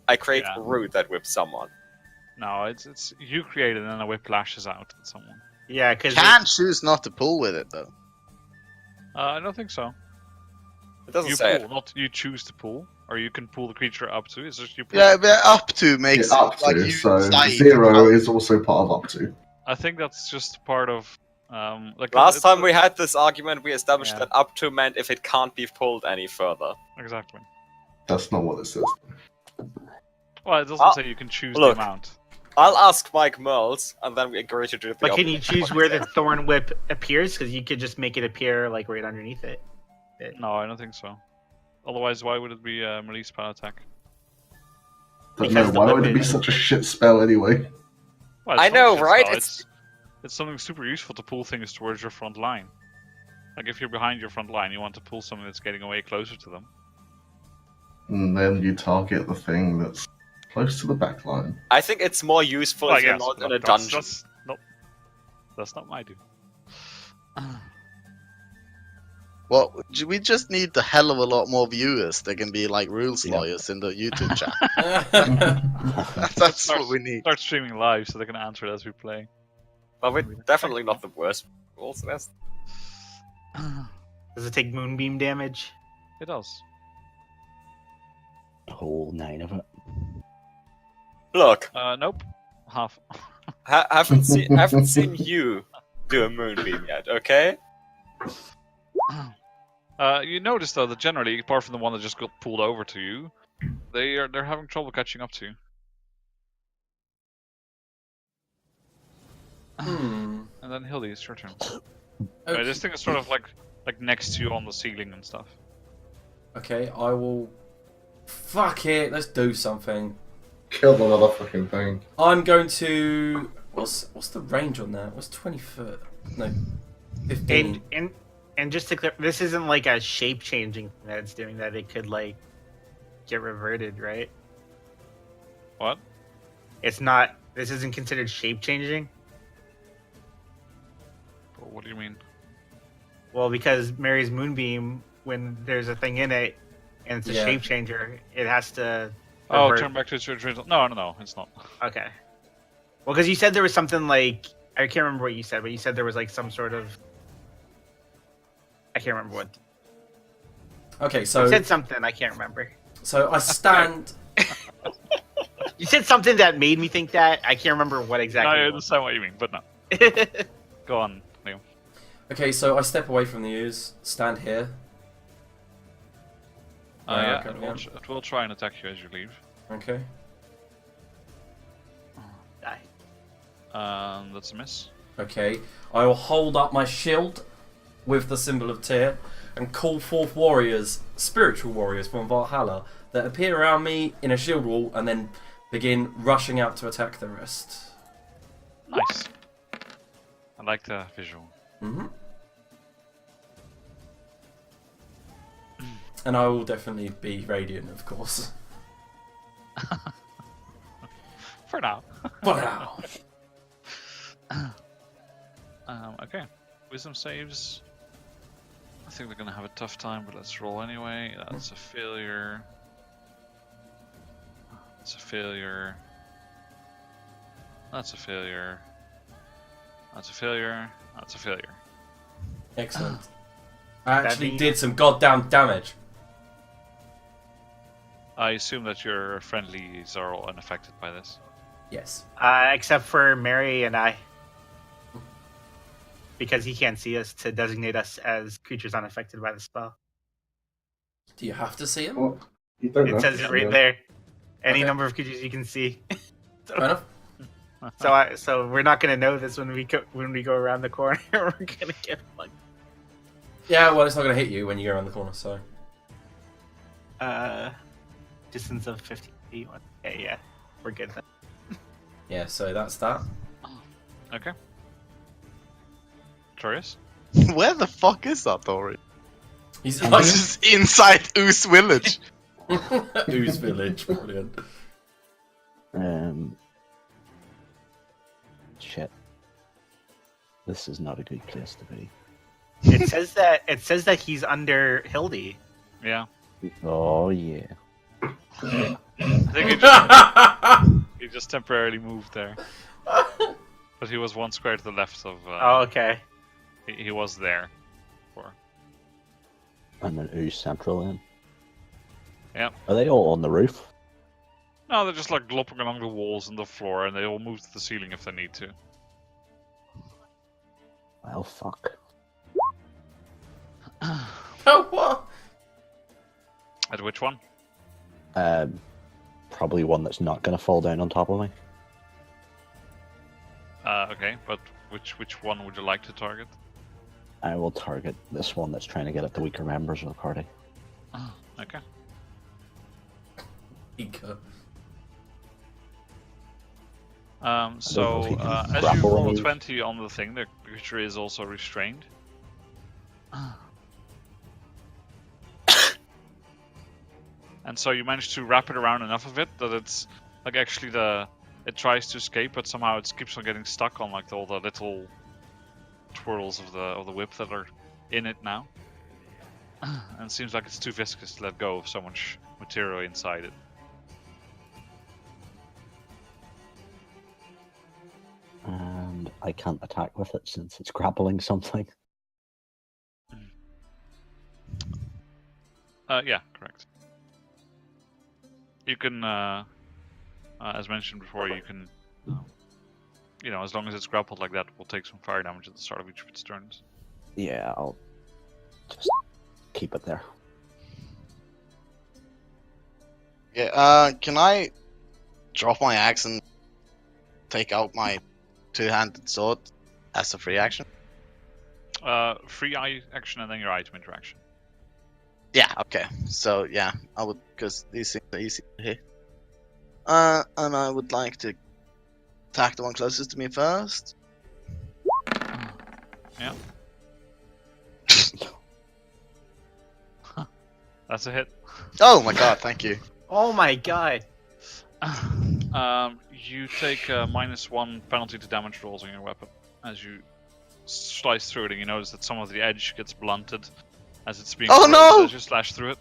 I create Yeah. a root that whips someone. No, it's you create it and then a whip lashes out at someone. Yeah, because Can choose not to pull with it though. I don't think so. It doesn't You say pull, it. not you choose to pull, or you can pull the creature up to. It's just you pull. Yeah, but up to makes Yeah, up it like to, you so decide 0 how- is also part of up to. I think that's just part of like Last it's- time we had this argument, we established Yeah. that up to meant if it can't be pulled any further. exactly. That's not what it says. Well, it doesn't Ah, say you can choose look. the amount. I'll ask Mike Merles, and then we agree to do the But can you opposite. choose where the thorn whip appears? Because you could just make it appear like right underneath it. No, I don't think so. Otherwise, why would it be a melee spell attack? Don't Because know, the why would it be weapon- such a shit spell anyway? Well, it's I not know, shit right? spell, It's something super useful to pull things towards your front line. Like if you're behind your front line, you want to pull something that's getting away closer to them. And then you target the thing that's close to the back line. I think it's more useful if you're not in a dungeon. That's not my do. Well, we just need a hell of a lot more viewers. They can be like rules Yeah. lawyers in the YouTube chat. That's what we need. Start streaming live so they can answer it as we play. But we're definitely not the worst rules list. Does it take moonbeam damage? It does. The whole 9 of it. Look, Nope. Half. haven't seen you do a moonbeam yet, okay? You notice though that generally, apart from the one that just got pulled over to you, they're having trouble catching up to you. Hmm. And then Hildy, it's your turn. Okay. This thing is sort of like next to you on the ceiling and stuff. Okay, I will. Fuck it. Let's do something. Kill the motherfucking thing. I'm going to. What's the range on that? What's 20 foot? No, 15. And just to clear, this isn't like a shape changing thing that it's doing that it could like get reverted, right? What? It's not. This isn't considered shape changing. What do you mean? Well, because Mary's moonbeam, when there's a thing in it and it's a Yeah. shape changer, it has to. Oh, revert. turn back to its original. No, it's not. Okay. Well, because you said there was something like I can't remember what you said, but you said there was like some sort of. I can't remember what. Okay, so You said something I can't remember. I stand. You said something that made me think that I can't remember what No, exactly. I it was. understand what you mean, but no. Go on, Liam. Okay, so I step away from the ooze, stand here. Yeah, okay, it will try and attack you as you leave. Okay. Die. That's a miss. Okay, I will hold up my shield with the symbol of Tyr and call forth warriors, spiritual warriors from Valhalla, that appear around me in a shield wall and then begin rushing out to attack the rest. Nice. I like the visual. Mm-hmm. And I will definitely be radiant, of course. For now. For now. Okay. Wisdom saves. I think they're gonna have a tough time, but let's roll anyway. That's a failure. That's a failure. That's a failure. That's a failure. That's a failure. Excellent. I actually means- did some goddamn damage. I assume that your friendlies are all unaffected by this. Yes. Except for Mary and I. Because he can't see us to designate us as creatures unaffected by the spell. Do you have to see him? Well, you don't It have says to it see right it. there. Any Okay. number of creatures you can see. Fair enough. So we're not gonna know this when we go around the corner. We're gonna get like Yeah, well, it's not going to hit you when you go around the corner, so. distance of 50 feet. Okay, yeah, we're good then. Yeah, so that's that. Okay. Torius? Where the fuck is that, Tori? He's This like is inside Ooze Village. Ooze Village, brilliant. Shit. This is not a good place to be. It says that he's under Hildy. Yeah. Oh yeah. I think he just temporarily moved there. But he was one square to the left of. Oh, okay. He was there. Before. And then Ooze Central in. Yep. Are they all on the roof? No, they're just like glopping along the walls and the floor, and they all move to the ceiling if they need to. Well, fuck. Oh, what? At which one? Probably one that's not going to fall down on top of me. Okay, but which one would you like to target? I will target this one that's trying to get at the weaker members of the party. Okay. Ika. So, if he can as you grapple roll a moves. 20 on the thing, the creature is also restrained. and so you manage to wrap it around enough of it that it's like actually it tries to escape, but somehow it keeps on getting stuck on like all the little twirls of the whip that are in it now, and it seems like it's too viscous to let go of so much material inside it. And I can't attack with it since it's grappling something. Yeah, correct. You can, as mentioned before, you can, as long as it's grappled like that, we'll take some fire damage at the start of each of its turns. Yeah, I'll just keep it there. Yeah, can I drop my axe and take out my two-handed sword as a free action? Free action and then your item interaction. Yeah, okay. So, yeah, I would, because these things are easy to hit. And I would like to attack the one closest to me first. Yeah. That's a hit. Oh my god, thank you. Oh my god. You take a -1 penalty to damage rolls on your weapon as you slice through it, and you notice that some of the edge gets blunted as it's being Oh, no! as you slash through it.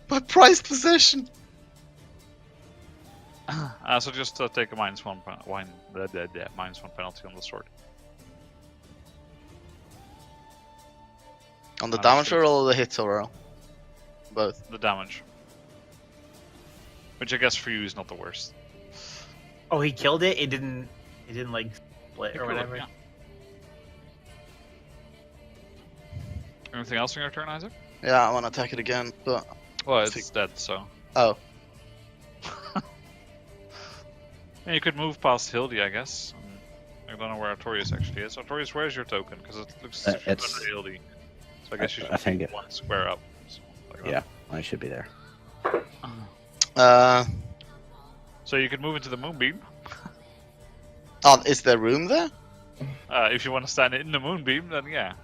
My prized possession! So just take a -1 penalty on the sword. On the damage roll or the hit roll? Both. The damage. Which I guess for you is not the worst. Oh, he killed it? It didn't like split or You killed it, whatever. yeah. Anything else on your turn, Isaac? Yeah, I want to attack it again, but... Well, it's dead, so. Oh. Yeah, you could move past Hildy, I guess. I don't know where Artorius actually is. Artorius, where's your token? Because it looks as if you're it's- under Hildy. So I guess you I should think be it- one square up. Like that. Yeah, I should be there. So you could move into the moonbeam. Oh, is there room there? If you want to stand in the moonbeam, then yeah.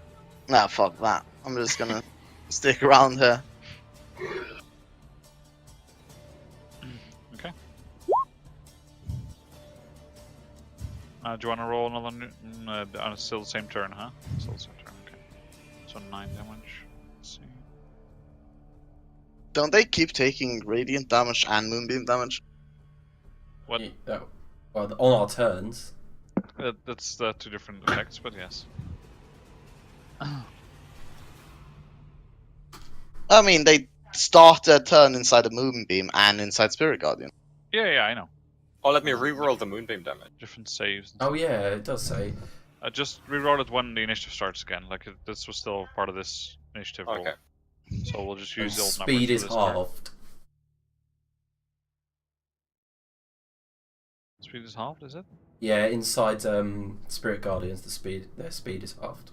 Nah, fuck that. I'm just gonna stick around here. Okay. Do you want to roll another? Still the same turn, huh? Still the same turn. Okay. So 9 damage. Let's see. Don't they keep taking radiant damage and moonbeam damage? What? Yeah, well, on our turns. That's 2 different effects, but yes. I mean, they start their turn inside a moonbeam and inside Spirit Guardian. Yeah, I know. Oh, let me reroll the moonbeam damage. Different saves. Oh yeah, it does say. Just reroll it when the initiative starts again. Like this was still part of this initiative roll. Okay. So we'll just And use the old speed numbers is for this turn. halved. Speed is halved, is it? Yeah, inside Spirit Guardians, their speed is halved.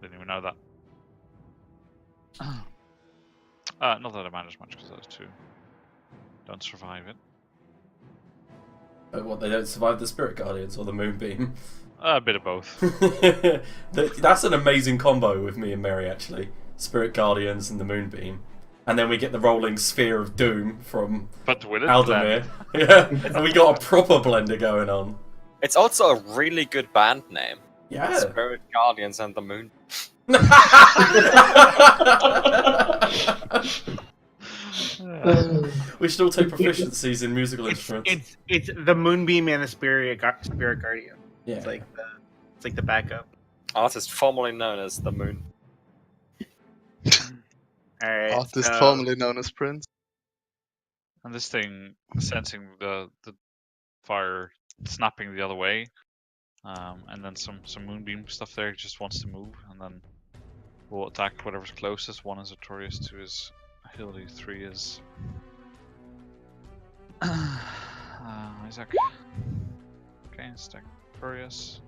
Didn't even know that. Not that it matters much because those 2 don't survive it. What, they don't survive the Spirit Guardians or the Moonbeam? A bit of both. That's an amazing combo with me and Mary, actually. Spirit Guardians and the Moonbeam. And then we get the rolling Sphere of Doom from But will it Aldemir. blend? Yeah, and we got a proper blender going on. It's also a really good band name. Yeah. Spirit Guardians and the Moon. We should all take proficiencies in musical instruments. It's the Moonbeam and the Spirit Guardian. Yeah. It's like the backup. Artist formerly known as the Moon. Alright. Artist formerly known as Prince. And this thing, sensing the fire snapping the other way, and then some moonbeam stuff there, just wants to move, and then we'll attack whatever's closest. 1 is Artorius, 2 is Hildy, 3 is Isaac. Okay, stack Artorius.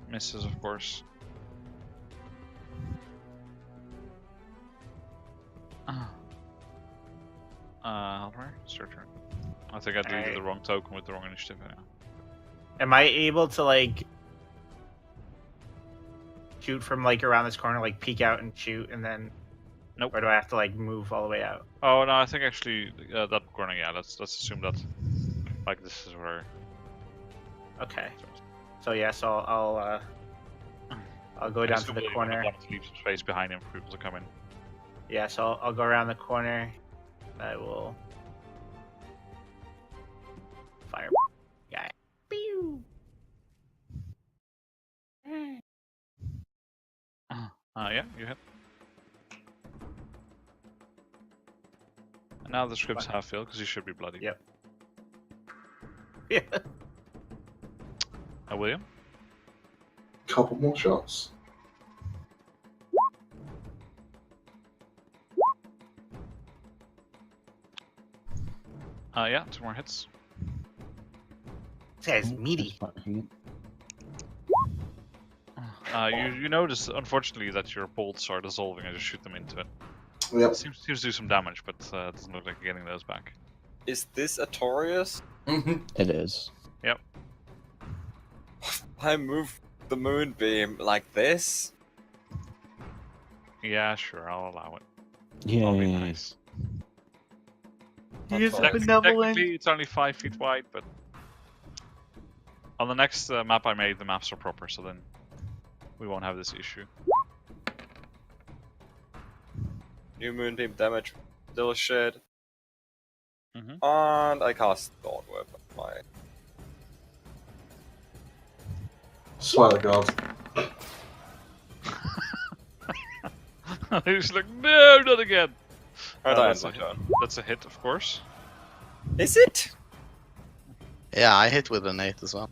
Misses, of course. Halvard, it's your turn. I think I deleted Alright. the wrong token with the wrong initiative. Yeah. Am I able to like shoot from like around this corner, like peek out and shoot, and then? Nope. Or do I have to like move all the way out? Oh no, I think actually that corner. Yeah, let's assume that. Like this is where. Okay. So yeah, so I'll go down to the corner. Want to leave some space behind him for people to come in. Yeah, so I'll go around the corner. I will fire guy. Pew. Yeah, you hit. And now the script's half filled because you should be bloody. Yep. Yeah. William? Couple more shots. Yeah, 2 more hits. This guy's meaty. You notice, unfortunately, that your bolts are dissolving as you shoot them into it. Yep. It seems to do some damage, but it doesn't look like you're getting those back. Is this a Taurus? It is. Yep. I move the moonbeam like this? Yeah, sure, I'll allow it. Yeah. I'll be nice. He is Technically, benevolent. Technically, it's only 5 feet wide, but on the next map I made, the maps are proper, so then we won't have this issue. New moonbeam damage, still shit. Mm-hmm. And I cast Dawn Whip on my. Swear to God. He's like, no, not again. Oh, That's that's my turn. That's a hit, of course. Is it? Yeah, I hit with an 8 as well.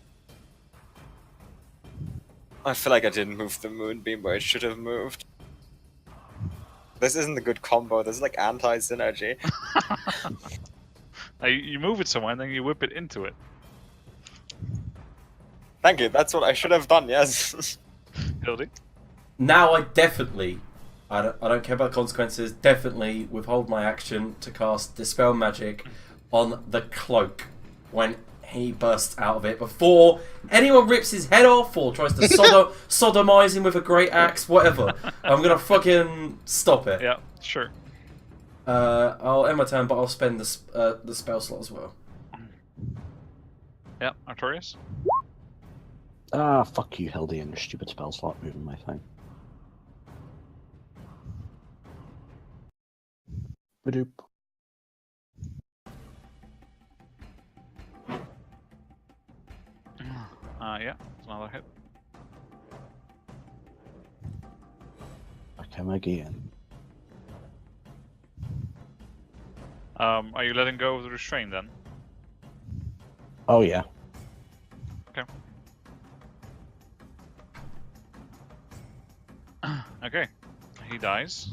I feel like I didn't move the moonbeam where it should have moved. This isn't a good combo. This is like anti-synergy. You move it somewhere and then you whip it into it. Thank you. That's what I should have done. Yes. Hildy? Now I definitely, I don't care about consequences, definitely withhold my action to cast Dispel Magic on the cloak when he bursts out of it before anyone rips his head off or tries to sodomize him with a great axe, whatever. I'm gonna fucking stop it. Yeah, sure. I'll end my turn, but I'll spend the spell slot as well. Yeah, Artorias? Ah, fuck you, Hildy, and your stupid spell slot moving my thing. Badoop. Yeah, it's another hit. Back him again. Are you letting go of the restraint then? Oh, yeah. Okay. Okay. He dies.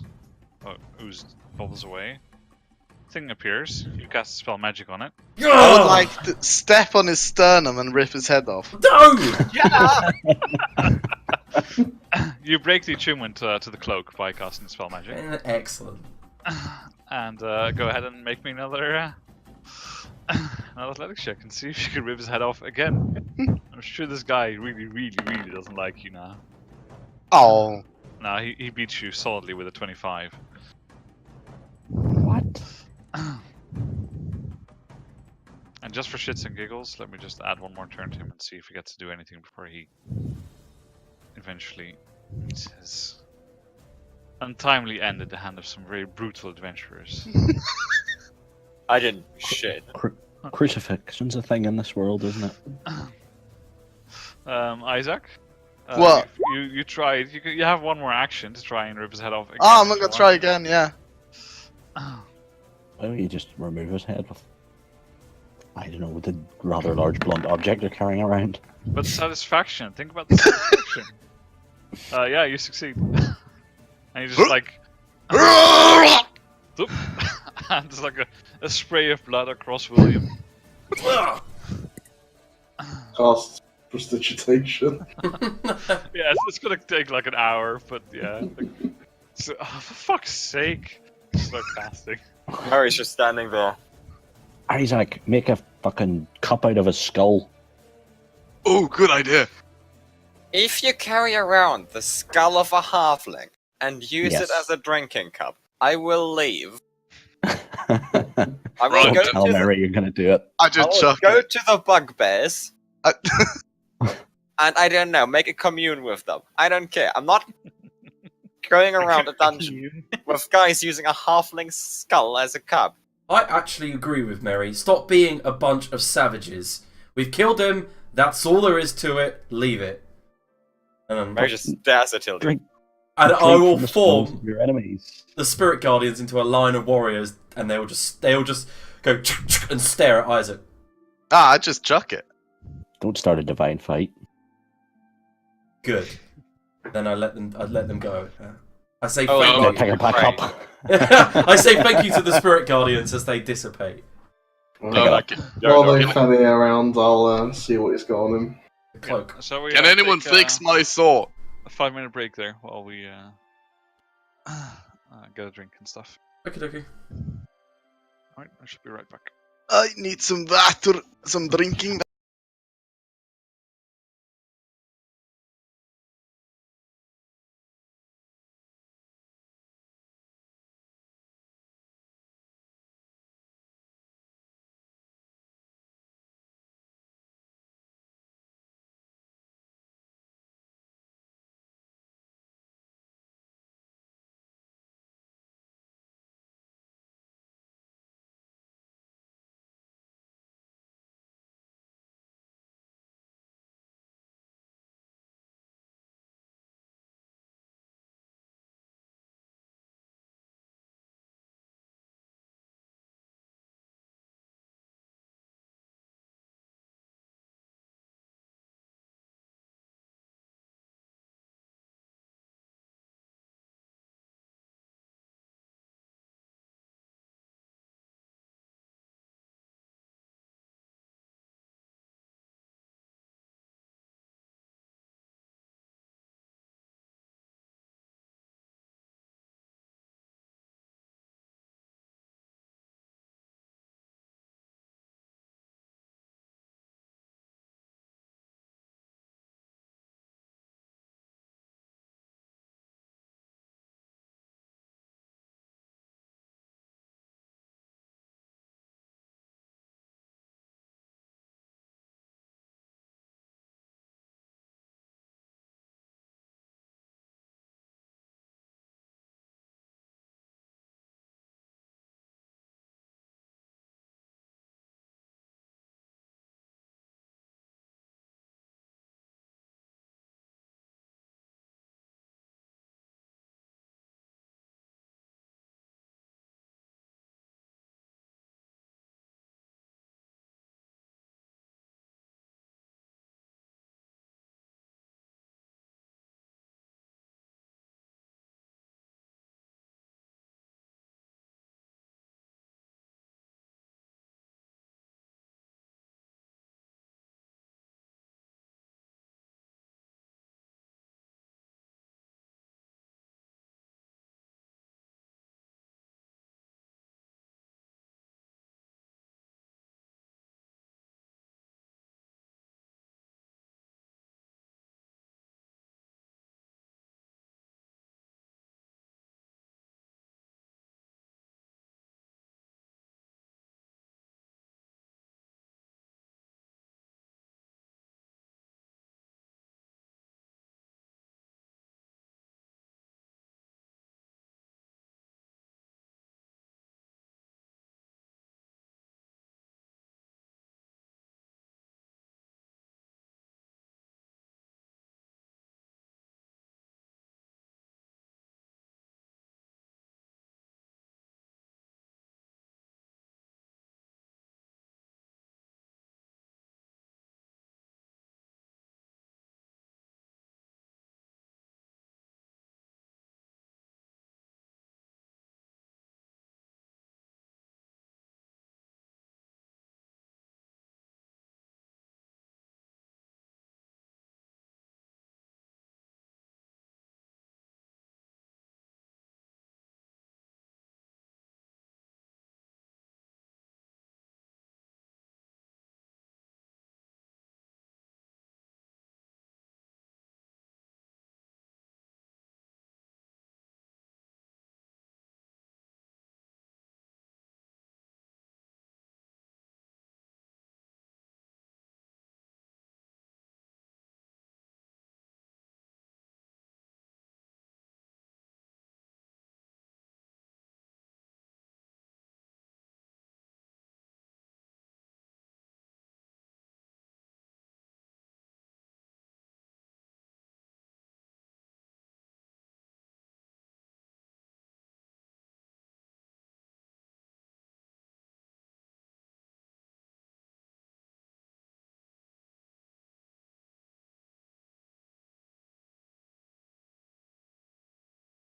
Oh, Ooze bubbles away. Thing appears. You cast spell magic on it. I would like to step on his sternum and rip his head off. No! You break the attunement to the cloak by casting spell magic. Excellent. And go ahead and make me another athletics check and see if you can rip his head off again. I'm sure this guy really doesn't like you now. Oh. No, he beats you solidly with a 25. What? And just for shits and giggles, let me just add one more turn to him and see if he gets to do anything before he eventually meets his untimely end at the hand of some very brutal adventurers. I didn't shit. Crucifixion's a thing in this world, isn't it? Isaac? What? You tried. You have one more action to try and rip his head off again. Oh, I'm not gonna try again, yeah. Why don't you just remove his head with, I don't know, with a rather large blunt object you're carrying around? But satisfaction. Think about the satisfaction. Yeah, you succeed. And you just like... Zoop. And there's like a spray of blood across William. Cast prestidigitation. Yeah, it's gonna take like an hour, but yeah. So, oh, for fuck's sake. Start casting. Harry's just standing there. Isaac, make a fucking cup out of his skull. Oh, good idea. If you carry around the skull of a halfling and use it Yes. as a drinking cup, I will leave. I will Right, go Don't tell to Mary you're gonna do it. I I just will chuck go it. to the bugbears I- and I don't know, make a commune with them. I don't care. I'm not going around a dungeon with guys using a halfling skull as a cup. I actually agree with Mary. Stop being a bunch of savages. We've killed him. That's all there is to it. Leave it. Mary just stares at Hildy. Drink. And Drink I will from the skulls form of your enemies. the Spirit Guardians into a line of warriors, and they'll just go and stare at Isaac. I just chuck it. Don't start a divine fight. Good. Then I let them go. I say Oh, thank no, you. Pick it back up. I say thank you to the Spirit Guardians as they dissipate. Pick Well, it up. while they fanny around, I'll see what he's got on him. The cloak. So we Can anyone take, fix my sword? a 5-minute break there while we get a drink and stuff. Okie dokie. Alright, I should be right back. I need some water, some drinking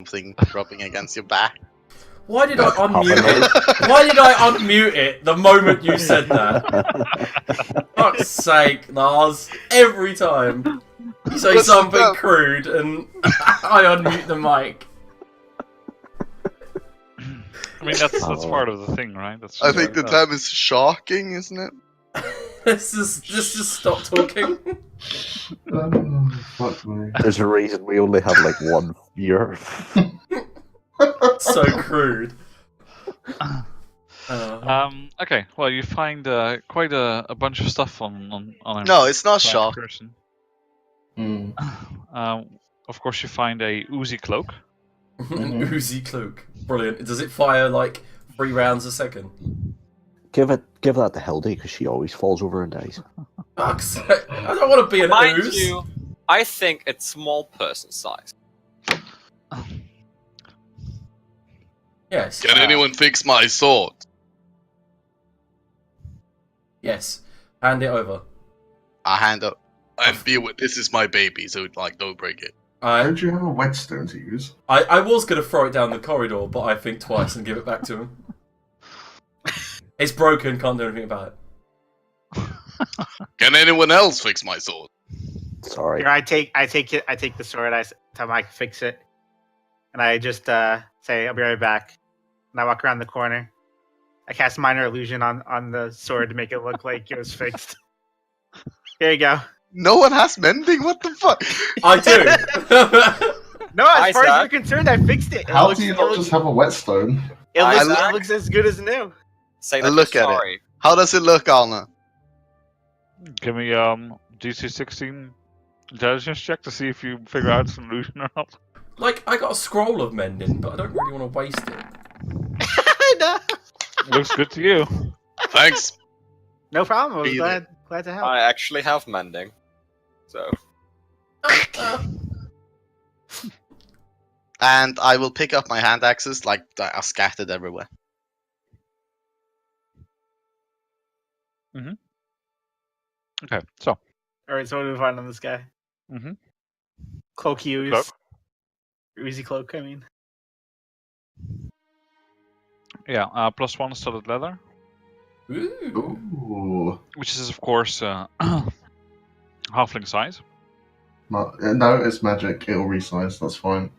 something rubbing against your back. Why did I unmute it? Why did I unmute it the moment you said that? Fuck's sake, Lars. Every time you say What's something that? crude and I unmute the mic. I mean, that's part of the thing, right? That's I just think the what it does. term is shocking, isn't it? Let's just stop talking. Oh, fuck me. There's a reason we only have like one year. So crude. Okay, well, you find quite a bunch of stuff on a No, it's not blind shock. person. Mm. Of course, you find a Oozy cloak. An Oozy cloak. Brilliant. Does it fire like 3 rounds a second? Give that to Hildy because she always falls over and dies. Fuck's sake. I don't want to be an Mind ooze. you, I think it's small person size. Yes. Can anyone fix my sword? Yes. Hand it over. I hand up. And be with this is my baby, so like don't break it. Don't you have a whetstone to use? I was going to throw it down the corridor, but I think twice and give it back to him. It's broken, can't do anything about it. Can anyone else fix my sword? Sorry. Here, I take the sword. I tell Mike to fix it, and I just say, "I'll be right back." And I walk around the corner. I cast minor illusion on the sword to make it look like it was fixed. Here you go. No one has mending? What the fuck? I do. No, as Nice, far as Zach. you're concerned, I fixed it. How do you not just have a whetstone? It I looks, like- it looks as good as new. Say that Look you're at it. sorry. How does it look, Alna? Give me DC 16 intelligence check to see if you figure out some illusion or not. Like, I got a scroll of mending, but I don't really want to waste it. No. Looks good to you. Thanks. No problem. I was Either. glad to help. I actually have mending. So And I will pick up my hand axes like they are scattered everywhere. Okay, so. All right, so what do we find on this guy? Mm-hmm. Cloak use. Cloak. Oozy cloak. I mean, Yeah, +1 studded leather, Ooh. Ooh. which is of course halfling size. No, it's magic. It'll resize. That's fine.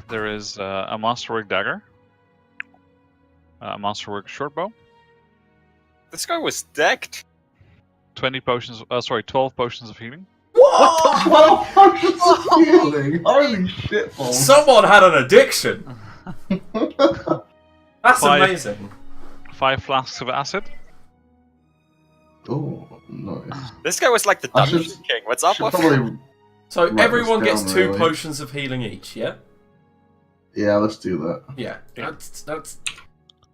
There is a masterwork dagger, a masterwork short bow, this guy was decked. 12 potions of healing. What? What potions of healing? Holy shit, balls. Someone had an addiction. That's 5 amazing. 5 flasks of acid. Oh, nice. This guy was like the I dungeon should- king. What's up Should with? probably... So Write everyone this gets down, 2 really. potions of healing each, yeah? Yeah, let's do that. Yeah. That's...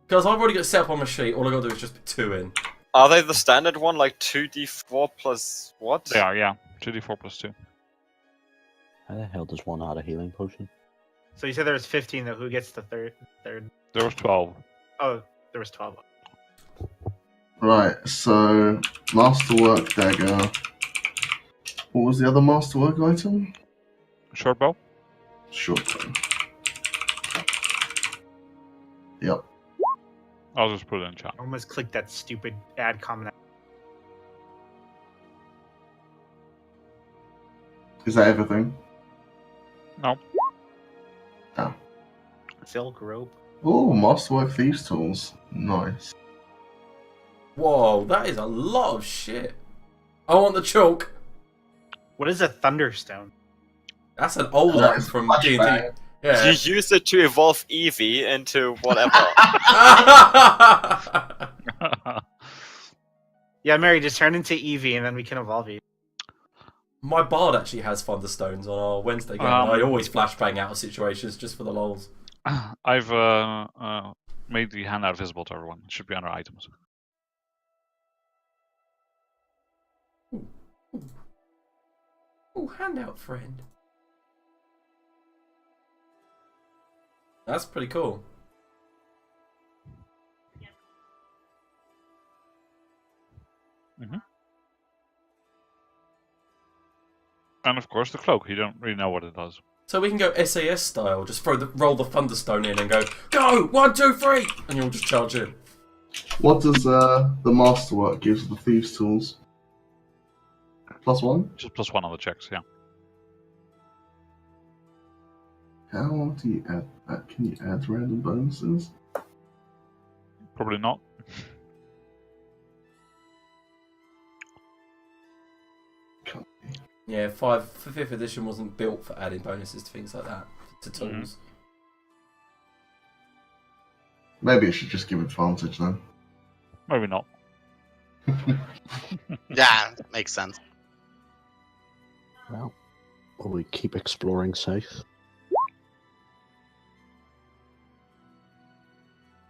Because I've already got it set up on my sheet, all I gotta do is just put 2 in. Are they the standard one, like 2d4 plus what? They are, yeah. 2d4 plus 2. How the hell does one add a healing potion? so you said there was 15. Though, who gets the third? There was 12. Oh, there was 12. Right, so... Masterwork dagger. What was the other masterwork item? Short bow. Short bow. Yep. I'll just put it in chat. I almost clicked that stupid ad comment. Is that everything? No. Silk rope. Oh, Masterwork Thieves Tools. Nice. Whoa, that is a lot of shit. I want the choke. What is a thunderstone? That's an old one from D&D. Flashbang. Yeah. You use it to evolve Eevee into whatever. Yeah, Mary, just turn into Eevee and then we can evolve you. My bard actually has thunderstones on our Wednesday game. and I always flashbang out of situations just for the lols. I've made the handout visible to everyone. It should be under items. Ooh, handout friend. That's pretty cool. And of course the cloak. You don't really know what it does. So we can go SAS style, just roll the Thunderstone in and go 1, 2, 3, and you'll just charge in. What does the Masterwork give the Thieves' Tools? +1? Just +1 on the checks, yeah. How do you add that? Can you add random bonuses? Probably not. Yeah, 5th edition wasn't built for adding bonuses to things like that, to tools. Maybe it should just give advantage then. Maybe not. Yeah, makes sense. Well, will we keep exploring south?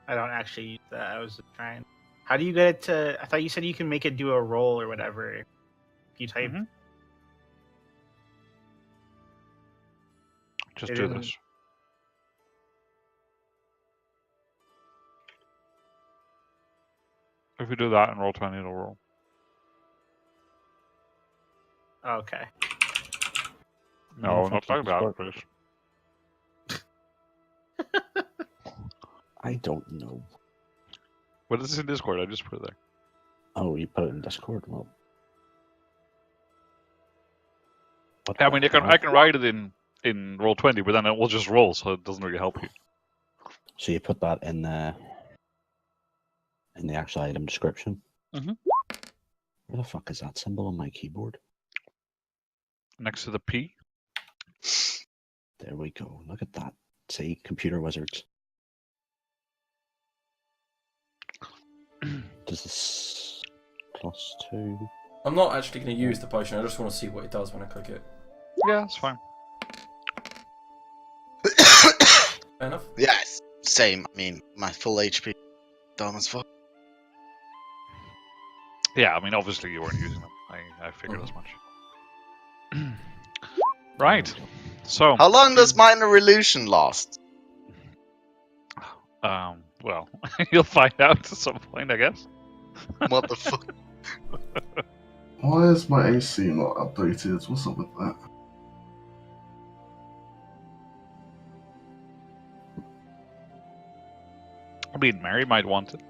I don't actually use that. I was just trying. How do you get it to? I thought you said you can make it do a roll or whatever. If you type. Mhm. Just It do didn't- this. If you do that and roll 20, it'll roll. Okay. No, fuck not like that, Discord. please. I don't know. What is this in Discord? I just put it there. Oh, you put it in Discord? Well. What I mean, the hell? I can write it in roll 20, but then it will just roll, so it doesn't really help you. So you put that in the actual item description? Mhm. Where the fuck is that symbol on my keyboard? Next to the P. There we go. Look at that. See, computer wizards. Does this +2? I'm not actually going to use the potion, I just want to see what it does when I click it. Yeah, that's fine. Fair enough. Yes, same. I mean, my full HP, dumb as fuck. Yeah, I mean, obviously you weren't using them. I figured as much. Right. So, How long does minor illusion last? well, you'll find out at some point, I guess. What the fuck? Why is my AC not updated? What's up with that? I mean, Mary might want it.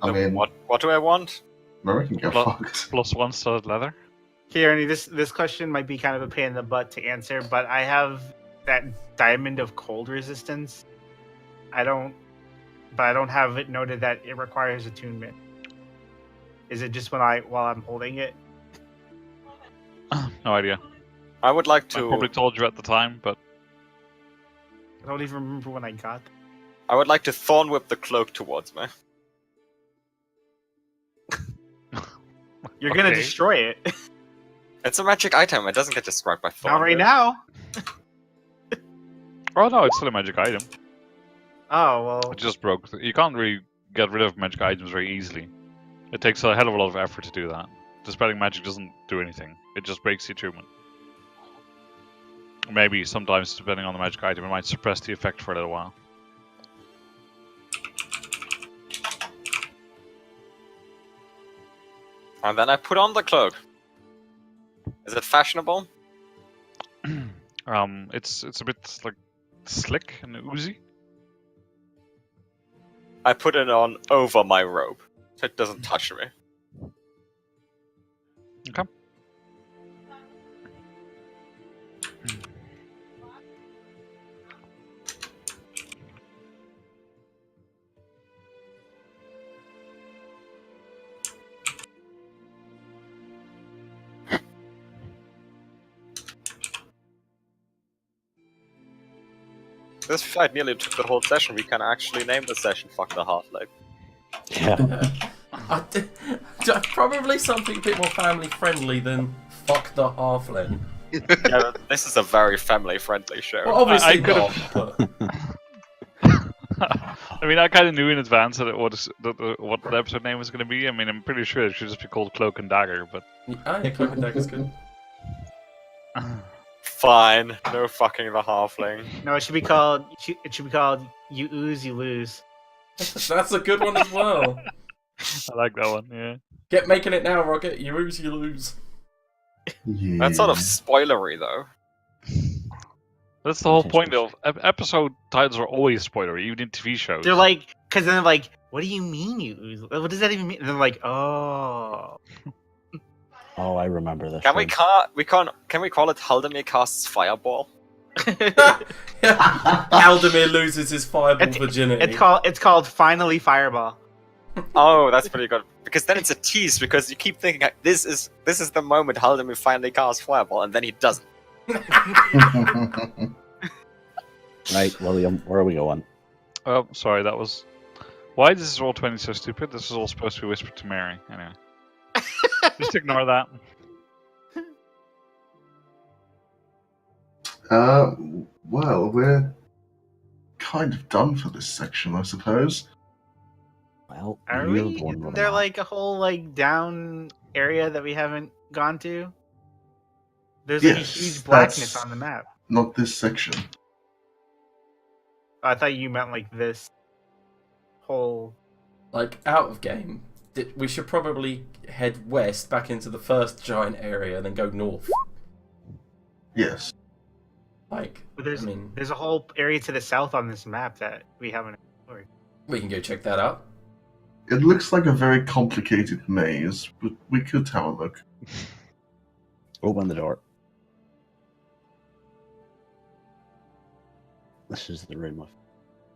I mean, What do I want? Mary can get Well- fucked. +1 studded leather. Okay, Ernie, this question might be kind of a pain in the butt to answer, but I have that diamond of cold resistance. I don't have it noted that it requires attunement. Is it just while I'm holding it? No idea. I would like I to. probably told you at the time, but I don't even remember when I got it. I would like to thorn whip the cloak towards me. You're gonna Okay. destroy it. It's a magic item. It doesn't get described by thorn. Not right whip. now. oh no, it's still a magic item. Oh well. It just broke. You can't really get rid of magic items very easily. It takes a hell of a lot of effort to do that. Dispelling magic doesn't do anything. It just breaks the attunement. Maybe sometimes, depending on the magic item, it might suppress the effect for a little while. And then I put on the cloak. Is it fashionable? It's a bit like slick and oozy. I put it on over my robe, so it doesn't touch me. Okay. This fight nearly took the whole session. We can actually name the session "Fuck the Half-Life." Yeah. Probably something a bit more family friendly than fuck the halfling. Yeah, this is a very family-friendly show. Well, obviously I could've- not, but I mean, I kind of knew in advance that what the episode name was going to be. I mean, I'm pretty sure it should just be called Cloak and Dagger, but yeah, Cloak and Dagger's good. Fine, no fucking the halfling. No, it should be called. It should be called "You Ooze, You Lose." That's a good one as well. I like that one. Yeah. Get making it now, Rocket. You lose, you lose. Yeah. That's sort of spoilery, though. That's the whole point of episode titles are always spoilery, even in TV shows. They're like, because then they're like, what do you mean you ooze? What does that even mean? And they're like, oh. Oh, I remember this. Can one. can we call it Haldemir casts Fireball? Haldemir loses his fireball virginity. It's called Finally Fireball. Oh, that's pretty good. Because then it's a tease, because you keep thinking this is the moment Haldemir finally casts Fireball, and then he doesn't. Right, William, where are we going? Oh, sorry, that was... Why is this Roll20 so stupid? This is all supposed to be whispered to Mary. Anyway. Just ignore that. Well, we're kind of done for this section, I suppose. Well, Are you're we? going Isn't with there that. like a whole like down area that we haven't gone to? There's like a Yes, huge blackness that's- on the map. Not this section. Oh, I thought you meant like this whole. Like, out of game, we should probably head west back into the first giant area, then go north. Yes. Like, But there's I mean, there's a whole area to the south on this map that we haven't explored. we can go check that out. It looks like a very complicated maze, but we could have a look. Open the door. This is the room of.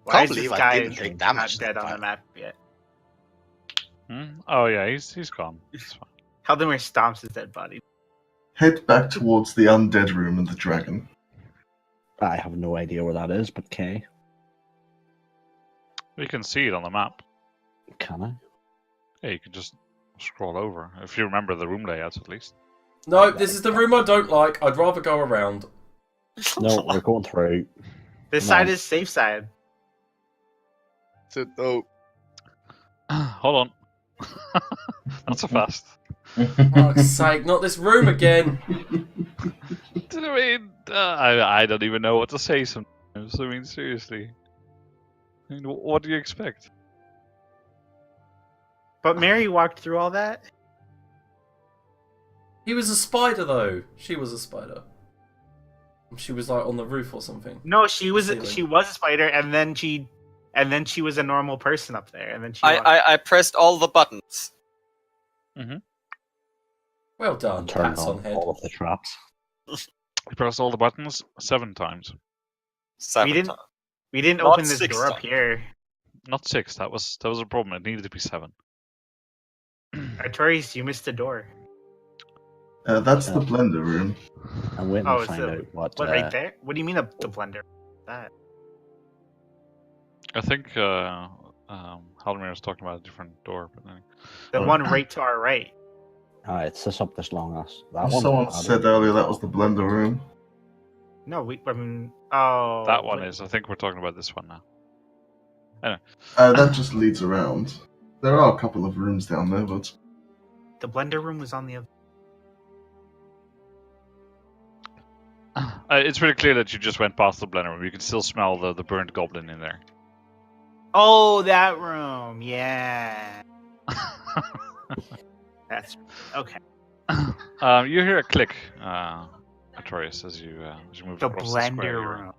Why Can't is this believe I guy didn't take not damage dead that on the time. map yet? Oh yeah, he's gone. It's fine. Haldemir stomps his dead body. Head back towards the undead room and the dragon. I have no idea where that is, but okay. You can see it on the map. Can I? Yeah, you can just scroll over. If you remember the room layouts at least. No, this is the room I don't like. I'd rather go around. No, we're going through. This Come side on. is safe side. So, oh, Hold on. Not so fast. Fuck's sake, not this room again. I mean, I don't even know what to say sometimes. I mean, seriously. I mean, what do you expect? But Mary walked through all that. He was a spider, though. She was a spider. She was like on the roof or something. No, she was Ceiling. she was a spider, and then she was a normal person up there, and then she. walked- I pressed all the buttons. Well done. Turned Pats on on head. all of the traps. You pressed all the buttons 7 times. 7 We didn't- times. we didn't Not open this 6 door up times. here. Not 6. That was a problem. It needed to be 7. Artorius, you missed the door. That's the blender room. I'm waiting Oh, to it's find the- out what. What, right there? What do you mean the blender? That. I think Haldemir was talking about a different door. But anyway. The one right to our right. It's this up this long ass. That one. Someone I don't- said earlier that was the blender room. No, I mean, oh. That one wait. is. I think we're talking about this one now. That just leads around. There are a couple of rooms down there, but The blender room was on the other. It's pretty clear that you just went past the blender room. You can still smell the burnt goblin in there. Oh, that room. Yeah. That's okay. You hear a click, Artorius, as you move The across the square. blender you're in. room.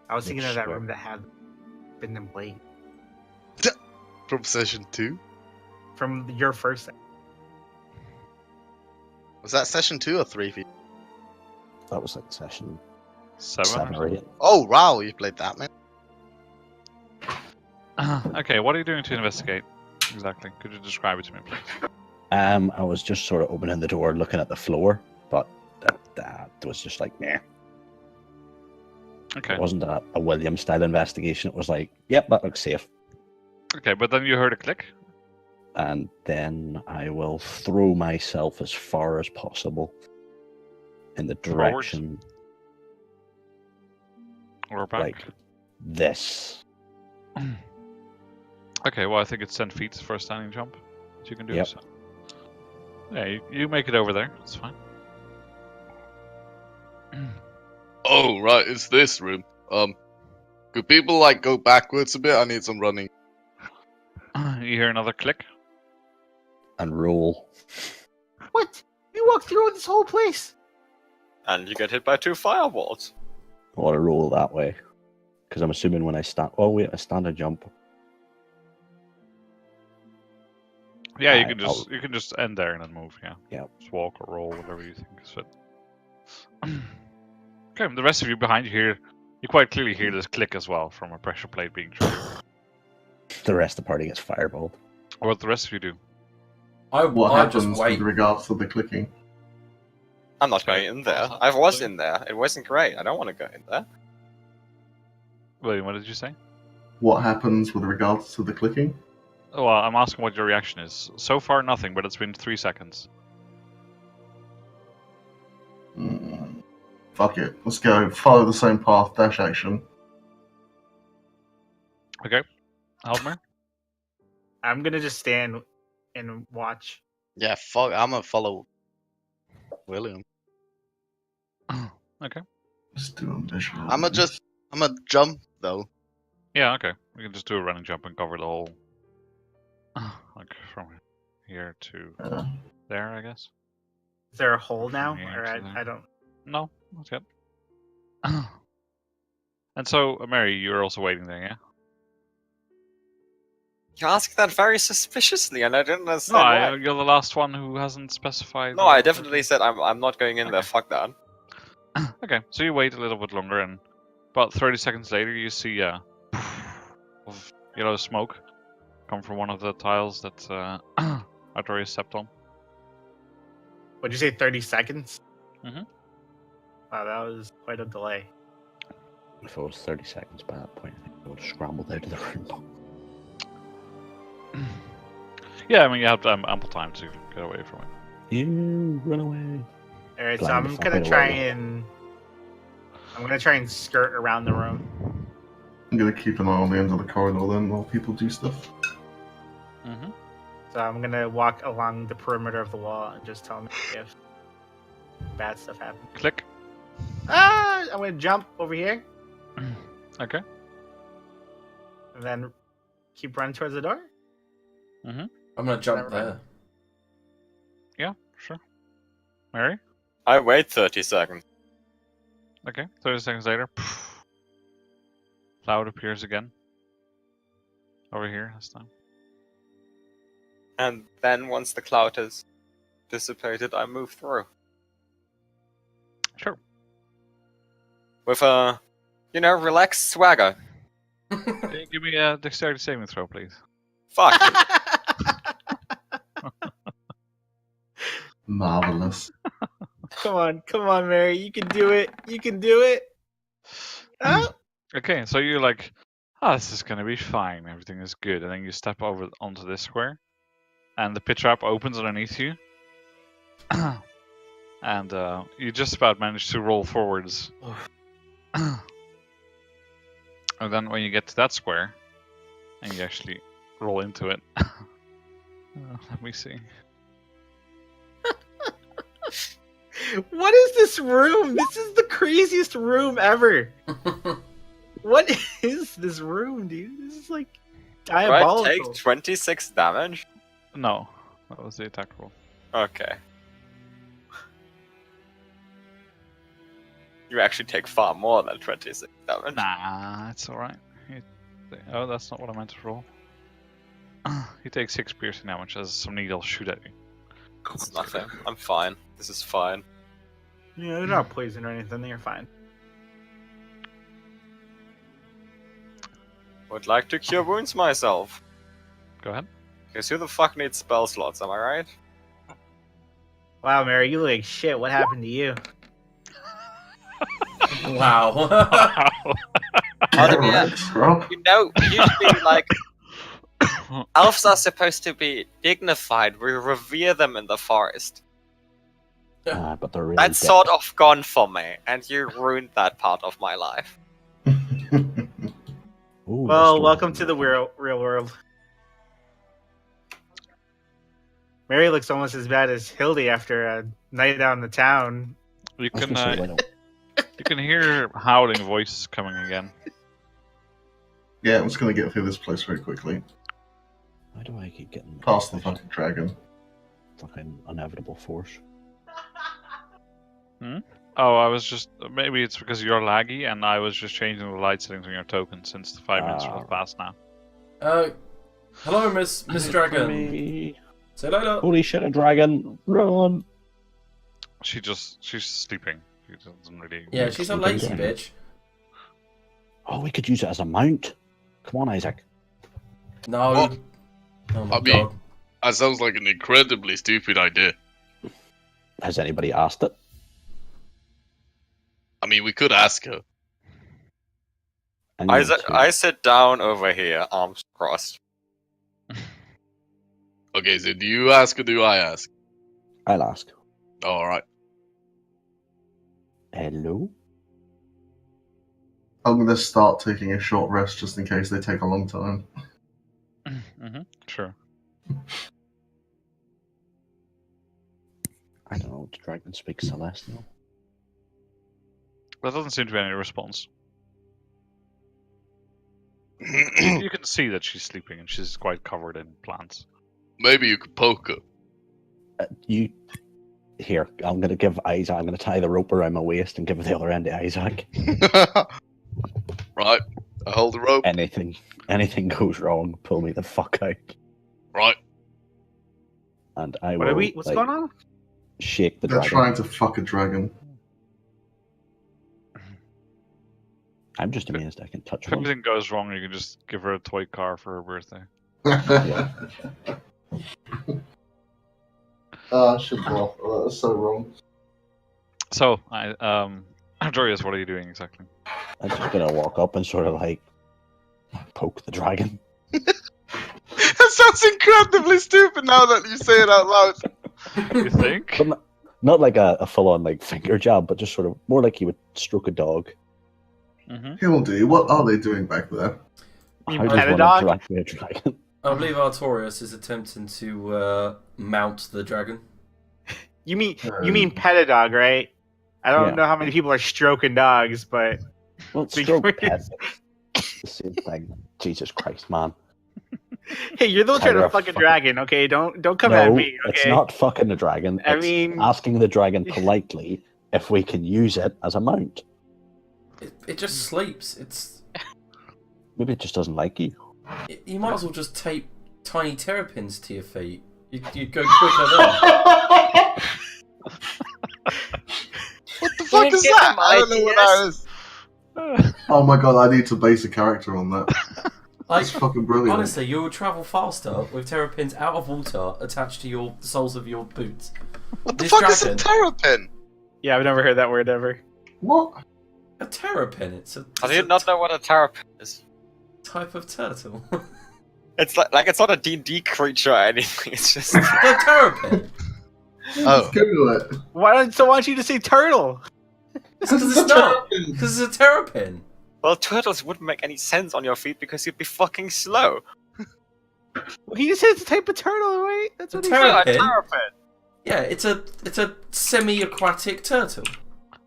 I was thinking of that Which room that had been in blade from session 2? from your first. Was that session 2 or 3? That was like session 7 or 8. Oh wow, you played that, man. Okay, what are you doing to investigate? Exactly. Could you describe it to me, please? I was just sort of opening the door, looking at the floor, but that was just like, meh. Okay. It wasn't a William style investigation. It was like, yep, that looks safe. Okay, but then you heard a click. And then I will throw myself as far as possible in the Forwards? direction Or back. like this. Okay, well, I think it's 10 feet for a standing jump that you can do. Yep. So. Yeah, you make it over there. That's fine. Oh, right, it's this room. Could people, like, go backwards a bit? I need some running. You hear another click. And roll. What? We walked through this whole place. And you get hit by 2 fireballs. I want to roll that way. Because I'm assuming when I stand... Oh, wait, I stand and jump. Yeah, Alright, you can just end there and then move. Yeah. Yeah. Just walk or roll, whatever you think is fit. Okay, the rest of you behind you here, you quite clearly hear this click as well from a pressure plate being triggered. The rest of the party gets fireballed. What the rest of you do? What I just happens wait. with regards to the clicking? I'm not going in there. I was in there. It wasn't great. I don't want to go in there. William, what did you say? What happens with regards to the clicking? Oh, well, I'm asking what your reaction is. So far, nothing, but it's been 3 seconds. Fuck it. Let's go. Follow the same path. Dash action. Okay. Halvmer? I'm gonna just stand and watch. Yeah, fuck. I'm gonna follow William. Okay. Let's do a mission. I'm gonna jump though. Yeah, okay. We can just do a running jump and cover the whole... like, from here to there, I guess. Is there a hole now? Yeah, Or to there. I don't. No, not yet. And so, Mary, you're also waiting there, yeah? You ask that very suspiciously, and I didn't No, understand why. you're the last one who hasn't specified. No, I definitely said I'm not going in there. Fuck that. Okay, so you wait a little bit longer, and about 30 seconds later, you see of yellow smoke come from one of the tiles that Artorius stepped on. What'd you say? 30 seconds? Mhm. Wow, that was quite a delay. If it was 30 seconds by that point, I think I would have scrambled out of the room. Yeah, I mean, you have ample time to get away from it. You run away. All right, so Blind I'm the fuck gonna out of try William. and skirt around the room. I'm gonna keep an eye on the end of the corridor then while people do stuff. Mm-hmm. So I'm gonna walk along the perimeter of the wall and just tell me if bad stuff happens. Click. Ah! I'm gonna jump over here Okay. and then keep running towards the door. Mm-hmm. I'm gonna jump Never there. mind. Yeah, sure. Mary? I wait 30 seconds. Okay, 30 seconds later, cloud appears again. Over here this time. And then once the cloud has dissipated, I move through. Sure. With a, relaxed swagger. Give me a dexterity saving throw, please. Fuck. Marvelous. Come on, Mary. You can do it. You can do it. Oh. Okay, so you're like, this is gonna be fine. Everything is good. And then you step over onto this square, and the pit trap opens underneath you. And you just about manage to roll forwards. And then when you get to that square, and you actually roll into it. Let me see. What is this room? This is the craziest room ever. What is this room, dude? This is like Do I diabolical. take 26 damage? No, that was the attack roll. Okay. You actually take far more than 26 damage. Nah, it's alright. Oh, that's not what I meant to roll. You take 6 piercing damage as some needles shoot at you. It's nothing. I'm fine. This is fine. Yeah, they're not poison or anything. They're fine. Would like to cure wounds myself. Go ahead. Because who the fuck needs spell slots, am I right? Wow, Mary, you look like shit. What happened to you? Wow. Bro. Usually, like, elves are supposed to be dignified. We revere them in the forest. But they're really That's dead. sort of gone for me, and you ruined that part of my life. Ooh, Well, that's welcome still- to the real world. Mary looks almost as bad as Hildy after a night out in the town. You I was can gonna say, why don't- you can hear howling voices coming again. Yeah, I'm just gonna get through this place very quickly. Why do I keep getting Past the fucking dragon. fucking inevitable force? Oh, I was just maybe it's because you're laggy, and I was just changing the light settings on your token since the 5 minutes will pass now. Hello, Miss Dragon. Me. Say later. Holy shit, a dragon! Run! She's sleeping. She doesn't really. Yeah, she's a lazy bitch. Oh, we could use it as a mount. Come on, Isaac. No. What? Oh my I mean- god. That sounds like an incredibly stupid idea. Has anybody asked it? I mean, we could ask her. I need Isaac, to- I sit down over here, arms crossed. Okay, so do you ask or do I ask? I'll ask. Alright. Hello? I'm gonna start taking a short rest just in case they take a long time. Sure. I don't know, do dragons speak Celestial? There doesn't seem to be any response. You can see that she's sleeping, and she's quite covered in plants. Maybe you could poke her. Here, I'm gonna give Isaac, I'm gonna tie the rope around my waist and give the other end to Isaac. Right. I hold the rope. Anything goes wrong, pull me the fuck out. Right. And I What will are we? What's like, going on? shake the They're dragon. trying to fuck a dragon. I'm just amazed I can touch If one. anything goes wrong, you can just give her a toy car for her birthday. I should laugh. That was so wrong. So, Dorius, what are you doing exactly? I'm just gonna walk up and sort of like poke the dragon. That sounds incredibly stupid now that you say it out loud. You think? But not like a full-on like finger jab, but just sort of more like you would stroke a dog. Hildy, what are they doing back there? You How mean does pet a one dog? interact with a dragon? I believe Artorias is attempting to mount the dragon. You mean pet a dog, right? I don't Yeah. know how many people are stroking dogs, but Well, stroke pet. The same thing. Jesus Christ, man. hey, you're the one trying Tyler, to fuck a fuck it. dragon, okay? Don't come No, at me, okay? it's not fucking the dragon. I It's mean- asking the dragon politely if we can use it as a mount. It just sleeps. Maybe it just doesn't like you. You might as well just tape tiny terrapins to your feet. You'd go quicker then. What the fuck is that? I don't know what that is. Oh my god, I need to base a character on that. Like, That's fucking brilliant. honestly, you will travel faster with terrapins out of water attached to your soles of your boots. What the This fuck is a dragon- terrapin? Yeah, I've never heard that word ever. What? A terrapin. It's I did not know what a terrapin is. type of turtle. It's like it's not a D&D creature or anything. It's just A terrapin. Oh. Just Google it. Why don't you just say turtle? Because it's not. Because it's a terrapin. well, turtles wouldn't make any sense on your feet because you'd be fucking slow. Well, he just said it's a type of turtle, right? That's what he Terrapin? said. Yeah, a terrapin. Yeah, it's a semi-aquatic turtle.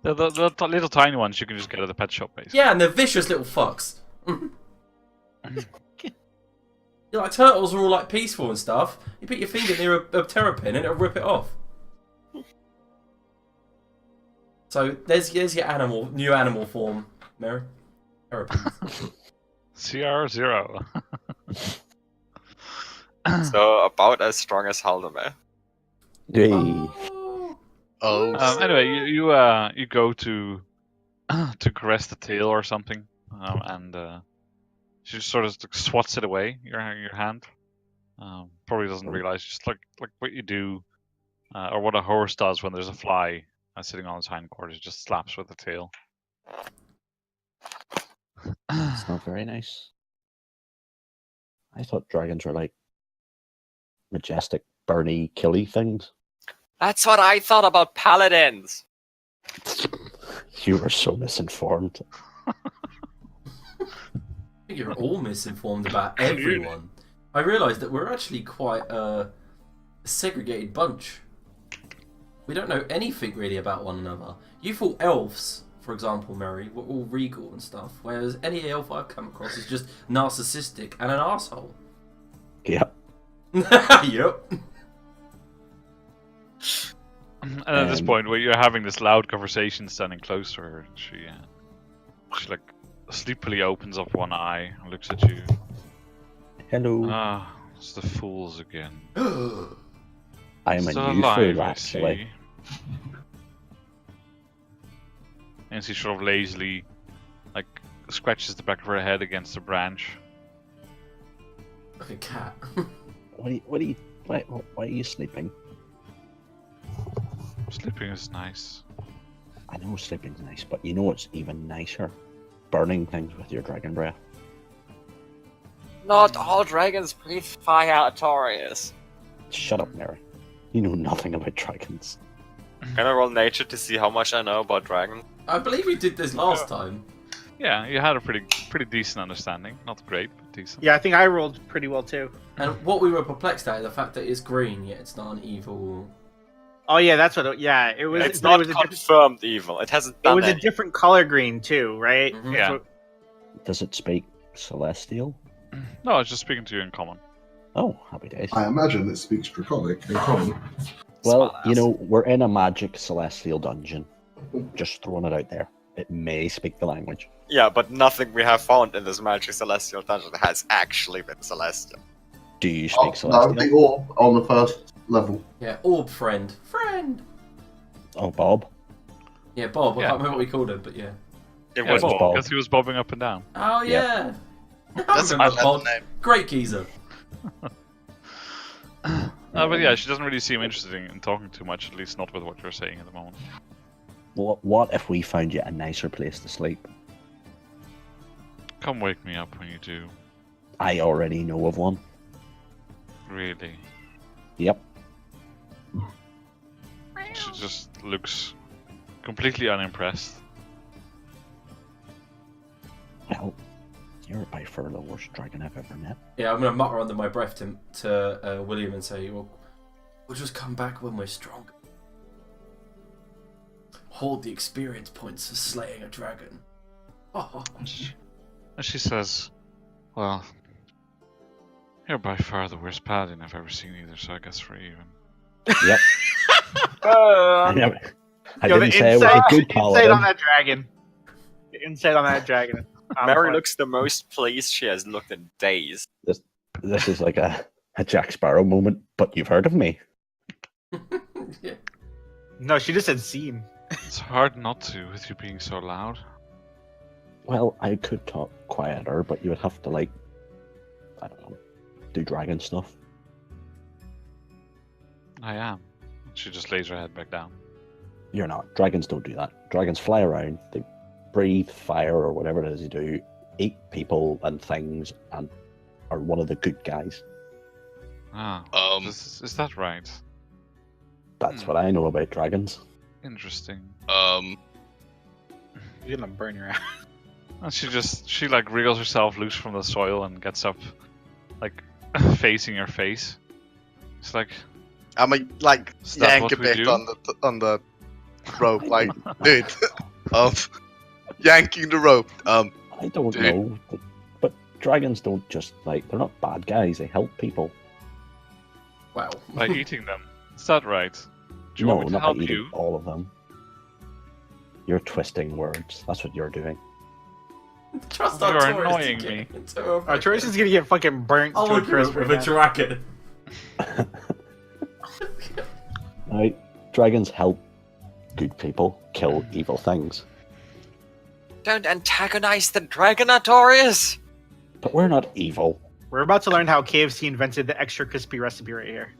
The little tiny ones you can just get at the pet shop, basically. Yeah, and they're vicious little fucks. You're like, turtles are all like peaceful and stuff. You put your finger near a terrapin and it'll rip it off. So there's your new animal form, Mary. Terrapins. CR0. So about as strong as Haldemer. Hey. Oh. Anyway, you go to caress the tail or something, and she just sort of swats it away, your hand. Probably doesn't realize, just like what you do, or what a horse does when there's a fly sitting on its hindquarters, just slaps with the tail. It's not very nice. I thought dragons were like majestic, burny, killy things. That's what I thought about paladins. You were so misinformed. I think you're all misinformed about everyone. I realised that we're actually quite a segregated bunch. We don't know anything really about one another. You thought elves, for example, Mary, were all regal and stuff, whereas any elf I've come across is just narcissistic and an asshole. Yep. Yep. And at this point, where you're having this loud conversation standing close to her, and she like sleepily opens up one eye and looks at you. Hello. Ah, it's the fools again. I am a Still new alive, fool, I actually. see. And she sort of lazily, like, scratches the back of her head against a branch. Like a cat. Why are you sleeping? Sleeping is nice. I know sleeping's nice, but you know what's even nicer? Burning things with your dragon breath. Not all dragons breathe fire, Artorias. Shut up, Mary. You know nothing about dragons. Can I roll nature to see how much I know about dragons? I believe we did this last time. Yeah, you had a pretty decent understanding. Not great, but decent. Yeah, I think I rolled pretty well too. And what we were perplexed at is the fact that it's green, yet it's not an evil. Oh yeah, that's what. Yeah, it was. It's but not it was a different. confirmed evil. It hasn't It done was a any. different color green too, right? Mhm. Yeah. That's what- Does it speak celestial? No, I was just speaking to you in common. Oh, happy days. I imagine it speaks Draconic in common. Well, Smart you ass. know, we're in a magic celestial dungeon. Just throwing it out there. It may speak the language. Yeah, but nothing we have found in this magic celestial dungeon has actually been celestial. Do you Oh, speak no, celestial? the orb on the first level. Yeah, orb friend. Friend! Oh, Bob. Yeah, Bob. I Yeah. can't remember what we called him, but yeah. It Yeah, was Bob. Bob. because he was bobbing up and down. Oh, yeah. That's a I remember good Bob. name. Great geezer. But yeah, she doesn't really seem interested in talking too much, at least not with what you're saying at the moment. What if we found you a nicer place to sleep? Come wake me up when you do. I already know of one. Really. Yep. She just looks completely unimpressed. Well, you're by far the worst dragon I've ever met. Yeah, I'm going to mutter under my breath to William and say, we'll just come back when we're strong. Hold the experience points for slaying a dragon. Oh. And she says, well, you're by far the worst paladin I've ever seen either, so I guess we're even. Yep. I Um, didn't say I was a good insight paladin. on that dragon. The insight on that dragon. Mary looks the most pleased she has looked in days. This is like a Jack Sparrow moment, but you've heard of me. Yeah. No, she just said "seen." It's hard not to with you being so loud. Well, I could talk quieter, but you would have to, like, I don't know, do dragon stuff. I am. She just lays her head back down. You're not. Dragons don't do that. Dragons fly around, they breathe fire or whatever it is you do, eat people and things, and are one of the good guys. Ah, is that right? That's what I know about dragons. Interesting. You're gonna burn your ass. And she like wriggles herself loose from the soil and gets up, like facing her face. It's like, I'm like Is that yank what a we bit do? on the rope, like dude, yanking the rope. I don't Dude. know, but dragons don't just, like, they're not bad guys, they help people. Wow. by eating them. Is that right? Do you No, want me to not by help eating you? all of them. You're twisting words. That's what you're doing. Trust You're our tourists annoying to me. get into a Our tourist is gonna get fucking burnt Oh, to a look crisp with right a now. dragon. Right? Dragons help good people kill evil things. Don't antagonize the dragon, Artorias! But we're not evil. We're about to learn how KFC invented the extra crispy recipe right here.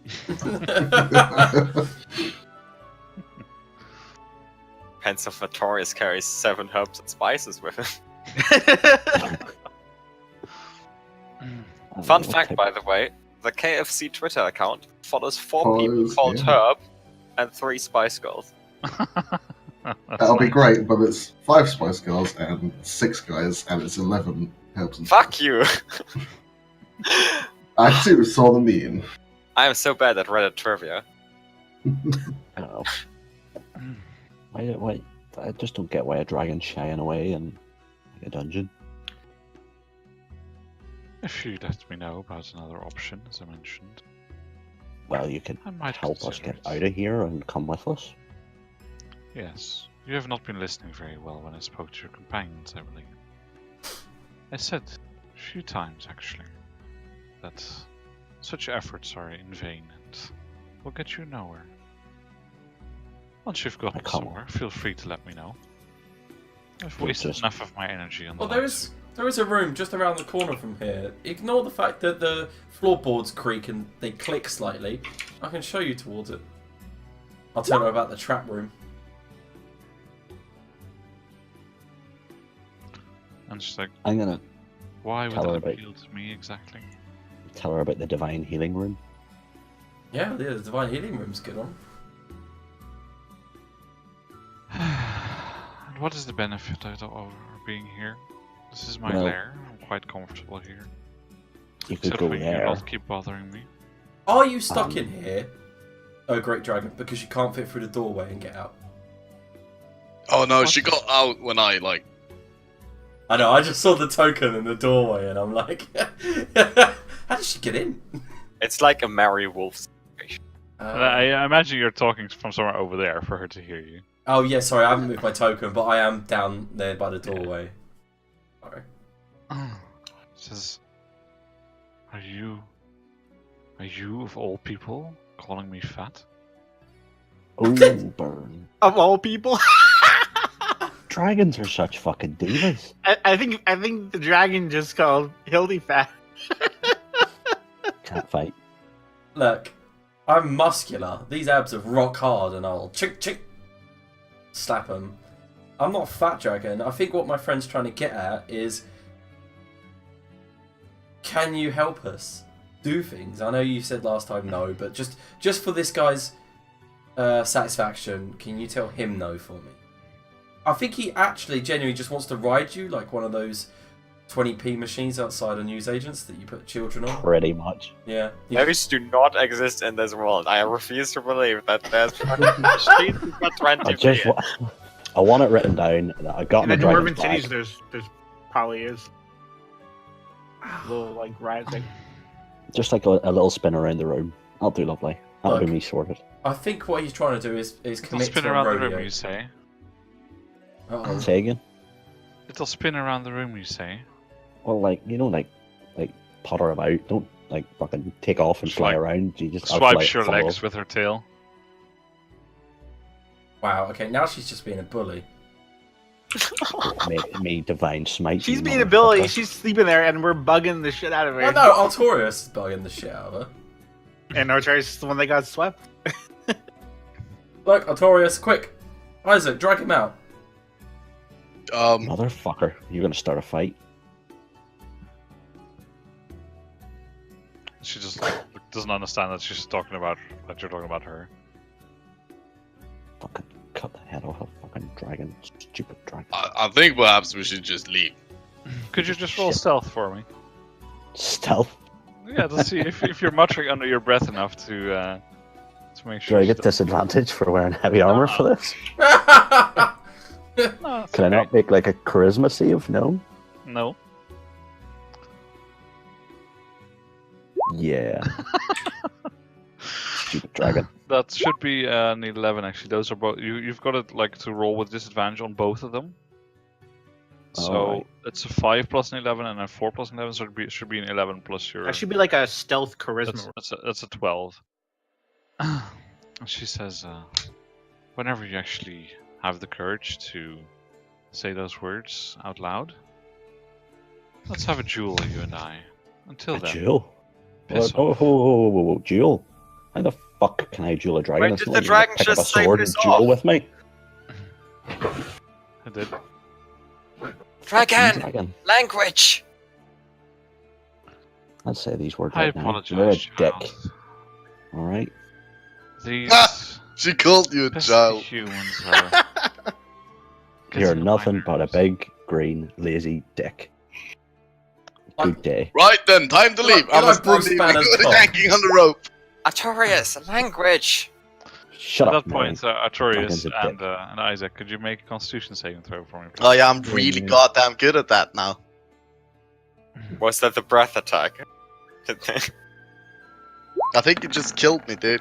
Hence of Artorias carries 7 herbs and spices with him. I Fun don't know, fact, type- by the way, the KFC Twitter account follows 4 people Follows, called yeah. Herb and 3 Spice Girls. That'll be great, but it's 5 Spice Girls and 6 guys, and it's 11 helps and Fuck you! I too saw the meme. I am so bad at Reddit trivia. I don't know. Why? I just don't get why a dragon's shying away in like a dungeon. If you'd let me know about another option, as I mentioned. Well, you can I might help us consider get it. out of here and come with us. Yes. You have not been listening very well when I spoke to your companions, I believe. I said a few times, actually, that such efforts are in vain and will get you nowhere. Once you've gotten come somewhere, feel free to let me know. I've We'll wasted just- enough of my energy on the Well, there likes is a room just around the corner from here. Ignore the fact that the floorboards creak and they click slightly. I can show you towards it. I'll tell her about the trap room. And she's like, I'm gonna why would Tell her that about- appeal to me exactly? tell her about the divine healing room. Yeah, the divine healing room's good on. And what is the benefit of being here? This is my Well- lair. I'm quite comfortable here. You could Except go for you there. not keep bothering me. Are you stuck in here? Oh, Great Dragon, because you can't fit through the doorway and get out. Oh no, What? she got out when I like. I know, I just saw the token in the doorway and I'm like, how did she get in? It's like a Mary Wolf situation. I imagine you're talking from somewhere over there for her to hear you. Oh yeah, sorry, I haven't moved my token, but I am down there by the doorway. Sorry. Says, are you of all people calling me fat? Oh, burn. Of all people, Dragons are such fucking divas. I think the dragon just called Hildy fat. Can't fight. Look, I'm muscular. These abs are rock hard and I'll chick chick slap them. I'm not a fat dragon. I think what my friend's trying to get at is, can you help us do things? I know you said last time no, but just for this guy's satisfaction, can you tell him no for me? I think he actually genuinely just wants to ride you like one of those 20p machines outside on newsagents that you put children on. Pretty much. Yeah. Those do not exist in this world. I refuse to believe that there's fucking machines with 20 I just I want it written down that I got In my the dragon's dwarven cities, back. there's probably is a little like rising. Just like a little spin around the room. That'll do lovely. That'll be Look. me sorted. I think what he's trying to do is It'll commit spin to a around the rodeo. room, you say. Uh-oh. Say again? It'll spin around the room, you say. Well, like, you know, like potter about. Don't, like, fucking take off and Just fly like around. You just Swipes your legs with her tail. Wow, okay, now she's just being a bully. me divine smite. She's you being a Billy. motherfucker. She's sleeping there, and we're bugging the shit out of her. Oh no, Artorias is bugging the shit out of her. And Artorias is the one that got swept. Look, Artorias, quick! Isaac, drag him out. Motherfucker, you're gonna start a fight. She just doesn't understand that she's talking about that you're talking about her. Fucking cut the head off a fucking dragon. Stupid dragon. I think perhaps we should just leave. Could you just roll Shit. stealth for me? Stealth? Yeah, to see if you're muttering under your breath enough to make Do sure. I get disadvantage for wearing heavy armor for this? No, it's Can I okay. not make like a charisma save? No? No. Yeah. Stupid dragon. That should be an 11 actually. Those are both. You've got it like to roll with disadvantage on both of them. So Alright. it's a 5 plus an 11 and a 4 plus an 11, so it should be an 11 plus your. That should be like a stealth charisma. That's a 12. And she says, whenever you actually have the courage to say those words out loud, let's have a duel, you and I. Until A then, duel? piss Oh, duel? How the fuck can I duel a dragon? Wait, It's did not the like dragon you're gonna pick up just a say sword and piss duel off? with me? I did. Dragon! Dragon. Language! I'll say these words I right now. apologize, You're a child. dick. Alright? These She called you a pesky child. humans are. You're getting on my nothing but a nerves. big, green, lazy dick. Good day. Right then, time to You're leave. like- you're I'm like Bruce Banner's cock. yanking on the rope. Artorias, language! Shut At up, that point, Mary. Artorias Dragon's a and Isaac, could you make a Constitution saving throw for me? Please? Oh yeah, I'm really goddamn good at that now. Was that the breath attack? I think you just killed me, dude.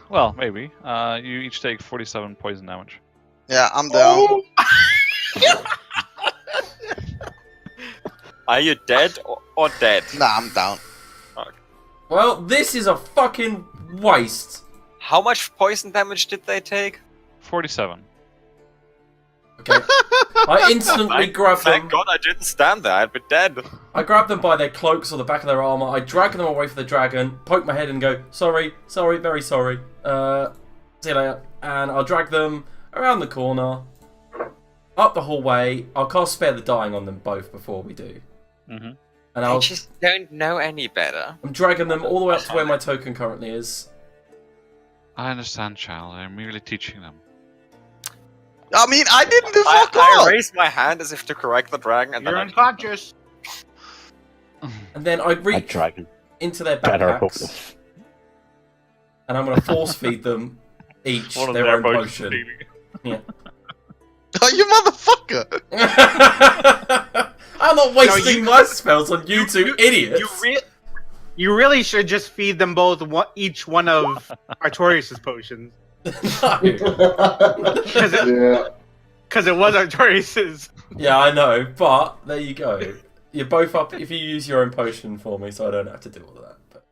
Well, maybe. You each take 47 poison damage. Yeah, I'm down. Are you dead or dead? Nah, I'm down. Well, this is a fucking waste. How much poison damage did they take? 47. Okay. I instantly grab them. Thank God I didn't stand there. I'd be dead. I grab them by their cloaks or the back of their armor. I drag them away from the dragon, poke my head and go, sorry, very sorry. See you later. And I'll drag them around the corner, up the hallway. I'll cast Spare the Dying on them both before we do. Mm-hmm. And I just don't know any better. I'm dragging them all the way up to where my token currently is. I understand, child. I'm merely teaching them. I mean, I didn't do fuck I all. raised my hand as if to correct the dragon, and You're then unconscious. And then I A reach dragon. into their Better hope. backpacks. And I'm going to force feed them each One of their their own potions potion. leaving. Oh, you motherfucker! I'm not wasting my spells on you two idiots. You really should just feed them both each one of Artorias' potions. No. Because it was Artorias'. Yeah, I know, but there you go. You're both up if you use your own potion for me, so I don't have to do all of that. But...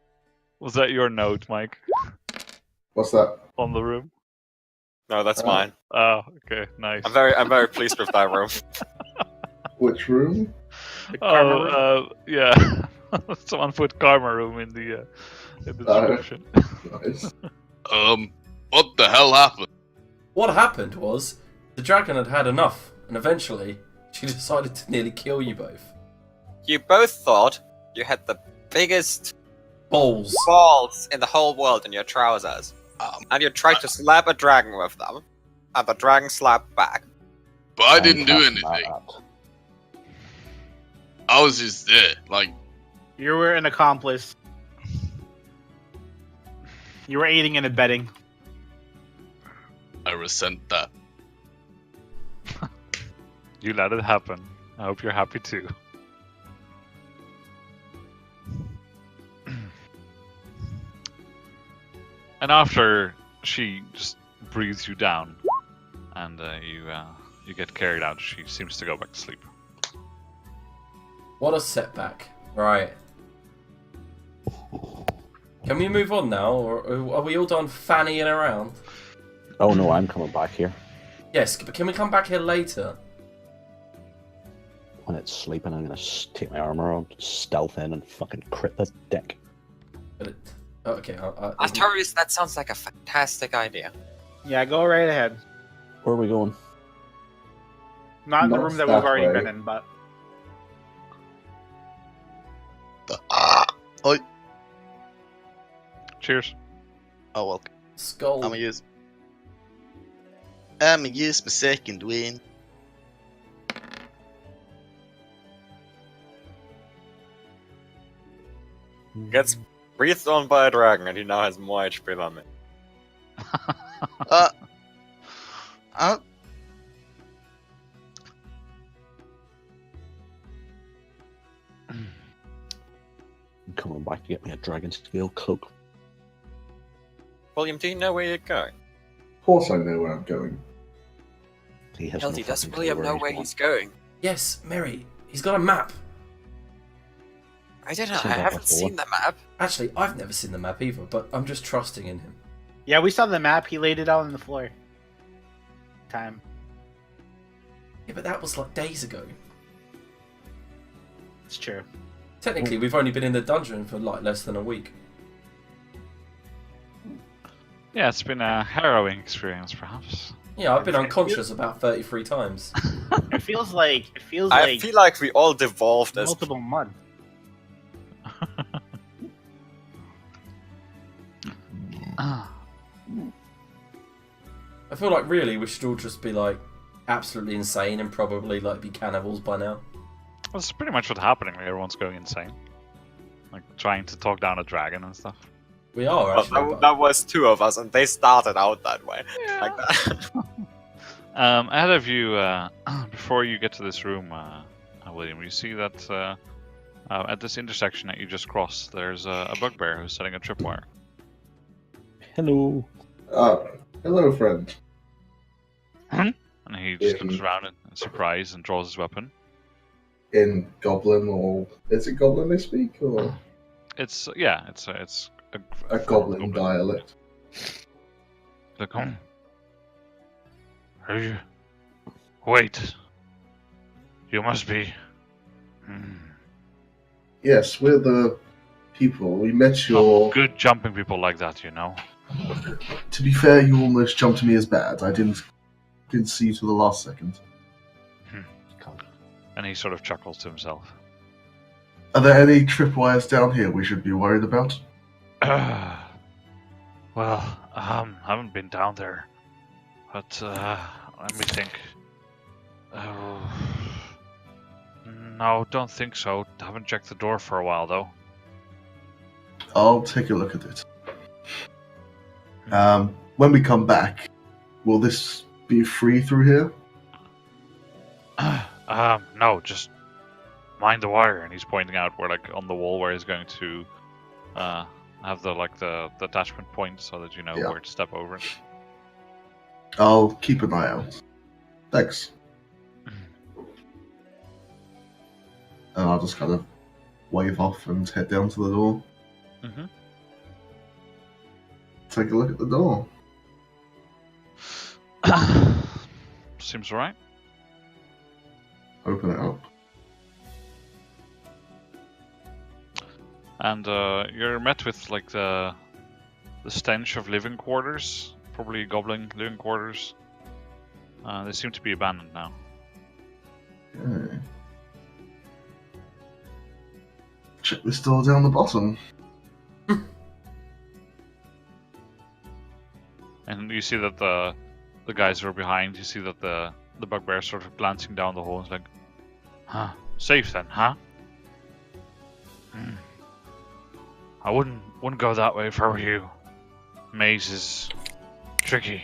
Was that your note, Mike? What's that? On the room? no, that's mine. Oh, okay, nice. I'm very pleased with that room. Which room? Yeah. Someone put karma room in the description. Nice. What the hell happened? What happened was the dragon had had enough, and eventually she decided to nearly kill you both. You both thought you had the biggest Balls. balls in the whole world in your trousers. And you tried to slap a dragon with them. And the dragon slapped back. But I didn't do Fantastic anything. at that. I was just there. Like, You were an accomplice. You were aiding and abetting. I resent that. You let it happen. I hope you're happy too. And after she just breathes you down, and you get carried out, she seems to go back to sleep. What a setback. Right. Can we move on now, or are we all done fannying around? Oh no, I'm coming back here. Yes, but can we come back here later? When it's sleeping, I'm gonna take my armor on, stealth in, and fucking crit the dick. But it, okay, Artorias, that sounds like a fantastic idea. Yeah, go right ahead. Where are we going? Not in the Not room that we've that already way. been in, but Oi. Cheers. Oh well. Skull. I'ma use my second win. Gets breathed on by a dragon, and he now has more HP than me. Uh, I'm coming back to get me a dragon scale cloak. William, do you know where you're going? Of course I know where I'm going. He has Kelty, no does fucking clue William know where going. he's going? Yes, Mary. He's got a map. I don't know, Seen I that haven't before. seen the map. Actually, I've never seen the map either, but I'm just trusting in him. yeah, we saw the map. He laid it out on the floor. Time. Yeah, but that was like days ago. It's true. Technically, we've only been in the dungeon for like less than a week. Yeah, it's been a harrowing experience, perhaps. Yeah, I've been unconscious about 33 times. It feels like I feel like we all devolved as multiple months. Ah. I feel like really we should all just be like absolutely insane and probably like be cannibals by now. That's pretty much what's happening. Like, everyone's going insane. Like, trying to talk down a dragon and stuff. We are Well, actually. that, but- that was two of us, and they started out that way. Like that. Ahead of you, before you get to this room, William, you see that At this intersection that you just crossed, there's a bugbear who's setting a tripwire. Hello. Hello, friend. And he just looks In- around in surprise and draws his weapon. In Goblin, or is it Goblin they speak, or It's a Goblin dialect? Like, wait. You must be. Yes, we're the people. We met your. Good jumping people like that, you know. To be fair, you almost jumped me as bad. I didn't see you till the last second. And he sort of chuckles to himself. Are there any tripwires down here we should be worried about? Well, I haven't been down there, but let me think. No, don't think so. Haven't checked the door for a while, though. I'll take a look at it. When we come back, will this be free through here? No, just mind the wire. And he's pointing out where, like, on the wall where he's going to have the attachment point so that you know where to step over it. I'll keep an eye out. Thanks. And I'll just kind of wave off and head down to the door. Mm-hmm. Take a look at the door. Seems right. Open it up. And you're met with like the stench of living quarters, probably goblin living quarters. They seem to be abandoned now. Okay. Check this door down the bottom. And you see that the guys who are behind, you see that the bugbear sort of glancing down the hall and is like, huh, safe then, huh? I wouldn't go that way if I were you. Maze is tricky.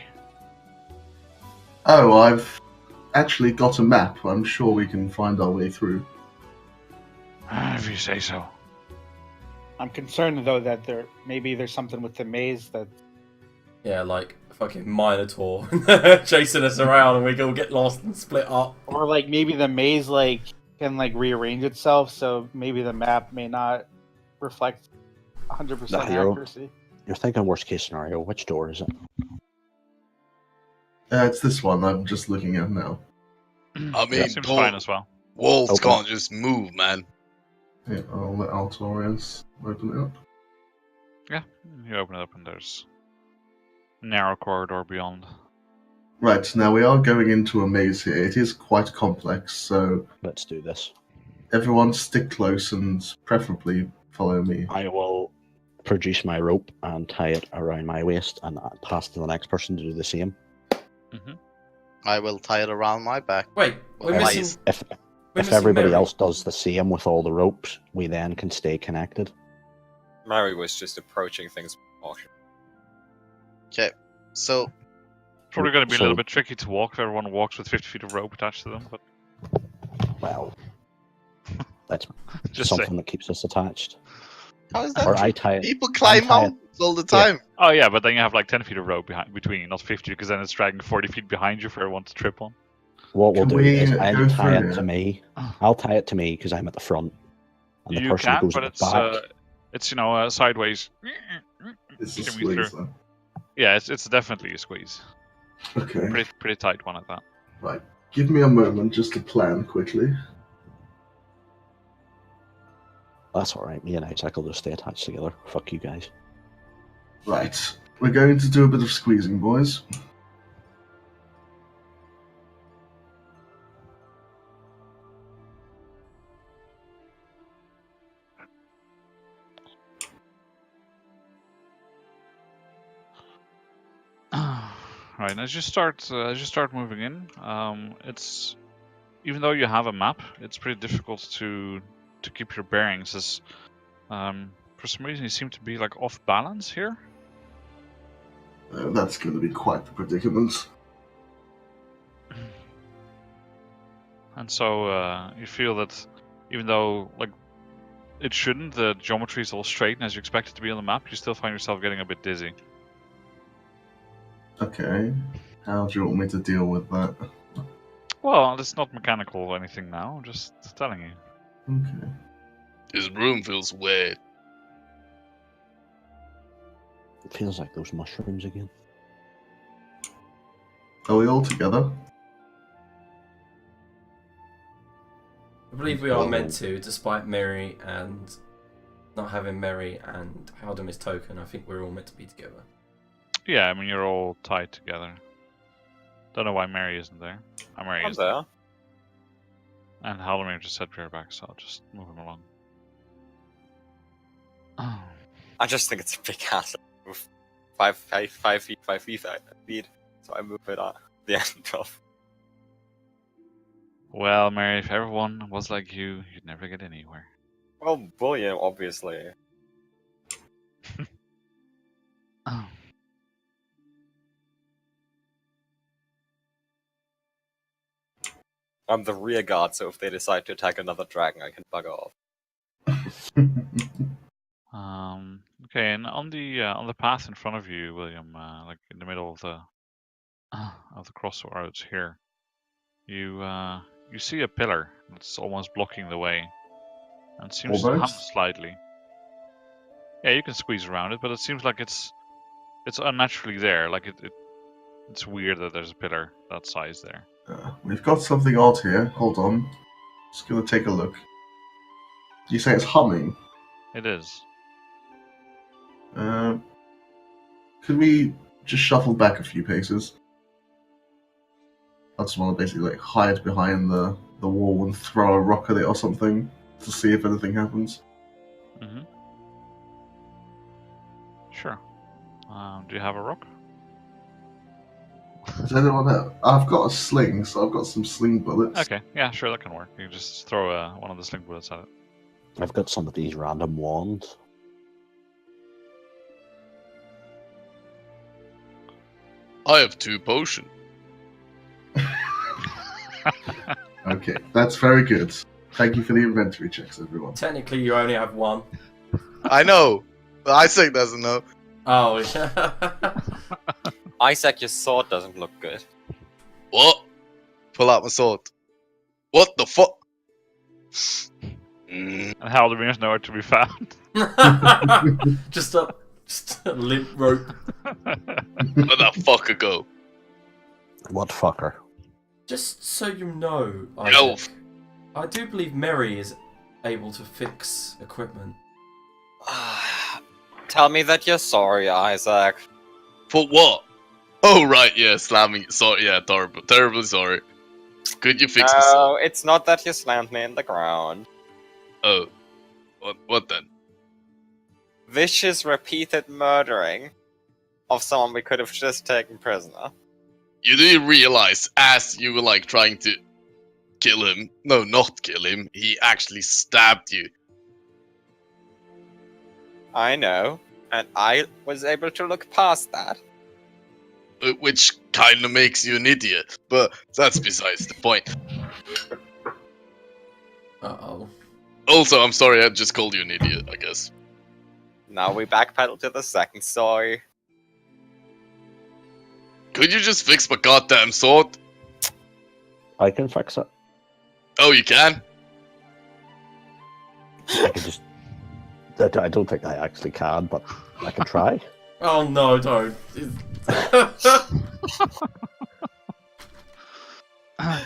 Oh, I've actually got a map. I'm sure we can find our way through. If you say so. I'm concerned though that maybe there's something with the maze that. Yeah, like fucking Minotaur chasing us around and we all get lost and split up. Or like maybe the maze can rearrange itself, so maybe the map may not reflect 100% accuracy. You're thinking worst case scenario. Which door is it? It's this one I'm just looking at now. I mean, Seems fine as well. walls Okay. can't just move, man. Yeah, I'll let Altorius open it up. Yeah, you open it up and there's a narrow corridor beyond. Right, now we are going into a maze here. It is quite complex, so Let's do this. everyone stick close and preferably follow me. I will produce my rope and tie it around my waist and pass to the next person to do the same. I will tie it around my back. Wait, we're Why missing. is- If we're if missing everybody Mary. else does the same with all the ropes, we then can stay connected. Mary was just approaching things with caution. Okay, so Probably going to be a So- little bit tricky to walk if everyone walks with 50 feet of rope attached to them, but Well, that's just something say. that keeps us attached. how is Or that? I tie it. People climb tie it. mountains all the time. Oh yeah, but then you have like 10 feet of rope between, not 50, because then it's dragging 40 feet behind you for everyone to trip on. What we'll Can do we is go I'll tie through it to here? me. I'll tie it to me because I'm at the front, and the You person can, who goes but at the back. it's sideways. It's a Can we squeeze, through? though. Yeah, it's definitely a squeeze. Okay, Pretty tight one at that. right. Give me a moment just to plan quickly. That's all right. Me and Isaac will just stay attached together. Fuck you guys. Right, we're going to do a bit of squeezing, boys. Right, and as you start moving in, it's even though you have a map, it's pretty difficult to keep your bearings. As for some reason, you seem to be like off balance here. That's going to be quite the predicament. And so you feel that even though like It shouldn't. The geometry is all straight, and as you expect it to be on the map, you still find yourself getting a bit dizzy. Okay. How do you want me to deal with that? Well, it's not mechanical or anything now. I'm just telling you. Okay. This room feels weird. It feels like those mushrooms again. Are we all together? I believe we are meant to, despite Mary and not having Mary and Haldamir's token. I think we're all meant to be together. Yeah, I mean you're all tied together. Don't know why Mary isn't there. Mary I'm is there. there. And Haldimir just said we're back, so I'll just move him along. Oh. I just think it's a big castle with 5 feet. So I move it at the end of. Well, Mary, if everyone was like you, you'd never get anywhere. Well, William, obviously. Oh. I'm the rear guard, so if they decide to attack another dragon, I can bug off. Okay, and on the path in front of you, William, like in the middle of the crossroads here, you see a pillar that's almost blocking the way, and seems to hum Almost? slightly. Yeah, you can squeeze around it, but it seems like it's unnaturally there. Like it's weird that there's a pillar that size there. We've got something odd here. Hold on. Just gonna take a look. You say it's humming? It is. Could we just shuffle back a few paces? I just want to basically like hide behind the wall and throw a rock at it or something to see if anything happens. Mm-hmm. Sure. Do you have a rock? Does anyone have? I've got a sling, so I've got some sling bullets. Okay, yeah, sure, that can work. You can just throw one of the sling bullets at it. I've got some of these random wands. I have 2 potions. Okay, that's very good. Thank you for the inventory checks, everyone. Technically, you only have one. I know. But Isaac doesn't know. Oh, yeah. Isaac, your sword doesn't look good. What? Pull out my sword. What the fuck? And Haldamir's nowhere to be found. just a limp rope. Where that fucker go? What fucker? Just so you know, Elf. Isaac, I do believe Mary is able to fix equipment. Tell me that you're sorry, Isaac. For what? Oh right, yeah, slamming. Sorry, yeah, terribly sorry. Could you fix this? No, it's not that you slammed me in the ground. Oh, what then? Vicious, repeated murdering of someone we could have just taken prisoner. You do realize, as you were like trying to kill him, no, not kill him, he actually stabbed you. I know, and I was able to look past that. Which kind of makes you an idiot, but that's besides the point. Uh-oh. Also, I'm sorry I just called you an idiot, I guess. Now we backpedal to the second story. Could you just fix my goddamn sword? I can fix it. Oh, you can? I can just... I don't think I actually can, but I can try. Oh no, don't.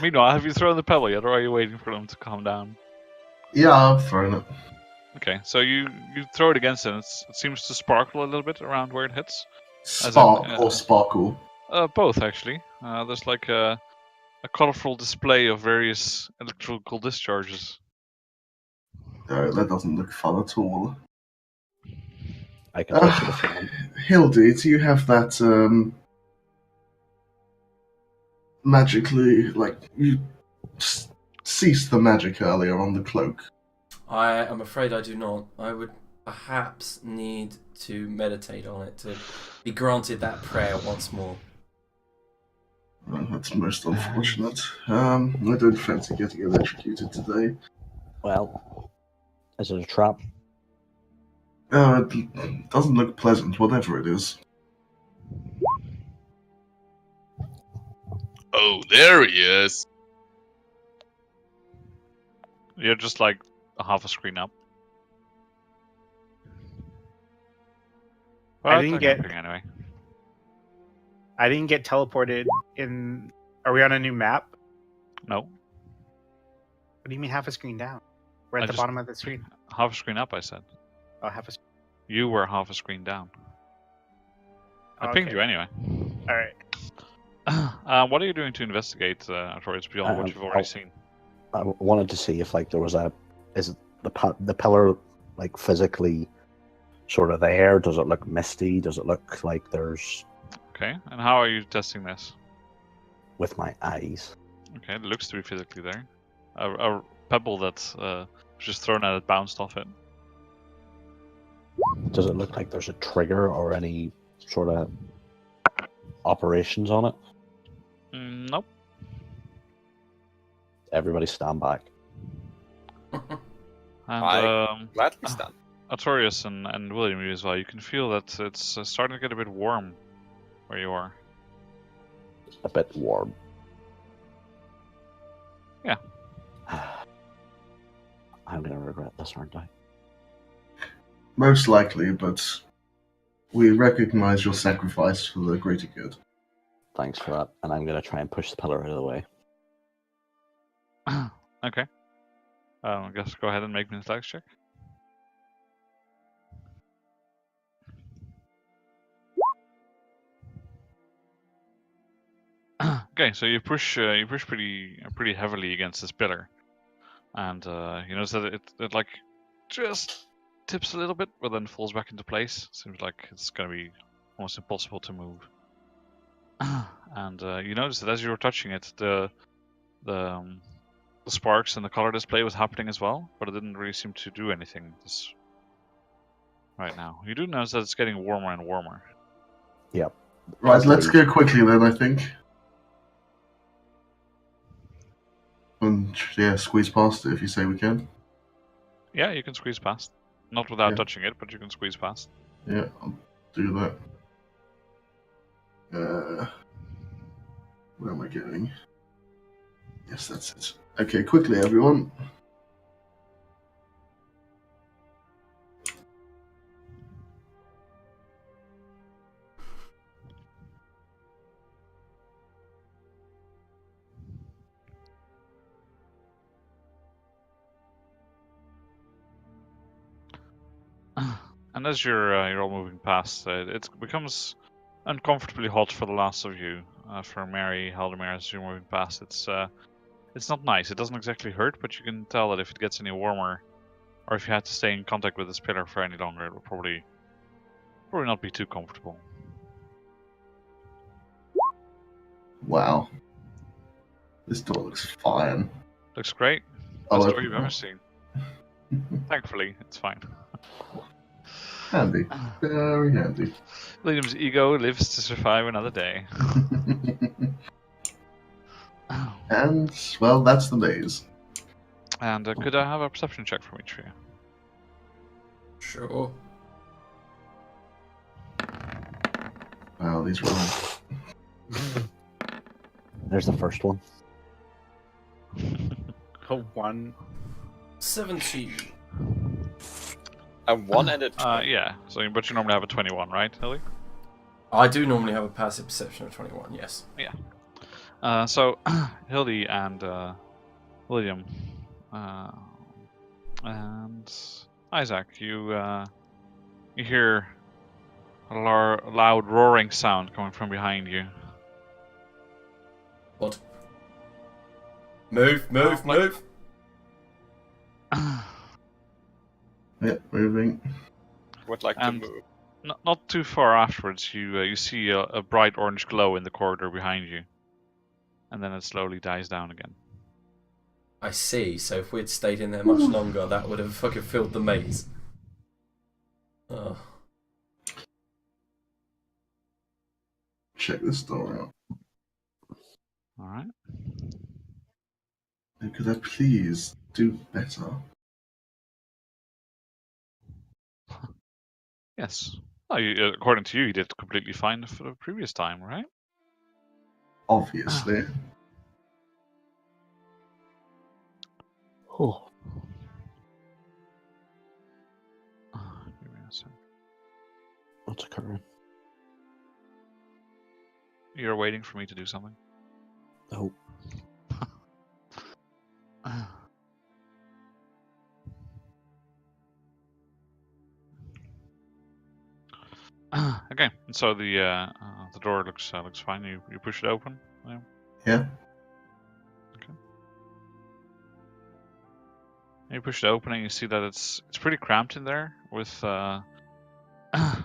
Meanwhile, have you thrown the pebble yet, or are you waiting for them to calm down? Yeah, I've thrown it. Okay, so you throw it against it, and it seems to sparkle a little bit around where it hits. Spark or sparkle? Both, actually. There's like a colorful display of various electrical discharges. No, that doesn't look fun at all. I can fix it if you want. Hildy, do you have that magically, like, you ceased the magic earlier on the cloak? I am afraid I do not. I would perhaps need to meditate on it to be granted that prayer once more. Well, that's most unfortunate. I don't fancy getting electrocuted today. Well, Is it a trap? It doesn't look pleasant, whatever it is. Oh, there he is. You're just like half a screen up. I But didn't I'm get- camping anyway. I didn't get teleported in. Are we on a new map? No, What do you mean half a screen down? We're I at the just- bottom of the screen. half a screen up. I said Oh, half a screen. you were half a screen down. I pinged you anyway. All right. What are you doing to investigate, Artorias, beyond what you've already seen? I wanted to see if like there was is the pillar like physically sort of there? Does it look misty? Does it look like there's Okay, and how are you testing this? with my eyes? Okay, it looks to be physically there. A pebble that was just thrown at it bounced off it. Does it look like there's a trigger or any sort of operations on it? Nope. Everybody stand back. And Gladly stand. Artorias and William, you as well, you can feel that it's starting to get a bit warm where you are. A bit warm. Yeah. I'm gonna regret this, aren't I? Most likely, but we recognize your sacrifice for the greater good. Thanks for that. And I'm gonna try and push the pillar out of the way. Okay. I guess go ahead and make me an athletics check. Okay, so you push pretty heavily against this pillar, and you notice that it like just tips a little bit, but then falls back into place. Seems like it's gonna be almost impossible to move. And you notice that as you were touching it, the sparks and the color display was happening as well, but it didn't really seem to do anything right now. You do notice that it's getting warmer and warmer. Yep. Right, let's go quickly then, I think. And yeah, squeeze past it if you say we can. Yeah, you can squeeze past. Not without Yeah. touching it, but you can squeeze past. Yeah, I'll do that. Where am I going? Yes, that's it. Okay, quickly, everyone. And as you're all moving past, it becomes uncomfortably hot for the last of you. For Mary, Haldemar, as you're moving past, it's not nice. It doesn't exactly hurt, but you can tell that if it gets any warmer, or if you had to stay in contact with this pillar for any longer, it will probably not be too comfortable. Wow. This door looks fine. Looks great. Oh, Best door you've ever seen. Thankfully, it's fine. Handy. Very handy. William's ego lives to survive another day. And, well, that's the days. And could I have a perception check from each of you? Sure. Wow, these rolls. There's the first one. Oh, 1. 17. A 1 and a 2. Yeah. So, but you normally have a 21, right, Hilly? I do normally have a passive perception of 21, yes. So, Hildy and William and Isaac, you hear a loud roaring sound coming from behind you. What? Move, move, like- move! Yep, moving. Would like to and- move. Not too far afterwards, you see a bright orange glow in the corridor behind you, and then it slowly dies down again. I see, so if we'd stayed in there much longer, that would have fucking filled the maze. Oh. Check this door out. All right. And could I please do better? Yes. Oh, according to you did completely fine for the previous time, right? Obviously. Oh, Give me a sec. what's occurring? You're waiting for me to do something. Oh, Okay, so the door looks fine. You push it open. Yeah. Yeah. You push it open and you see that it's pretty cramped in there with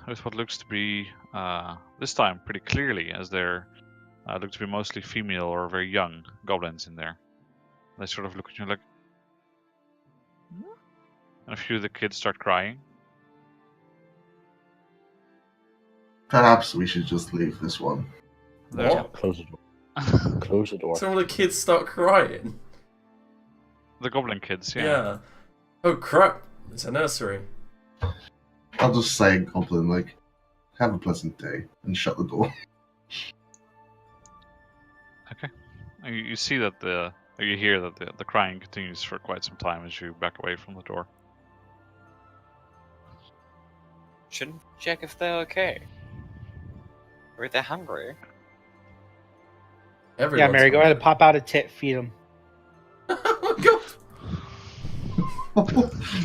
with what looks to be this time pretty clearly as there look to be mostly female or very young goblins in there. They sort of look at you like, "Hmm?" And a few of the kids start crying. Perhaps we should just leave this one. What? close the door. Close the door. Some of the kids start crying. The goblin kids, yeah. Yeah. Oh crap! It's a nursery. I'll just say, Goblin, like, have a pleasant day, and shut the door. And you see that you hear that the crying continues for quite some time as you back away from the door. Shouldn't we check if they're okay? Or if they're hungry? Everyone's Yeah, Mary, go ahead and hungry. pop out a tit, feed him. Oh my god!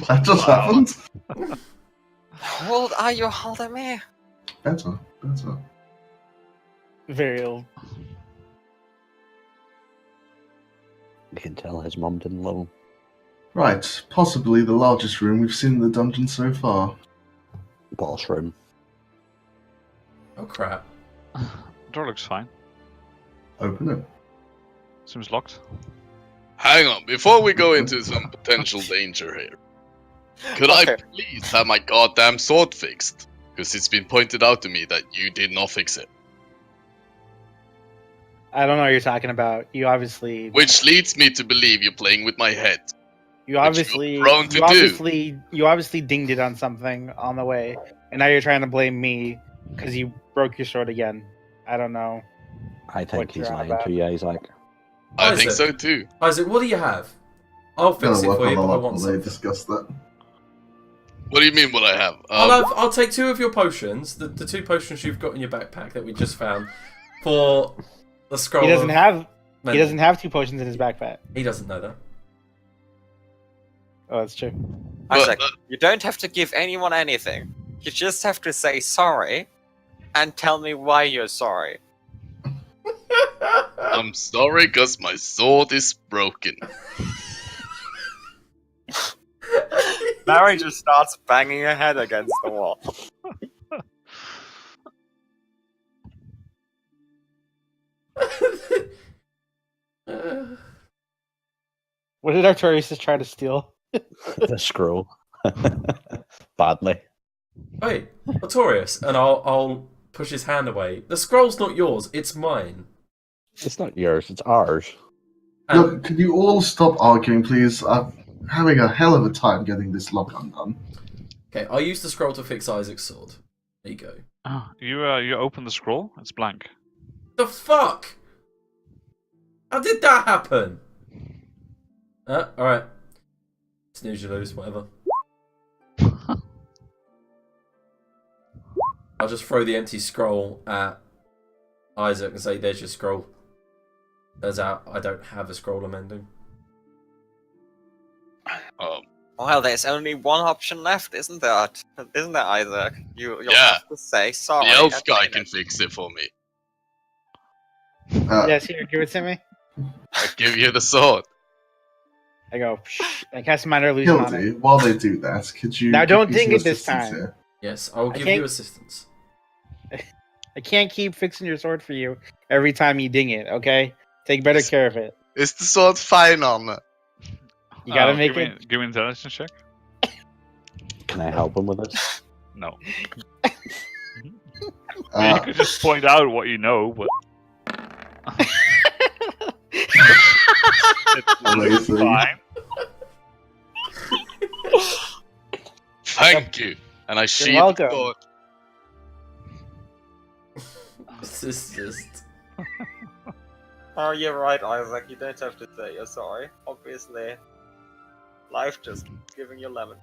That just happened. How old are you holding me? Better. Very old. You can tell his mum didn't love him. Right, possibly the largest room we've seen in the dungeon so far. Boss room. Oh crap! The door looks fine. Open it. Seems locked. Hang on, before we go into some potential danger here, could I Okay. please have my goddamn sword fixed? Because it's been pointed out to me that you did not fix it. I don't know what you're talking about. You obviously, Which leads me to believe you're playing with my head. you obviously, prone to you do. obviously, you obviously dinged it on something on the way, and now you're trying to blame me because you broke your sword again. I don't know. I think What he's you're on lying about. to you, Isaac. I think Isaac. so too. Isaac, what do you have? I'll fix Gonna it work for on you, the but I lock want while they something. discuss that. What do you mean what I have? I'll take 2 of your potions, the 2 potions you've got in your backpack that we just found, for the scroll. He doesn't of have. He mending. doesn't have 2 potions in his backpack. He doesn't know that. Oh, that's true. Isaac, But, you don't have to give anyone anything. You just have to say sorry and tell me why you're sorry. I'm sorry because my sword is broken. Mary just starts banging her head against the wall. What did Artorius just try to steal? The scroll. Badly. Wait, Artorius, and I'll push his hand away. The scroll's not yours, it's mine. It's not yours, it's ours. And Look, could you all stop arguing, please? I'm having a hell of a time getting this lock undone. okay, I used the scroll to fix Isaac's sword. There you go. You open the scroll. It's blank. The fuck? How did that happen? Alright. Snooze, you lose, whatever. I'll just throw the empty scroll at Isaac and say, there's your scroll. Turns out I don't have a scroll amending. Well, there's only one option left, isn't there? Isn't there, Isaac? You'll Yeah. have to say sorry. The elf and guy mean can it. fix it for me. Yes, here, give it to me. I give you the sword. I go. Psh, I cast minor illusion on it. Hildy, while they do that, could you... Now give don't me ding some it this assistance time. here? Yes, I will I give can't- you assistance. I can't keep fixing your sword for you every time you ding it. Okay, take better care of it. Is the sword fine on? You gotta make give it. Give me an intelligence check. Can I help him with this? No. You could just point out what you know, but it's Amazing. fine. Thank you. And I sheathe welcome. the sword. This is just. Oh, you're right, Isaac. You don't have to say you're sorry. Obviously, life just keeps giving you lemon.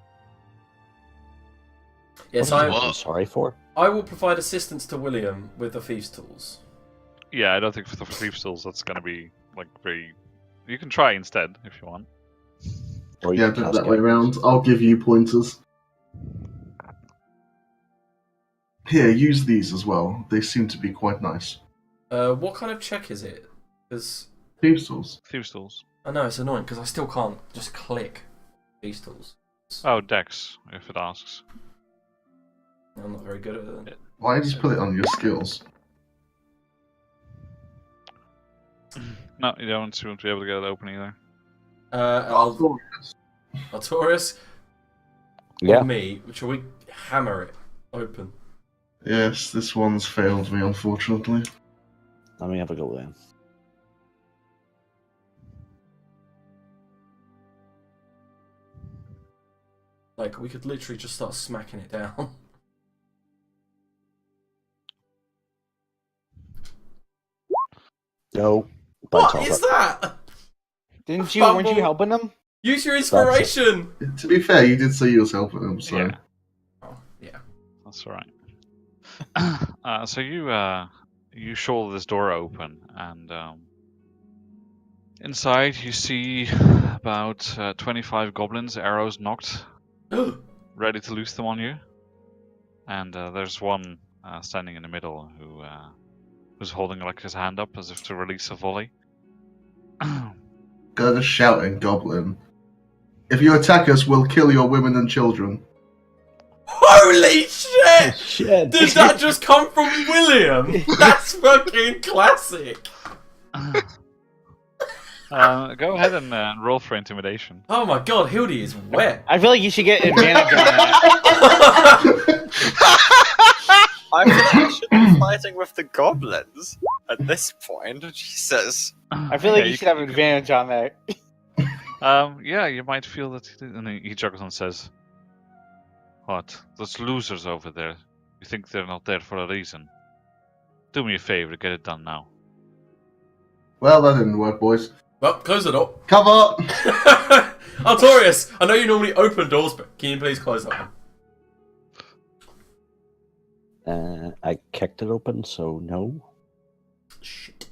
Yes, What am What? I sorry for? I will provide assistance to William with the thieves' tools. Yeah, I don't think for the thief tools that's gonna be like very. You can try instead if you want. Or you Yeah, can do it cast that way guidance. around. I'll give you pointers. Here, use these as well. They seem to be quite nice. What kind of check is it? Because Thieves' tools. Thief tools. I know it's annoying because I still can't just click thieves' tools. Oh, Dex, if it asks. I'm not very good at it. Then. Why just put it on your skills? No, you don't seem to be able to get it open either. Altorius, Yeah. or me, shall we hammer it open? Yes, this one's failed me, unfortunately. Let me have a go then. Like, we could literally just start smacking it down. No. What Bounce is off that? Weren't you Fumble. helping him? Use your inspiration! To be fair, you did say you was helping him, so... Yeah. Oh, yeah. That's alright. So you shoulder this door open, and inside you see about 25 goblins, arrows knocked, ready to loose them on you. And there's one standing in the middle who's holding like his hand up as if to release a volley. Gotta shout in Goblin. If you attack us, we'll kill your women and children. Holy shit! Shit. Did that just come from William? That's fucking classic! Go ahead and roll for intimidation. Oh my god, Hildy is wet. I feel like you should get advantage on that. I feel like I should be fighting with the goblins at this point. Jesus. I feel like Yeah, you should have advantage on that. Yeah, you might feel that. And he juggles and says, "What? Those losers over there? You think they're not there for a reason? Do me a favor, get it done now." Well, that didn't work, boys. Well, close the door. Cover! Altorius, I know you normally open doors, but can you please close that one? I kicked it open, so no. Shit.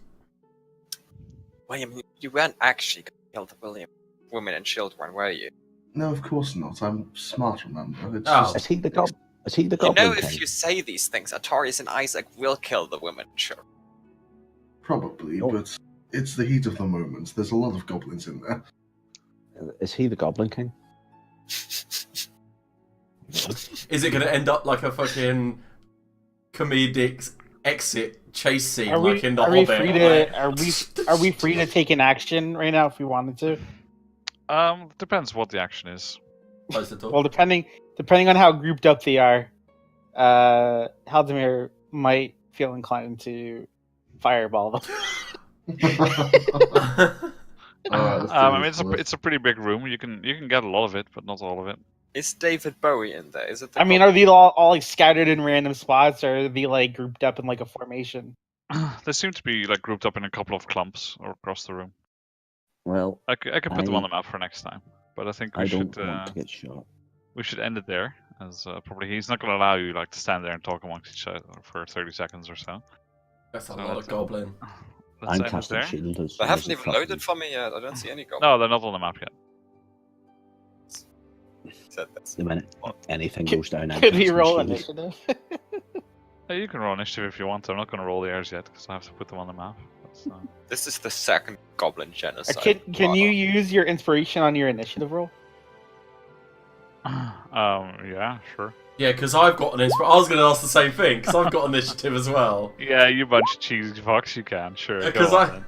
William, you weren't actually going to kill the women and children, were you? No, of course not. I'm smart, remember. It's Oh. just... Is he the goblin? Is he the You goblin know, king? if you say these things, Atarius and Isaac will kill the women and children. Probably, Oh. but it's the heat of the moment. There's a lot of goblins in there. Is he the goblin king? Is it going to end up like a fucking comedic exit chase scene, Are we, like in the are we Hobbit? free to are we free to take an action right now if we wanted to? Depends what the action is. Close the door. Well, depending on how grouped up they are, Haldemir might feel inclined to fireball them. Alright, I mean, it's a pretty big room. You can get a lot of it, but not all of it. Is David Bowie in there? Is it? I mean, are these all like scattered in random spots, or are they like grouped up in like a formation? They seem to be like grouped up in a couple of clumps or across the room. Well, I could put them on the map for next time, but I think we I should don't want to get shot. we should end it there, as probably he's not going to allow you like to stand there and talk amongst each other for 30 seconds or so. That's a So lot of let's- goblin. Let's I'm end it casting there. shield as They soon as haven't it even fucking- loaded for me yet. I don't see any goblins. No, they're not on the map yet. Said this. The minute anything goes down, I'm Could we casting roll shield. initiative? You can roll initiative if you want. I'm not going to roll the airs yet because I have to put them on the map. That's, This is the second goblin genocide. Can you use your inspiration on your initiative roll? yeah, sure. Yeah, because I've got an inspiration. I was going to ask the same thing, because I've got initiative as well. Yeah, you bunch of cheesy fucks, you can, sure. Go 'Cause on, I- then.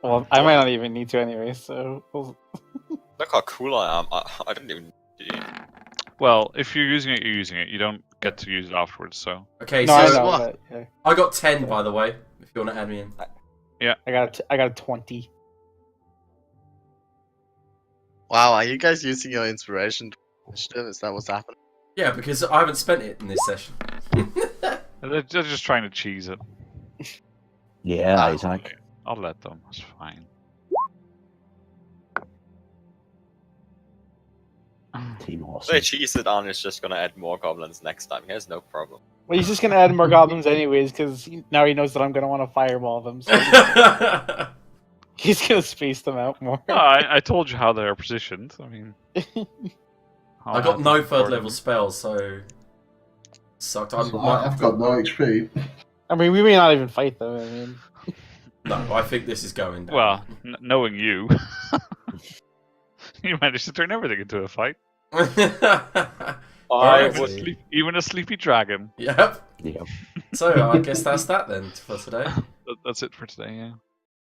Well, I might not even need to anyway. So Look how cool I am. I didn't even. Well, if you're using it, you're using it. You don't get to use it afterwards, so. Okay, no, I so know. what? But, yeah. I got 10, by the way, if you want to add me in. I got a 20. Wow, are you guys using your inspiration initiative? Is that what's happening? Yeah, because I haven't spent it in this session. They're just trying to cheese it. Yeah, Isaac. I'll let them. It's fine. Team If awesome. they cheese it on, it's just gonna add more goblins next time. He has no problem. Well, he's just gonna add more goblins anyways, because now he knows that I'm gonna want to fireball them. So he's gonna space them out more. No, I told you how they're positioned. I mean, I got no third level spells, so sucked. So I've got no HP. I mean, we may not even fight though. I mean, No, I think this is going down. Well, knowing you, you managed to turn everything into a fight. I Alright. would. Even a sleepy dragon. Yep. Yep. So I guess that's that then for today. That's it for today. Yeah.